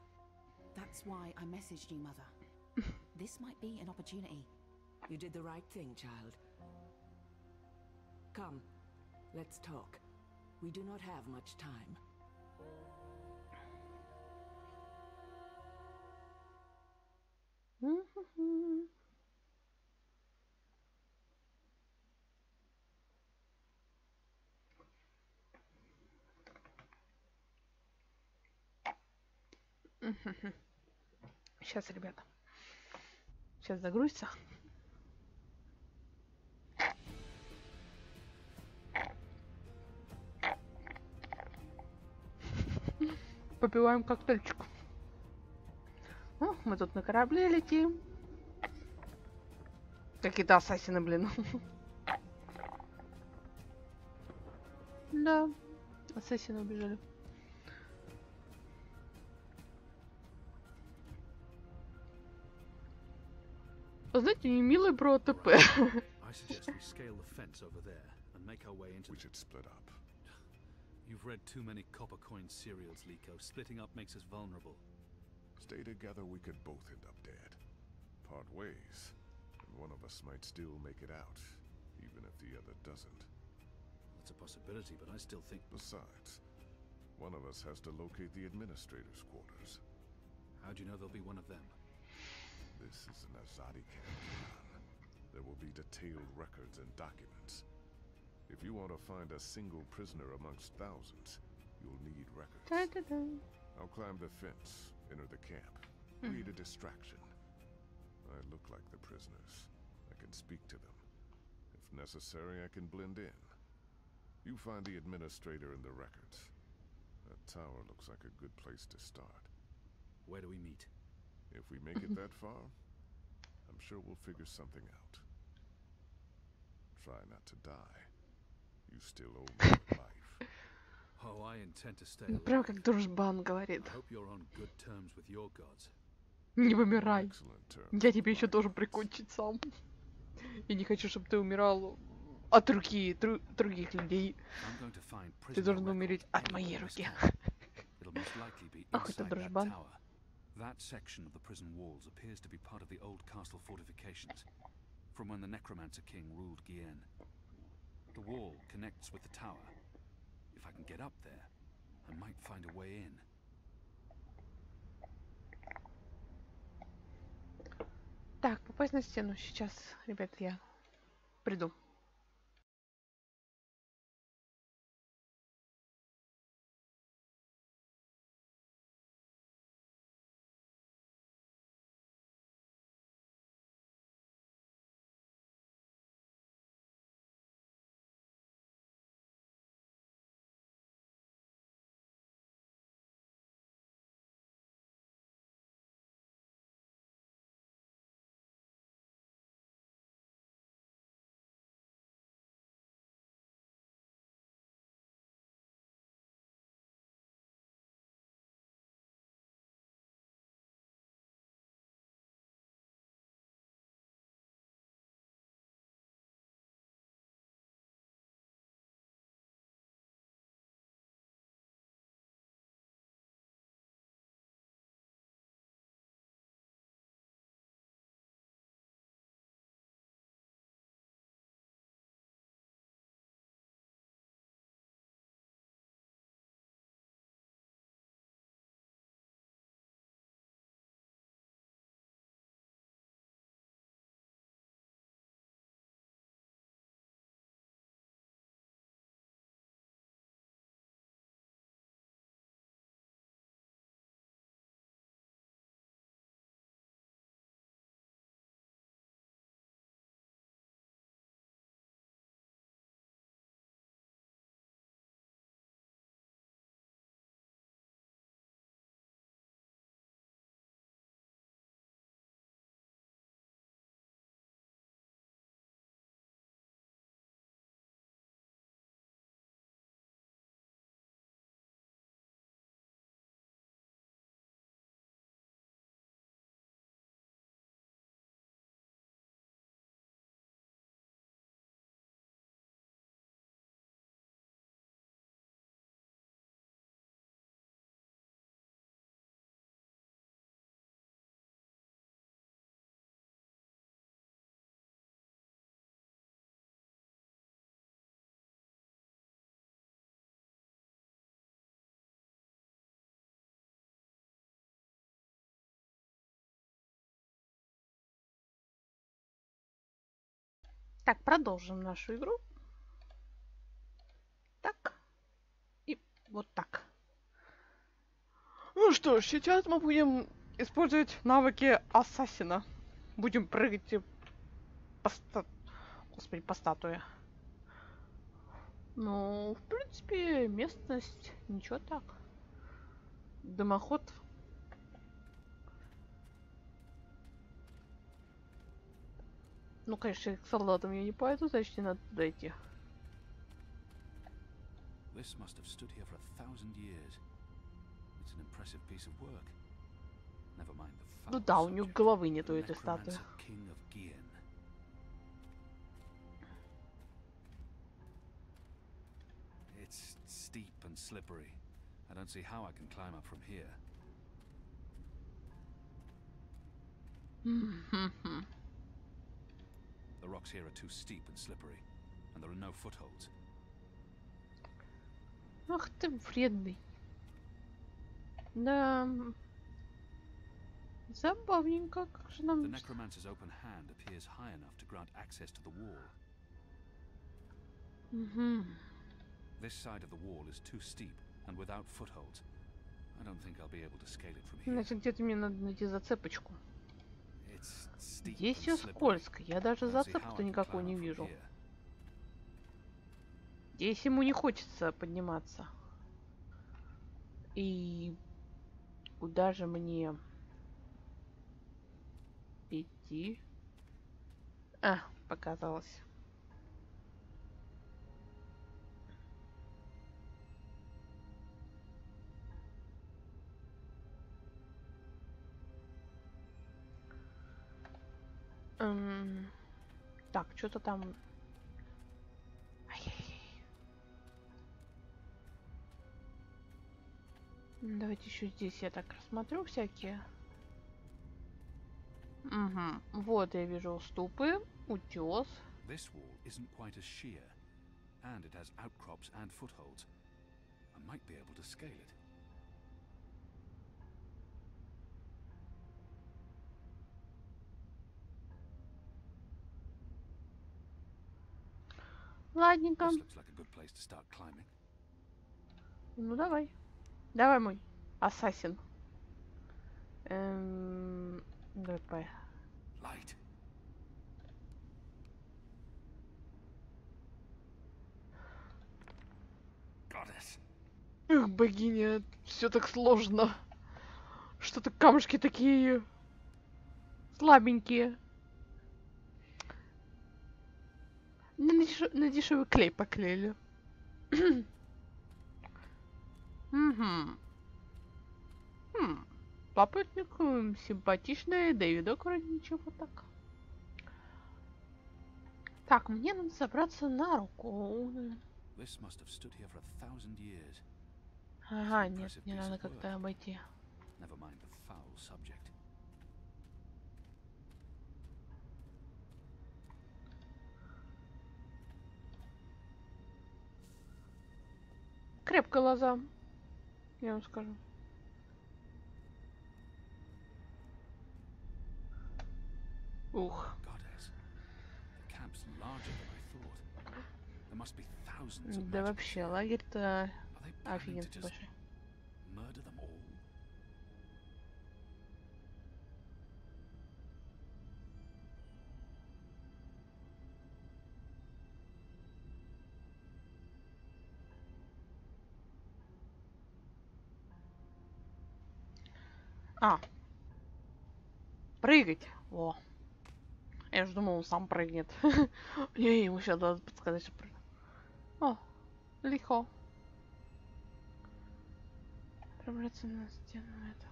That's why I messaged you, Mother. This might be an opportunity. You did the right thing, child. Come, let's talk. We do not have much time. Сейчас, ребята. Сейчас загрузится. Попиваем коктейльчик. Мы тут на корабле летим. Какие-то ассасины, блин. Да, ассасины убежали. Вы знаете, не милый про АТП. We should split up. You've read too many copper coin serials, Liko. Splitting up makes us vulnerable. Stay together, we could both end up dead. Part ways, and one of us might still make it out, even if the other doesn't. That's a possibility, but I still think... Besides, one of us has to locate the administrator's quarters. How do you know there'll be one of them? This is an Azadi camp. There will be detailed records and documents. If you want to find a single prisoner amongst thousands, you'll need records. I'll climb the fence, enter the camp, create a distraction. I look like the prisoners. I can speak to them. If necessary, I can blend in. You find the administrator in the records. That tower looks like a good place to start. Where do we meet? If we make it that far, I'm sure we'll figure something out. Try not to die. You still owe me life. Oh, I intend to stay. Прям как дружбан говорит. I hope you're on good terms with your gods. Не вымирай. Я тебе еще должен прикончить сам. Я не хочу, чтобы ты умирал от руки других людей. Ты должен умереть от моей руки. Ах, это дружбан. That section of the prison walls appears to be part of the old castle fortifications, from when the Necromancer King ruled Gien. The wall connects with the tower. If I can get up there, I might find a way in. Так, попасть на стену. Сейчас, ребят, я приду. Так, продолжим нашу игру. Так. И вот так. Ну что ж, сейчас мы будем использовать навыки ассасина. Будем прыгать Господи, по статуе. Ну, в принципе, местность ничего так. Дымоход. Ну, конечно, к солдатам я не пойду, значит, не надо туда идти. This must have stood here for 1000 years. It's an impressive piece of work. Never mind the foul Ну да, у него головы нету the этой статуи. necromancer king of Gian. It's steep and slippery. I don't see how I can climb up from here. The rocks here are too steep and slippery, and there are no footholds. Ах ты вредный. Да. Забавненько, как же нам... The necromancer's open hand appears high enough to grant access to the wall. This side of the wall is too steep and without footholds. I don't think I'll be able to scale it from here. Значит, где-то мне надо найти зацепочку. It's steep Здесь and все slippery. скользко. Я даже I don't see how зацепку-то I can никакой climb не up from вижу. here. Здесь ему не хочется подниматься. И куда же мне идти? А, показалось. Так, что-то там... Ай-яй-яй. Давайте еще здесь я так рассмотрю всякие. Угу. Вот я вижу уступы, утес. This wall isn't quite as sheer, and it has outcrops and footholds. I might be able to scale it. Ладненько. This looks like a good place to start climbing. Ну давай. Давай, мой ассасин. Давай по... Light. Goddess. Эх, богиня, все так сложно. Что-то камушки такие слабенькие. На дешевый клей поклеили. Папоротник симпатичный, Дэвидок вроде ничего так. Так, мне надо забраться на руку. Ага, нет, мне надо как-то обойти. Крепкая лоза, я вам скажу. Ух. Да вообще, лагерь-то офигенно большой. А. Прыгать. О. Я же думал, он сам прыгнет. Не, ему сейчас надо подсказать, что прыгнет. О, легко. Пробраться на стену это.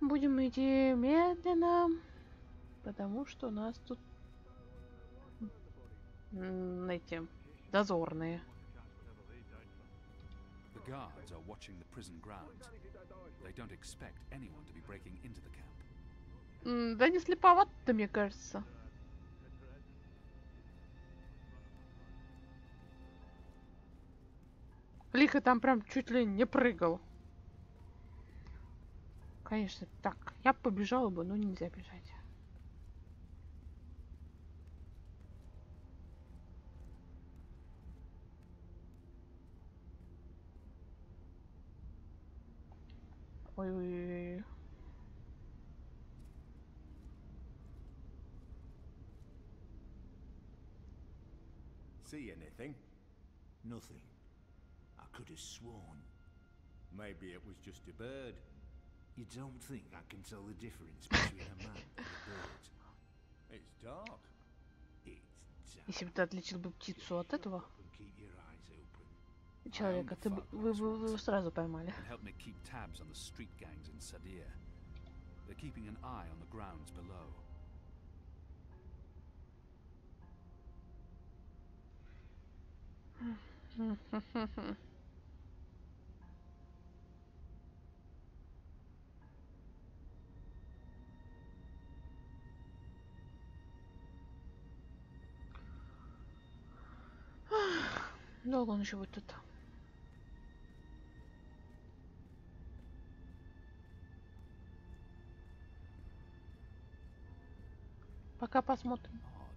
Будем идти медленно, потому что у нас тут эти дозорные. The guards are watching the prison grounds. They don't expect anyone to be breaking into the camp. Да не слеповато, мне кажется. Лихо там прям чуть ли не прыгал. Конечно, так, я побежала бы, но нельзя бежать. Ой-ой-ой. See anything? Nothing. I could have sworn. Maybe it was just a bird. You don't think I can tell the difference between a man and a bird? It's dark. Если бы ты отличил бы птицу от этого Keep your eyes open. человека, вы бы его сразу поймали. Help me keep tabs on the street gangs in Sadir. They're keeping an eye on the grounds below. Долго он еще будет тут. Пока посмотрим. Odd.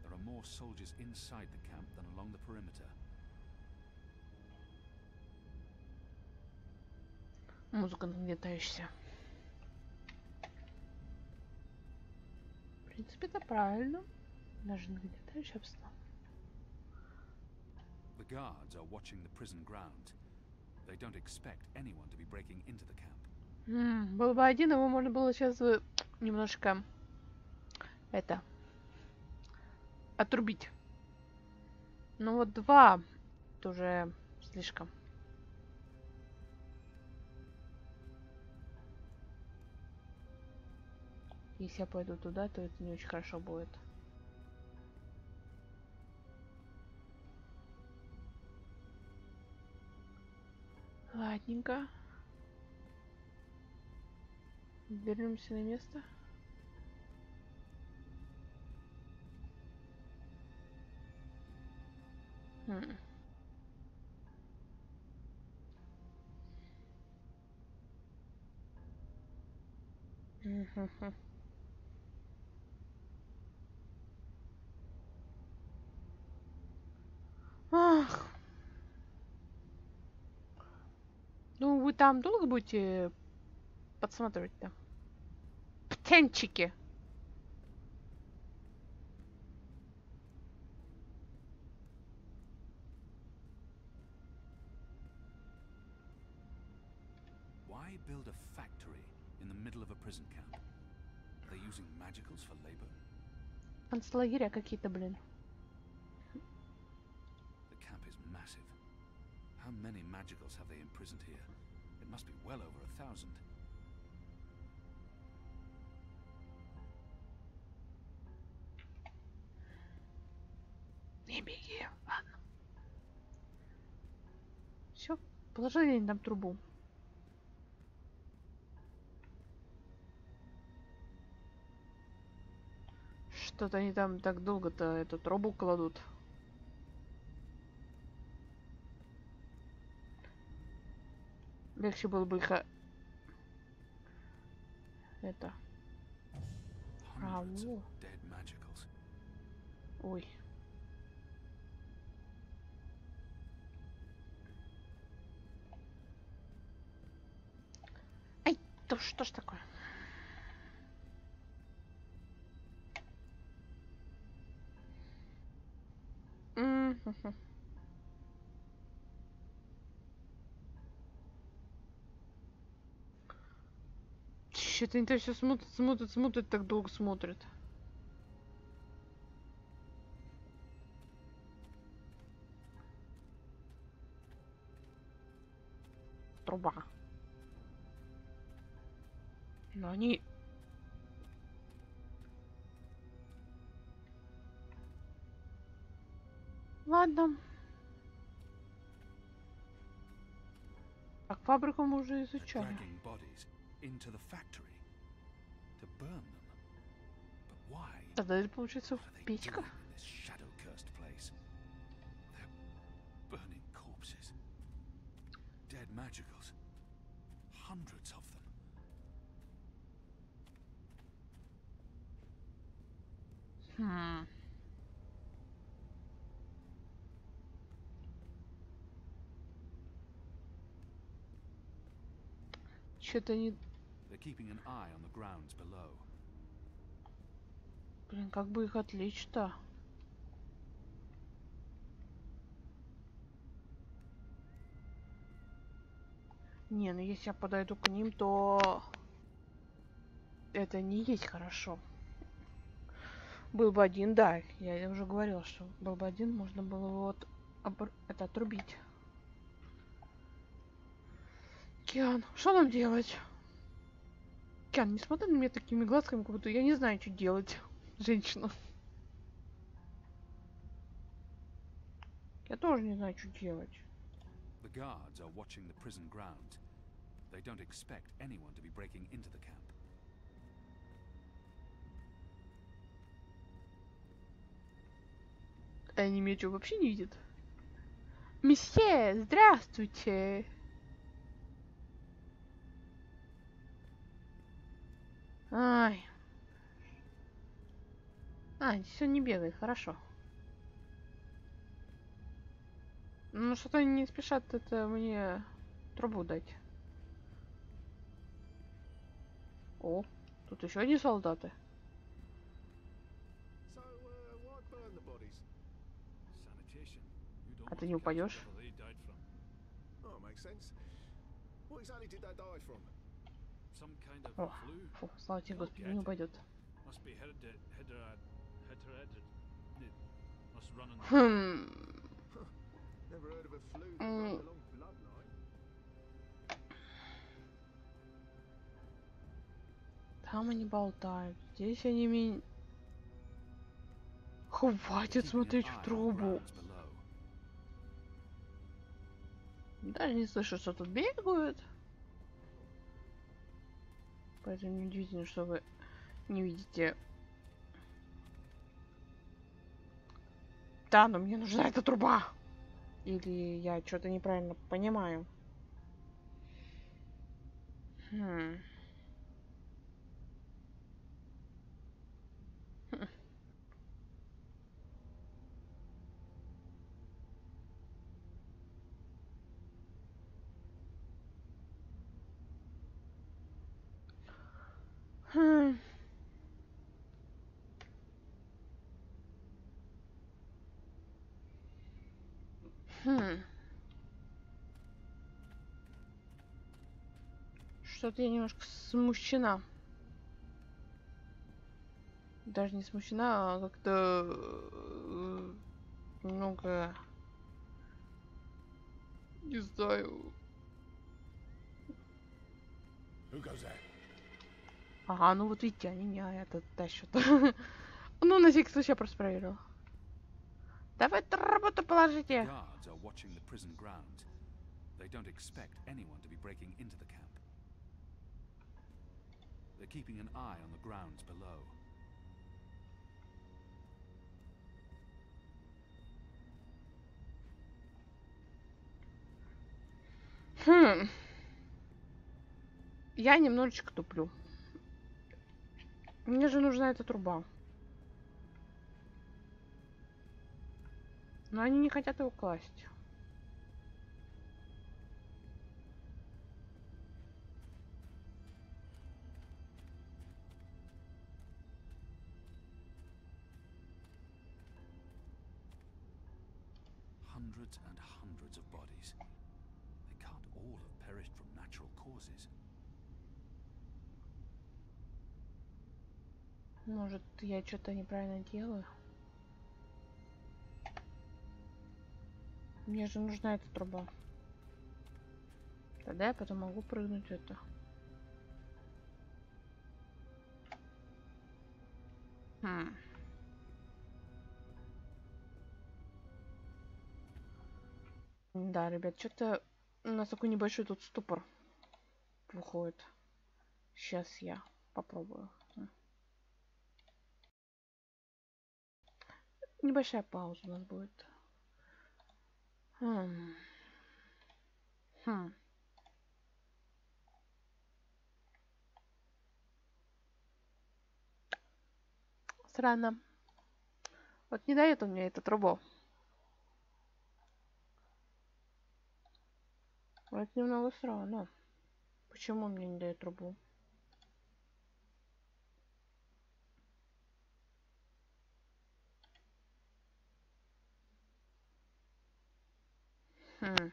There are more soldiers inside the camp than along the perimeter. Музыка нагнетающаяся. В принципе, это правильно. Даже нагнетающая обстановка. The guards are watching the prison ground. They don't expect anyone to be breaking into the camp. Был бы один, его можно было сейчас немножко это отрубить. Ну вот два, это уже слишком. Если я пойду туда, то это не очень хорошо будет. Ладненько. Вернемся на место. Ах. Ну, вы там долго будете подсматривать-то? Птенчики. Why build a factory in the middle of a prison camp? Are they using magicals for labor? Концлагеря какие-то, блин. The camp is massive. How many magicals have they imprisoned here? It must be well over 1,000. Не беги, ладно. Все, положили они там трубу. Что-то они там так долго-то эту трубу кладут. Легче было бы их... Это... Ой. Ай, то что ж такое? Что-то они там все смотрят, так долго смотрят. Труба. Но они... Ладно. Так, фабрику мы уже изучали. Тогда это получается печка. Что-то не... They're keeping an eye on the grounds below. Блин, как бы их отвлечь-то? Не, ну если я подойду к ним, то это не есть хорошо. Был бы один, да, я уже говорила, что был бы один, можно было вот это отрубить. Киан, что нам делать? Киан, не смотри на меня такими глазками, как будто я не знаю, что делать, женщина. Я тоже не знаю, что делать. The guards are watching the prison grounds. They don't expect anyone to be breaking into the camp. Они меня что, вообще не видят? Месье, здравствуйте! Ай. Здесь он не бегает, хорошо. Ну, что-то они не спешат это мне трубу дать. О, тут еще одни солдаты. А ты не упадешь? О, фу, слава тебе, Господи, не упадет. Там они болтают. Здесь они меня... Хватит смотреть в трубу. Даже не слышу, что тут бегают. Поэтому неудивительно, что вы не видите. Да, но мне нужна эта труба. Или я что-то неправильно понимаю. Что-то я немножко смущена. Даже не смущена, а как-то немного... Не знаю. Ага, ну вот видите, они меня это тащат. Ну, на всякий случай я просто проверила. Давай работу положите. Я немножечко туплю. Мне же нужна эта труба. Но они не хотят его класть. Hundreds and hundreds of bodies. They can't all have perished from natural causes. Может, я что-то неправильно делаю? Мне же нужна эта труба. Тогда я потом могу прыгнуть это. Да, ребят, что-то у нас такой небольшой тут ступор выходит. Сейчас я попробую. Небольшая пауза у нас будет. Странно. Вот не дает он мне эту трубу. Вот немного странно. Почему мне не дают трубу? Хм.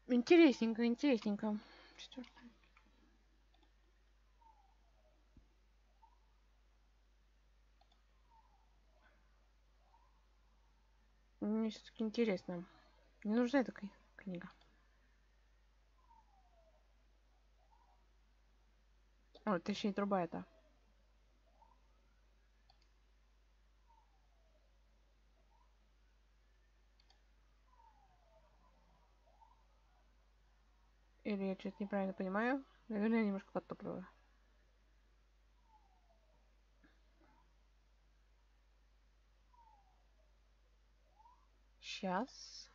Интересненько, интересненько. Четвертое. Мне все-таки интересно. Не нужна такая книга. О, точнее, труба это. Или я что-то неправильно понимаю? Наверное, я немножко подтопливаю. Сейчас.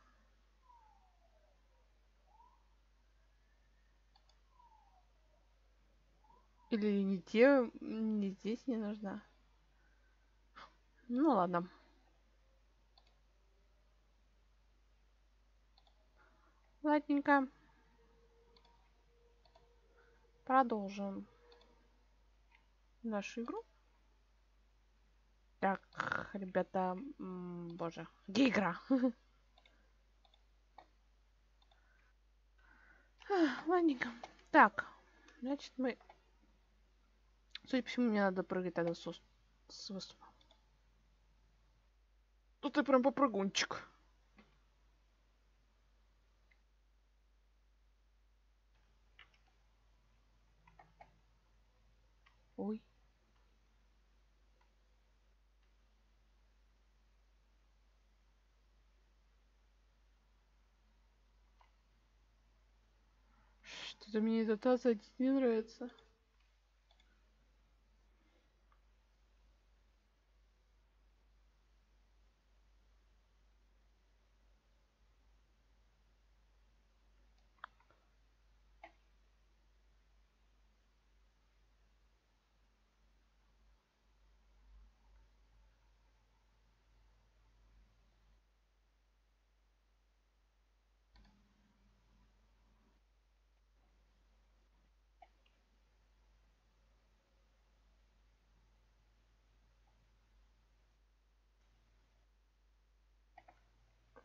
Или не те, не здесь не нужна. Ну ладно. Ладненько. Продолжим нашу игру. Так, ребята, боже, где игра? Ладненько. Так, значит мы... Судя по всему, мне надо прыгать тогда с выступа. Тут ты прям попрыгунчик. Ой. Что-то мне эта таза не нравится.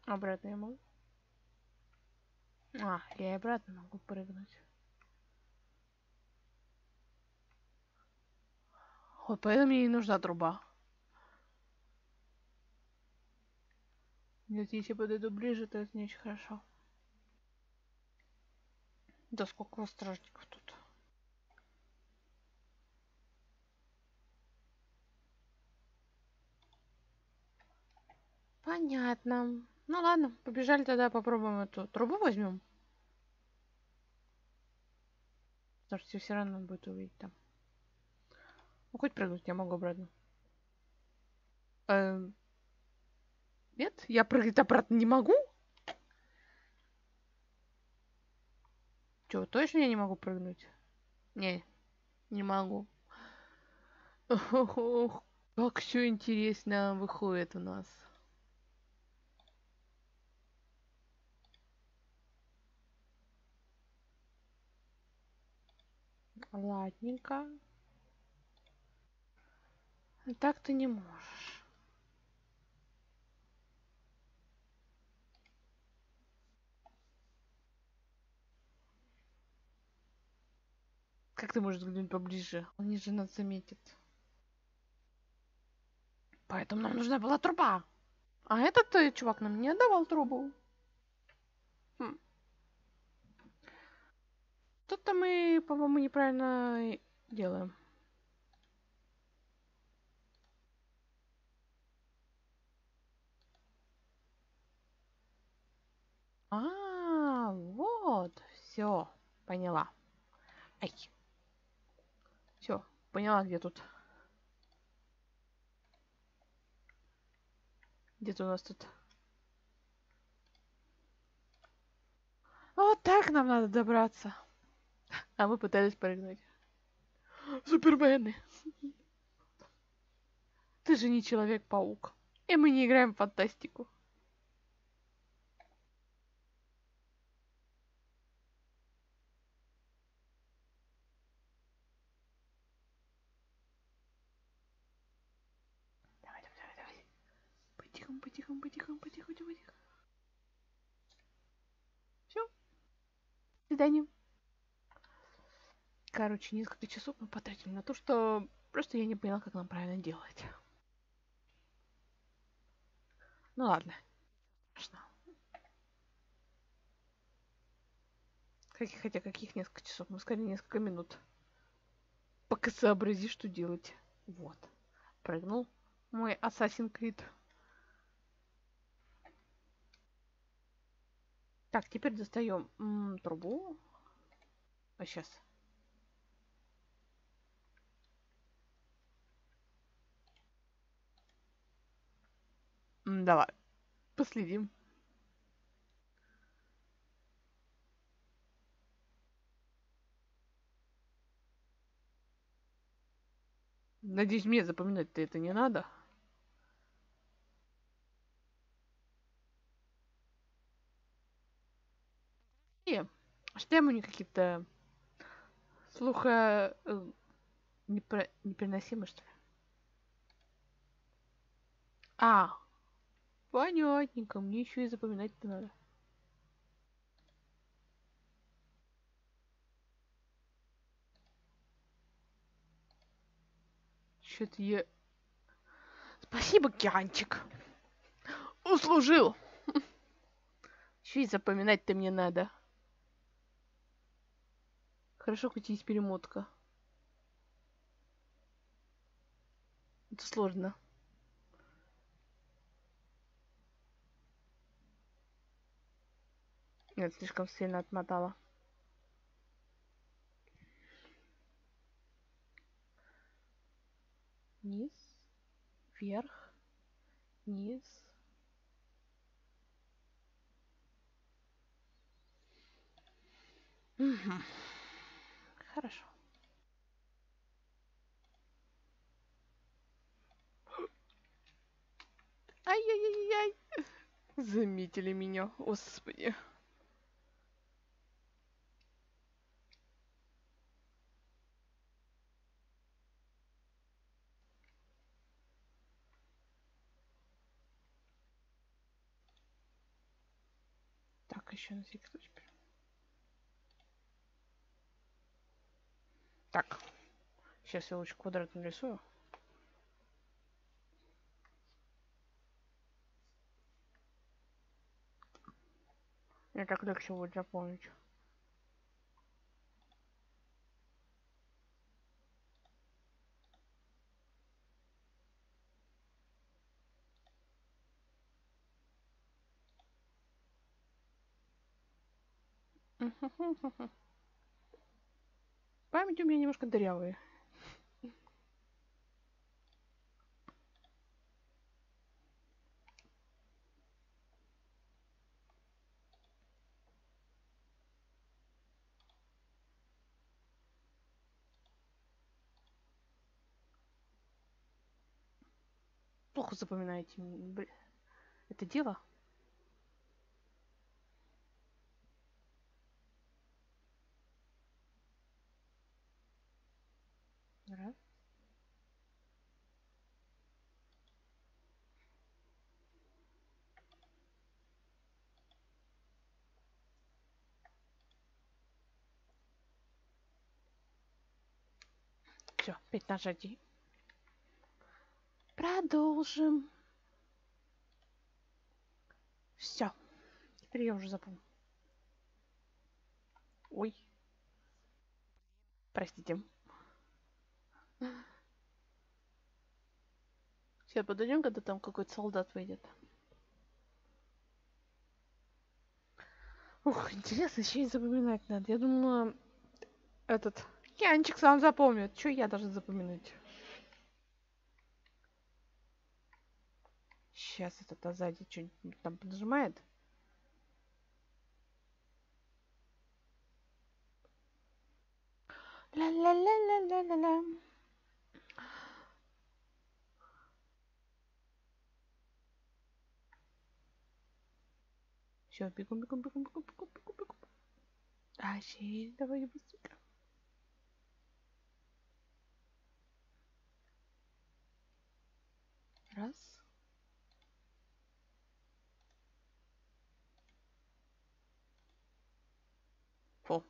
Обратно я могу? А, я и обратно могу прыгнуть. Вот поэтому мне и нужна труба. Нет, если подойду ближе, то это не очень хорошо. Да сколько вас стражников тут? Понятно. Ну ладно, побежали тогда, попробуем эту трубу возьмем. Потому что все равно будет увидеть там. Ну хоть прыгнуть я могу обратно. Нет, я прыгать обратно не могу? Чё, точно я не могу прыгнуть? Не могу. Ох, как все интересно выходит у нас. Ладненько. Так ты не можешь. Как ты можешь взглянуть поближе? Он же нас заметит. Поэтому нам нужна была труба. А этот чувак нам не отдавал трубу. Что-то мы, по-моему, неправильно делаем. Вот, все, поняла. Ай. Все, поняла, где тут. Где-то у нас тут. Вот так нам надо добраться. А мы пытались прыгнуть. Супермены. Ты же не Человек-паук. И мы не играем в фантастику. Давай, давай, давай, давай. Потихоньку, потихоньку, потихоньку, потихоньку, потихоньку. Все. До свидания. Короче, несколько часов мы потратили на то, что просто я не поняла, как нам правильно делать. Ну ладно. Страшно. Хотя каких несколько часов? Ну, скорее, несколько минут. Пока сообрази, что делать. Вот. Прыгнул мой Assassin's Creed. Так, теперь достаем трубу. А сейчас. Давай. Последим. Надеюсь, мне запоминать-то это не надо. И что ему какие-то слуха непереносимые, что ли? А, понятненько. Мне еще и запоминать-то надо. Что-то я... Спасибо, Кианчик. Услужил. Еще и запоминать-то мне надо. Хорошо, хоть есть перемотка. Это сложно. Нет, слишком сильно отмотала. Низ, вверх, низ. Угу. Хорошо. Ай-яй-яй-яй. Заметили меня, господи. Так, еще на всякий случай. Так, сейчас я лучше квадрат нарисую. Мне так легче будет запомнить. Память у меня немножко дырявая. Плохо запоминаете это дело. Раз. Все, 5 нажатий. Продолжим. Все. Теперь я уже запомнил. Ой. Простите. Сейчас подойдем, когда там какой-то солдат выйдет. Ух, интересно, еще и запоминать надо. Я думала, этот Янчик сам запомнит. Чё я должна запоминать? Сейчас этот сзади что-нибудь там поднажимает. Ла-ла-ла-ла-ла-ла-ла. Все, бегом, бегом, бегом, бегом, бегом, бегом, бегом. Давай быстренько. Раз. Фу.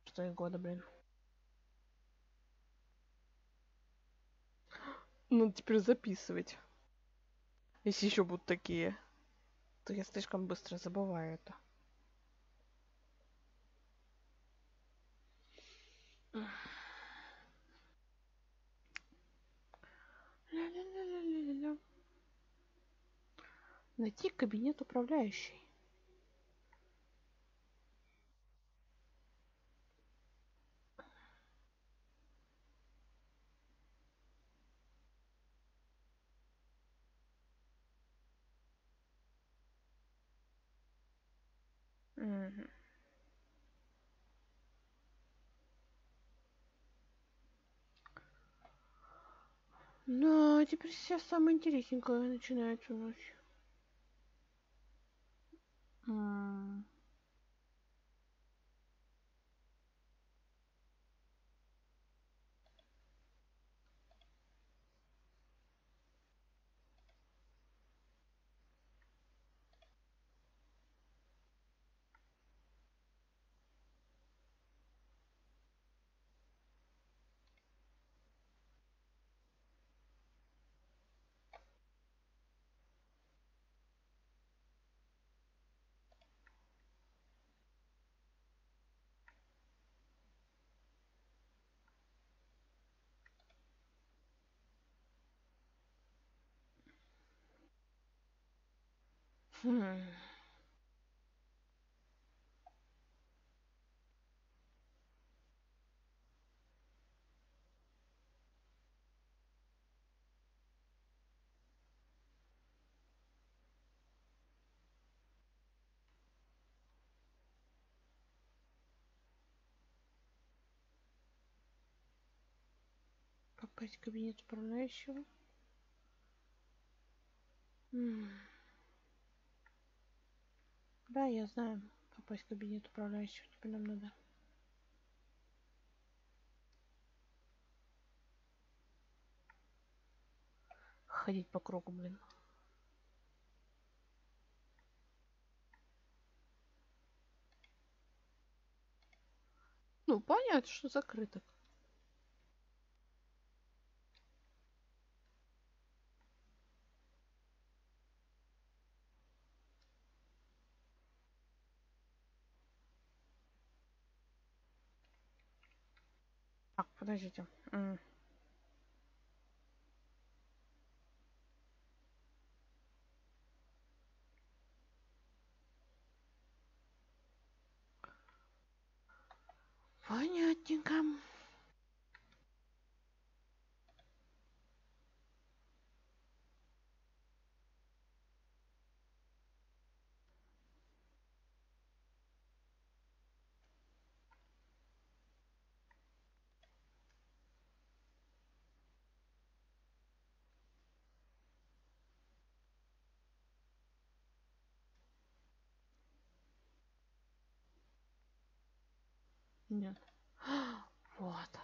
Что и года, блин. Ну, теперь записывать. Если еще будут такие, то я слишком быстро забываю это. Ля-ля-ля-ля-ля-ля. Найти кабинет управляющей. Угу. Ну, а теперь все самое интересненькое начинается у нас. Попасть в кабинет управляющего. Да, я знаю. Попасть в кабинет управляющего. Теперь нам надо. Ходить по кругу, блин. Ну, понятно, что закрыто. Так, подождите. Понятненько. Нет. Вот.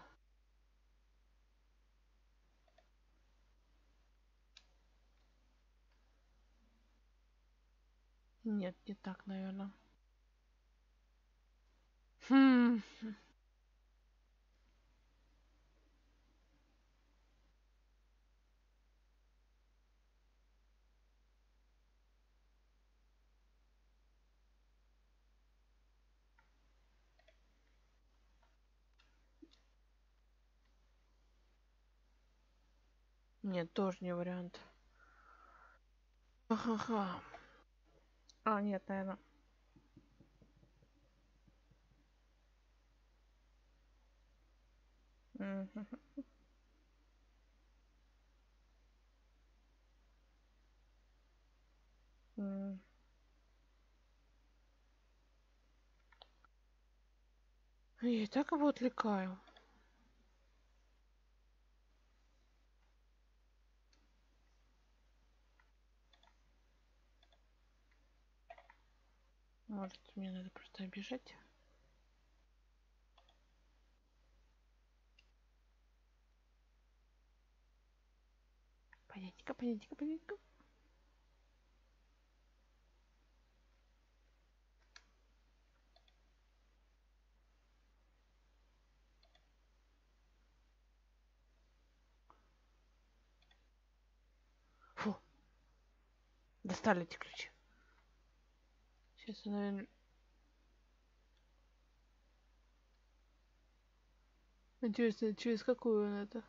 Нет, не так, наверное. Нет, тоже не вариант. Ага. А, нет, наверное. Я и так его отвлекаю. Может, мне надо просто обижать? Понятненько, понятненько, понятненько. Фу. Достали эти ключи. Сейчас, наверное... Интересно, через какую он это?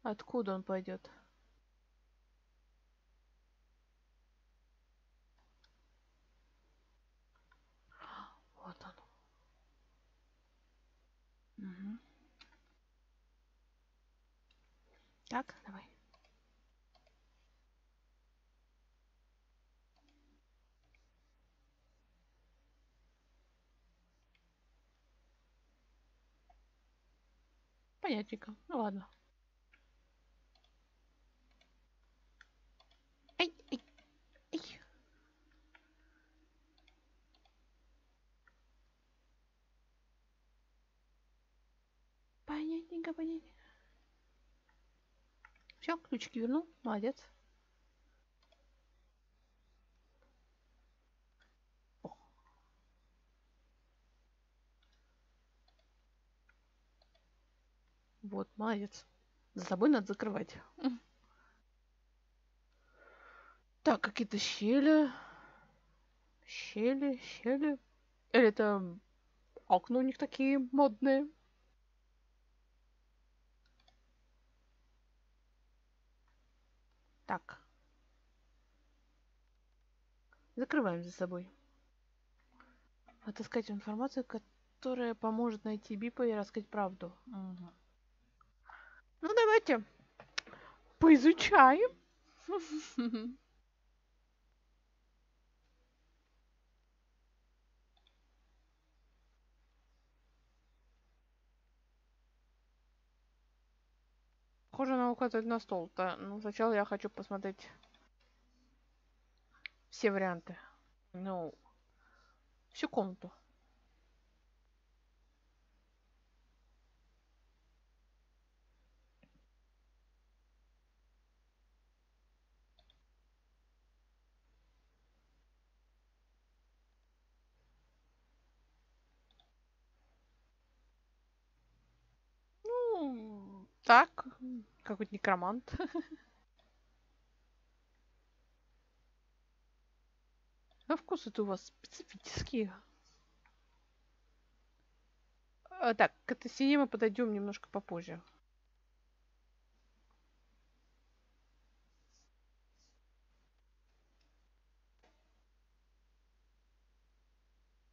Откуда он пойдет? Вот он. Угу. Так, давай. Понятненько. Ну ладно. Эй, эй, эй. Понятненько, понятненько. Все, ключики вернул. Молодец. О. Вот, молодец. За собой надо закрывать. Так, какие-то щели. Щели. Или это окна у них такие модные. Так. Закрываем за собой. Отыскать информацию, которая поможет найти Бипа и рассказать правду. Угу. Ну, давайте поизучаем. Похоже, она указывает на стол. Да, ну, сначала я хочу посмотреть все варианты. Ну, всю комнату. Ну, так, какой-то некромант. А вкусы-то у вас специфические. Так, к этой стене мы подойдем немножко попозже.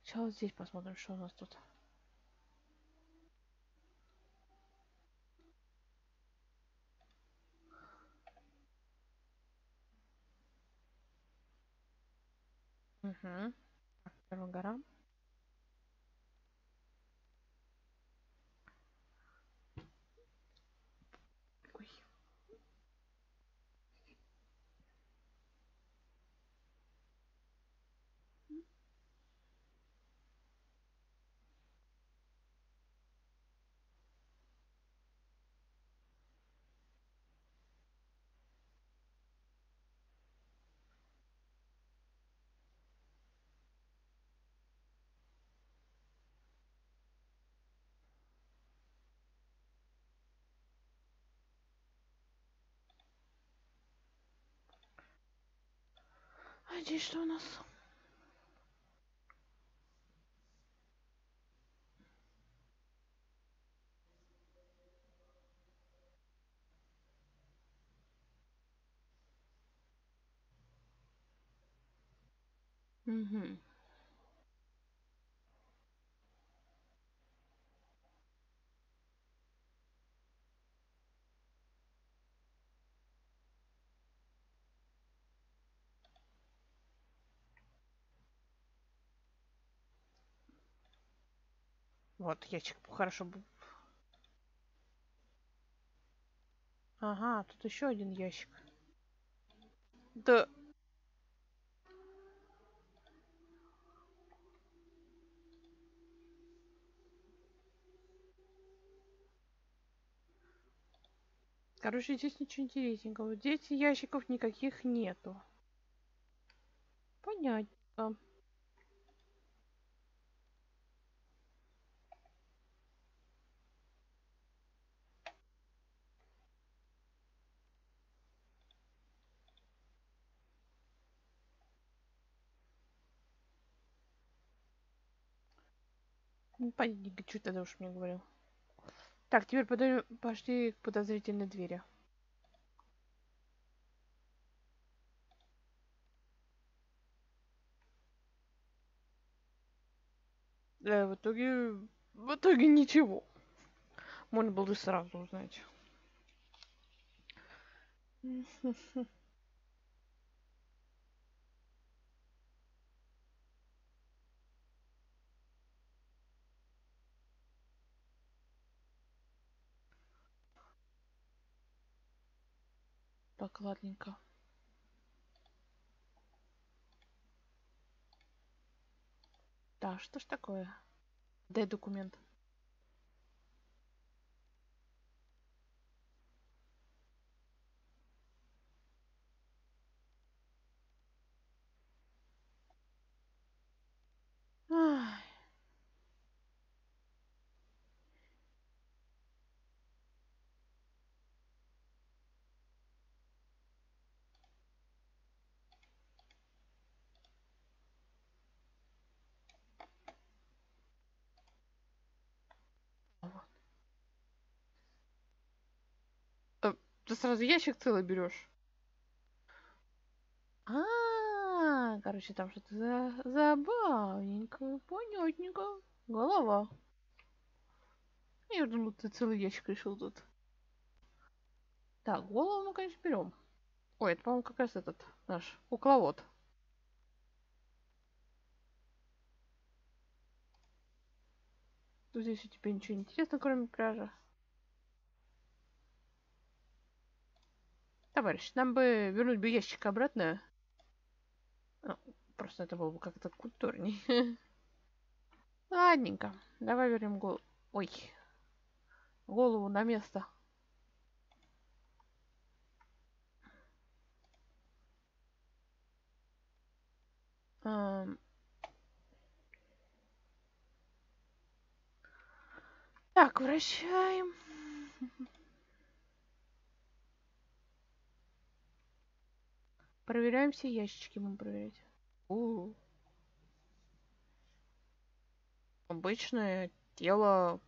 Сейчас здесь посмотрим, что у нас тут. Угу. Так, первая гора. Ой. А здесь что у нас? Угу. Вот, ящик хорошо был. Ага, тут еще один ящик. Да. Короче, здесь ничего интересненького. Здесь ящиков никаких нету. Понятно. Понятненько, что тогда уж мне говорил. Так, теперь пошли к подозрительной двери. Да, в итоге ничего. Можно было и сразу узнать. Так, ладненько. Да, что ж такое? Дай документ. Ай. Ты сразу ящик целый берешь? Короче, там что-то забавненько, понятненько. Голова. Я думал, ты целый ящик решил тут. Так, голову мы, конечно, берем. Ой, это, по-моему, как раз этот наш кукловод. Тут здесь у тебя ничего не интересно, кроме пляжа. Товарищ, нам бы вернуть бы ящик обратно. Просто это было бы как-то культурней. Ладненько. Давай вернем голову. Ой. Голову на место. Так, вращаем. Проверяем все ящички. Будем проверять. Обычное тело,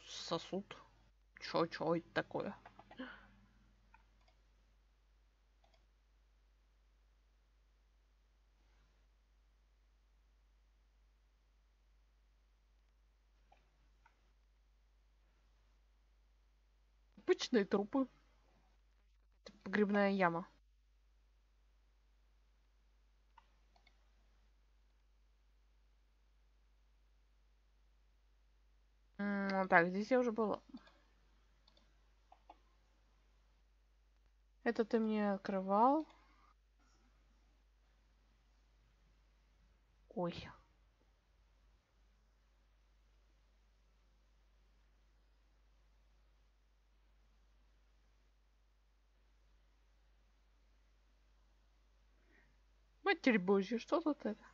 сосуд. Чё это такое? Обычные трупы. Погребная яма. Так, здесь я уже была. Это ты мне открывал. Ой. Матерь Божья, что тут это?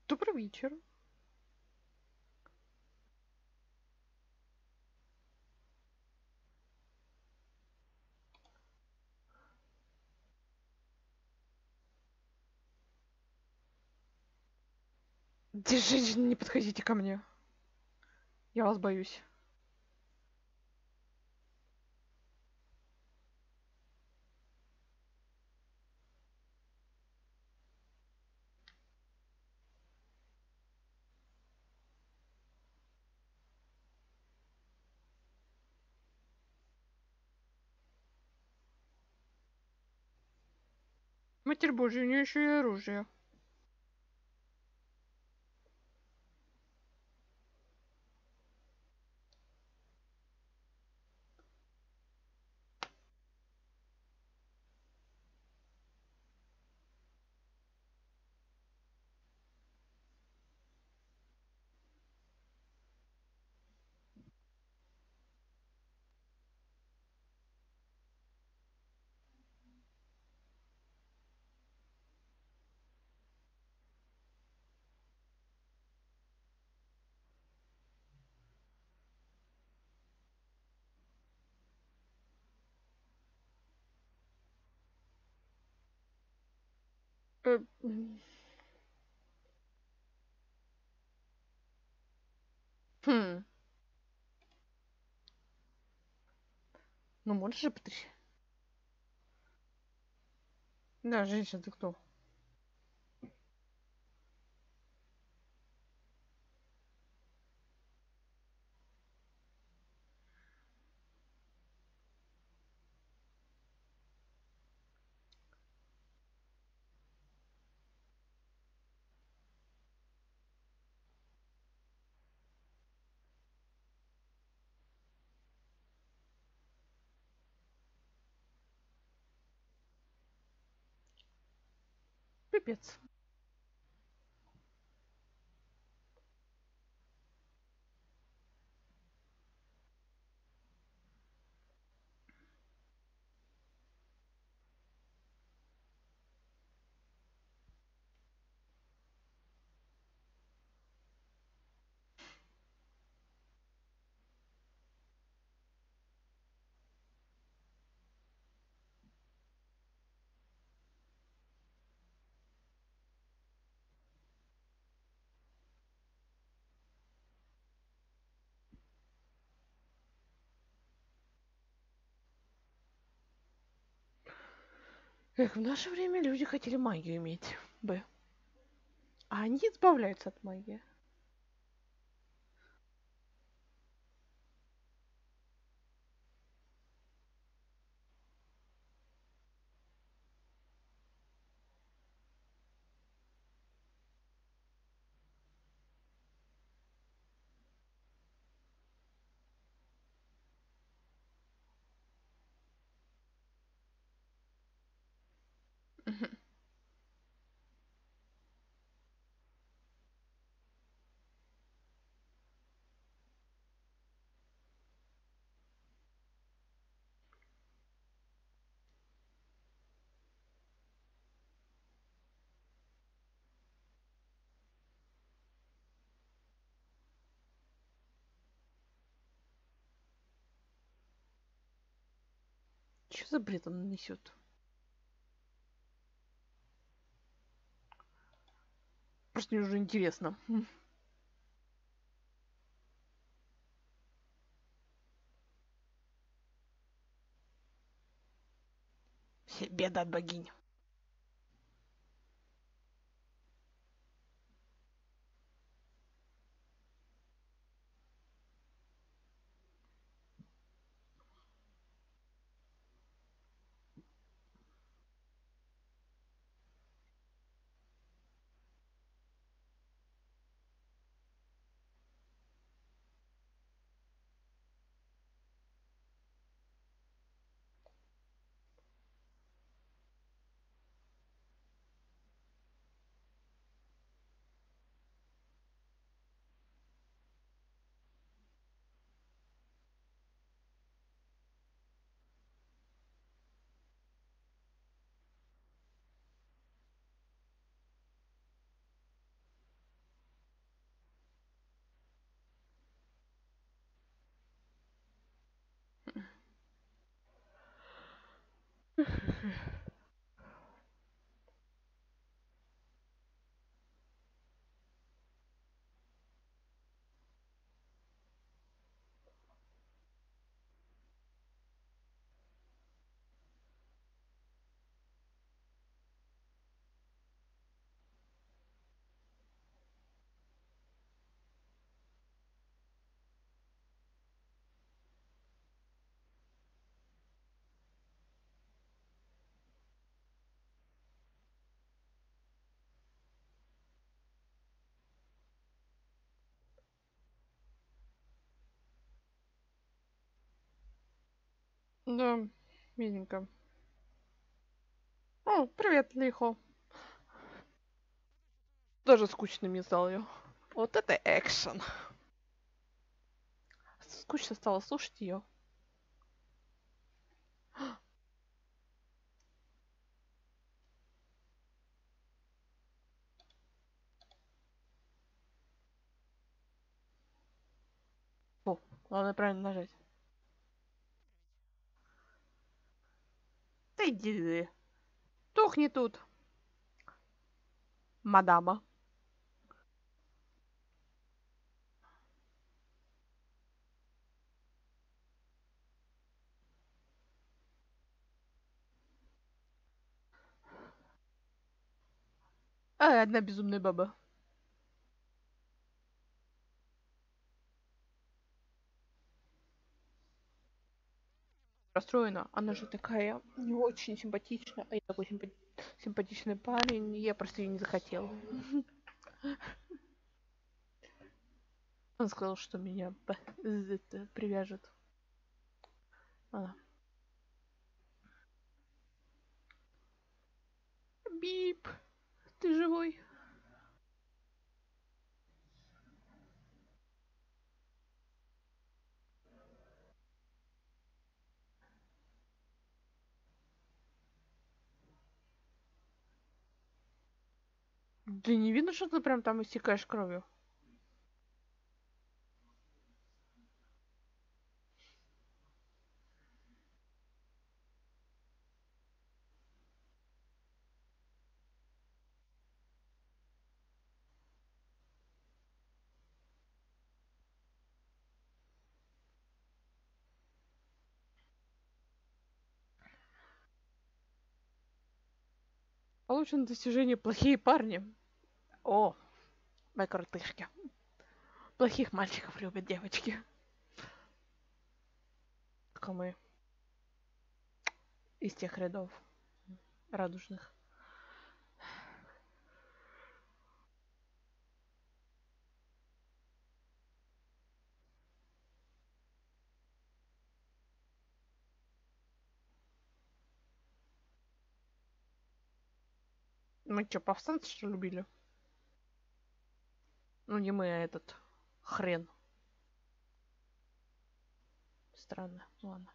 Добрый вечер. Женщины, не подходите ко мне. Я вас боюсь. Матерь Божья, у нее еще и оружие. Хм. Ну, можешь же потрясти. Да, женщина, ты кто? Пипец. Эх, в наше время люди хотели магию иметь. Б. А они избавляются от магии. Что за бред он несет? Просто мне уже интересно. Все беды от богинь. Да, миленько. О, привет, Лихо. Даже скучно мне стало ее. Вот это экшен. Скучно стало слушать ее. О, главное правильно нажать. Да иди. Тухни тут. Мадама. Одна безумная баба. Расстроена. Она же такая не очень симпатичная. А я такой симпатичный парень. Я просто ее не захотела. Он сказал, что меня привяжет. Бип, ты живой? Да не видно, что ты прям там истекаешь кровью. Получено достижение «Плохие парни». О, мои крутышки. Плохих мальчиков любят девочки. Только мы из тех рядов радужных. Мы что, повстанцы, что ли, любили? Ну, не мы, а этот хрен. Странно. Ладно.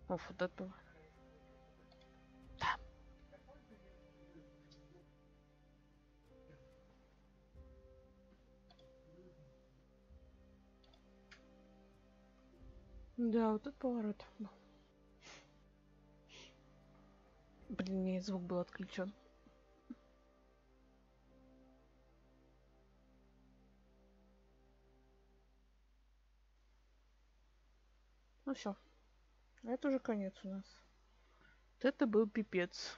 О, вот это. Да. Да, вот этот поворот. Блин, мне звук был отключен. Ну все. Это уже конец у нас. Вот это был пипец.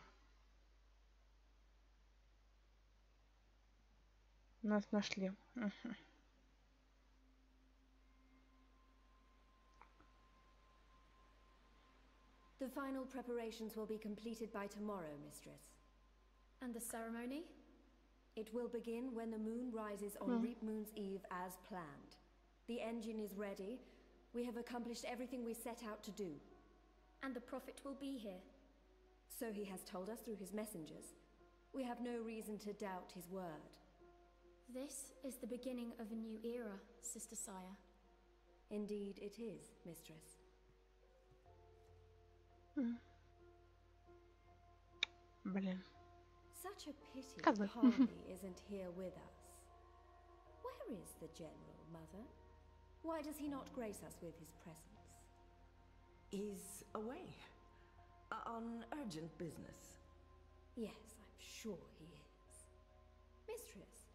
Нас нашли. The final preparations will be completed by tomorrow, Mistress. And the ceremony? It will begin when the moon rises on Reap Moon's Eve as planned. The engine is ready. We have accomplished everything we set out to do. And the Prophet will be here. So he has told us through his messengers. We have no reason to doubt his word. This is the beginning of a new era, Sister Saya. Indeed it is, mistress. Блин. Such a pity Как бы. Harmony isn't here with us. Where is the General, Mother? Why does he not grace us with his presence? He's away. On urgent business. Yes, I'm sure he is. Mistress,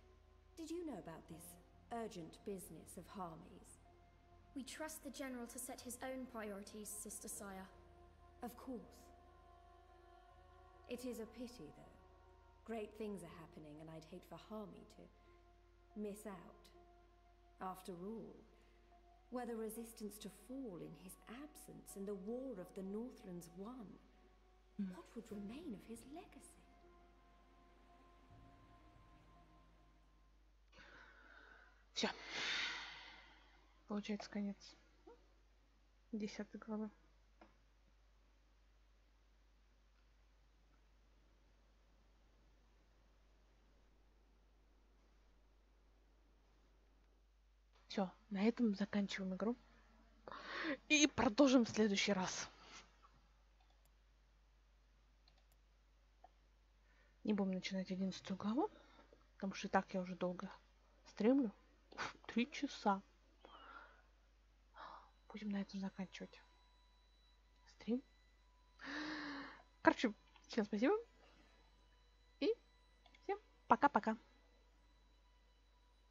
did you know about this urgent business of Harmy's? We trust the General to set his own priorities, Sister Sire. Of course. It is a pity, though. Great things are happening, and I'd hate for Harmy to miss out. After all, were the resistance to fall in his absence and the war of the Northlands won, what would remain of his legacy? Все. Получается конец 10 главы. Все, на этом заканчиваем игру. И продолжим в следующий раз. Не будем начинать 11 главу, потому что и так я уже долго стримлю. 3 часа. Будем на этом заканчивать стрим. Короче, всем спасибо. И всем пока-пока.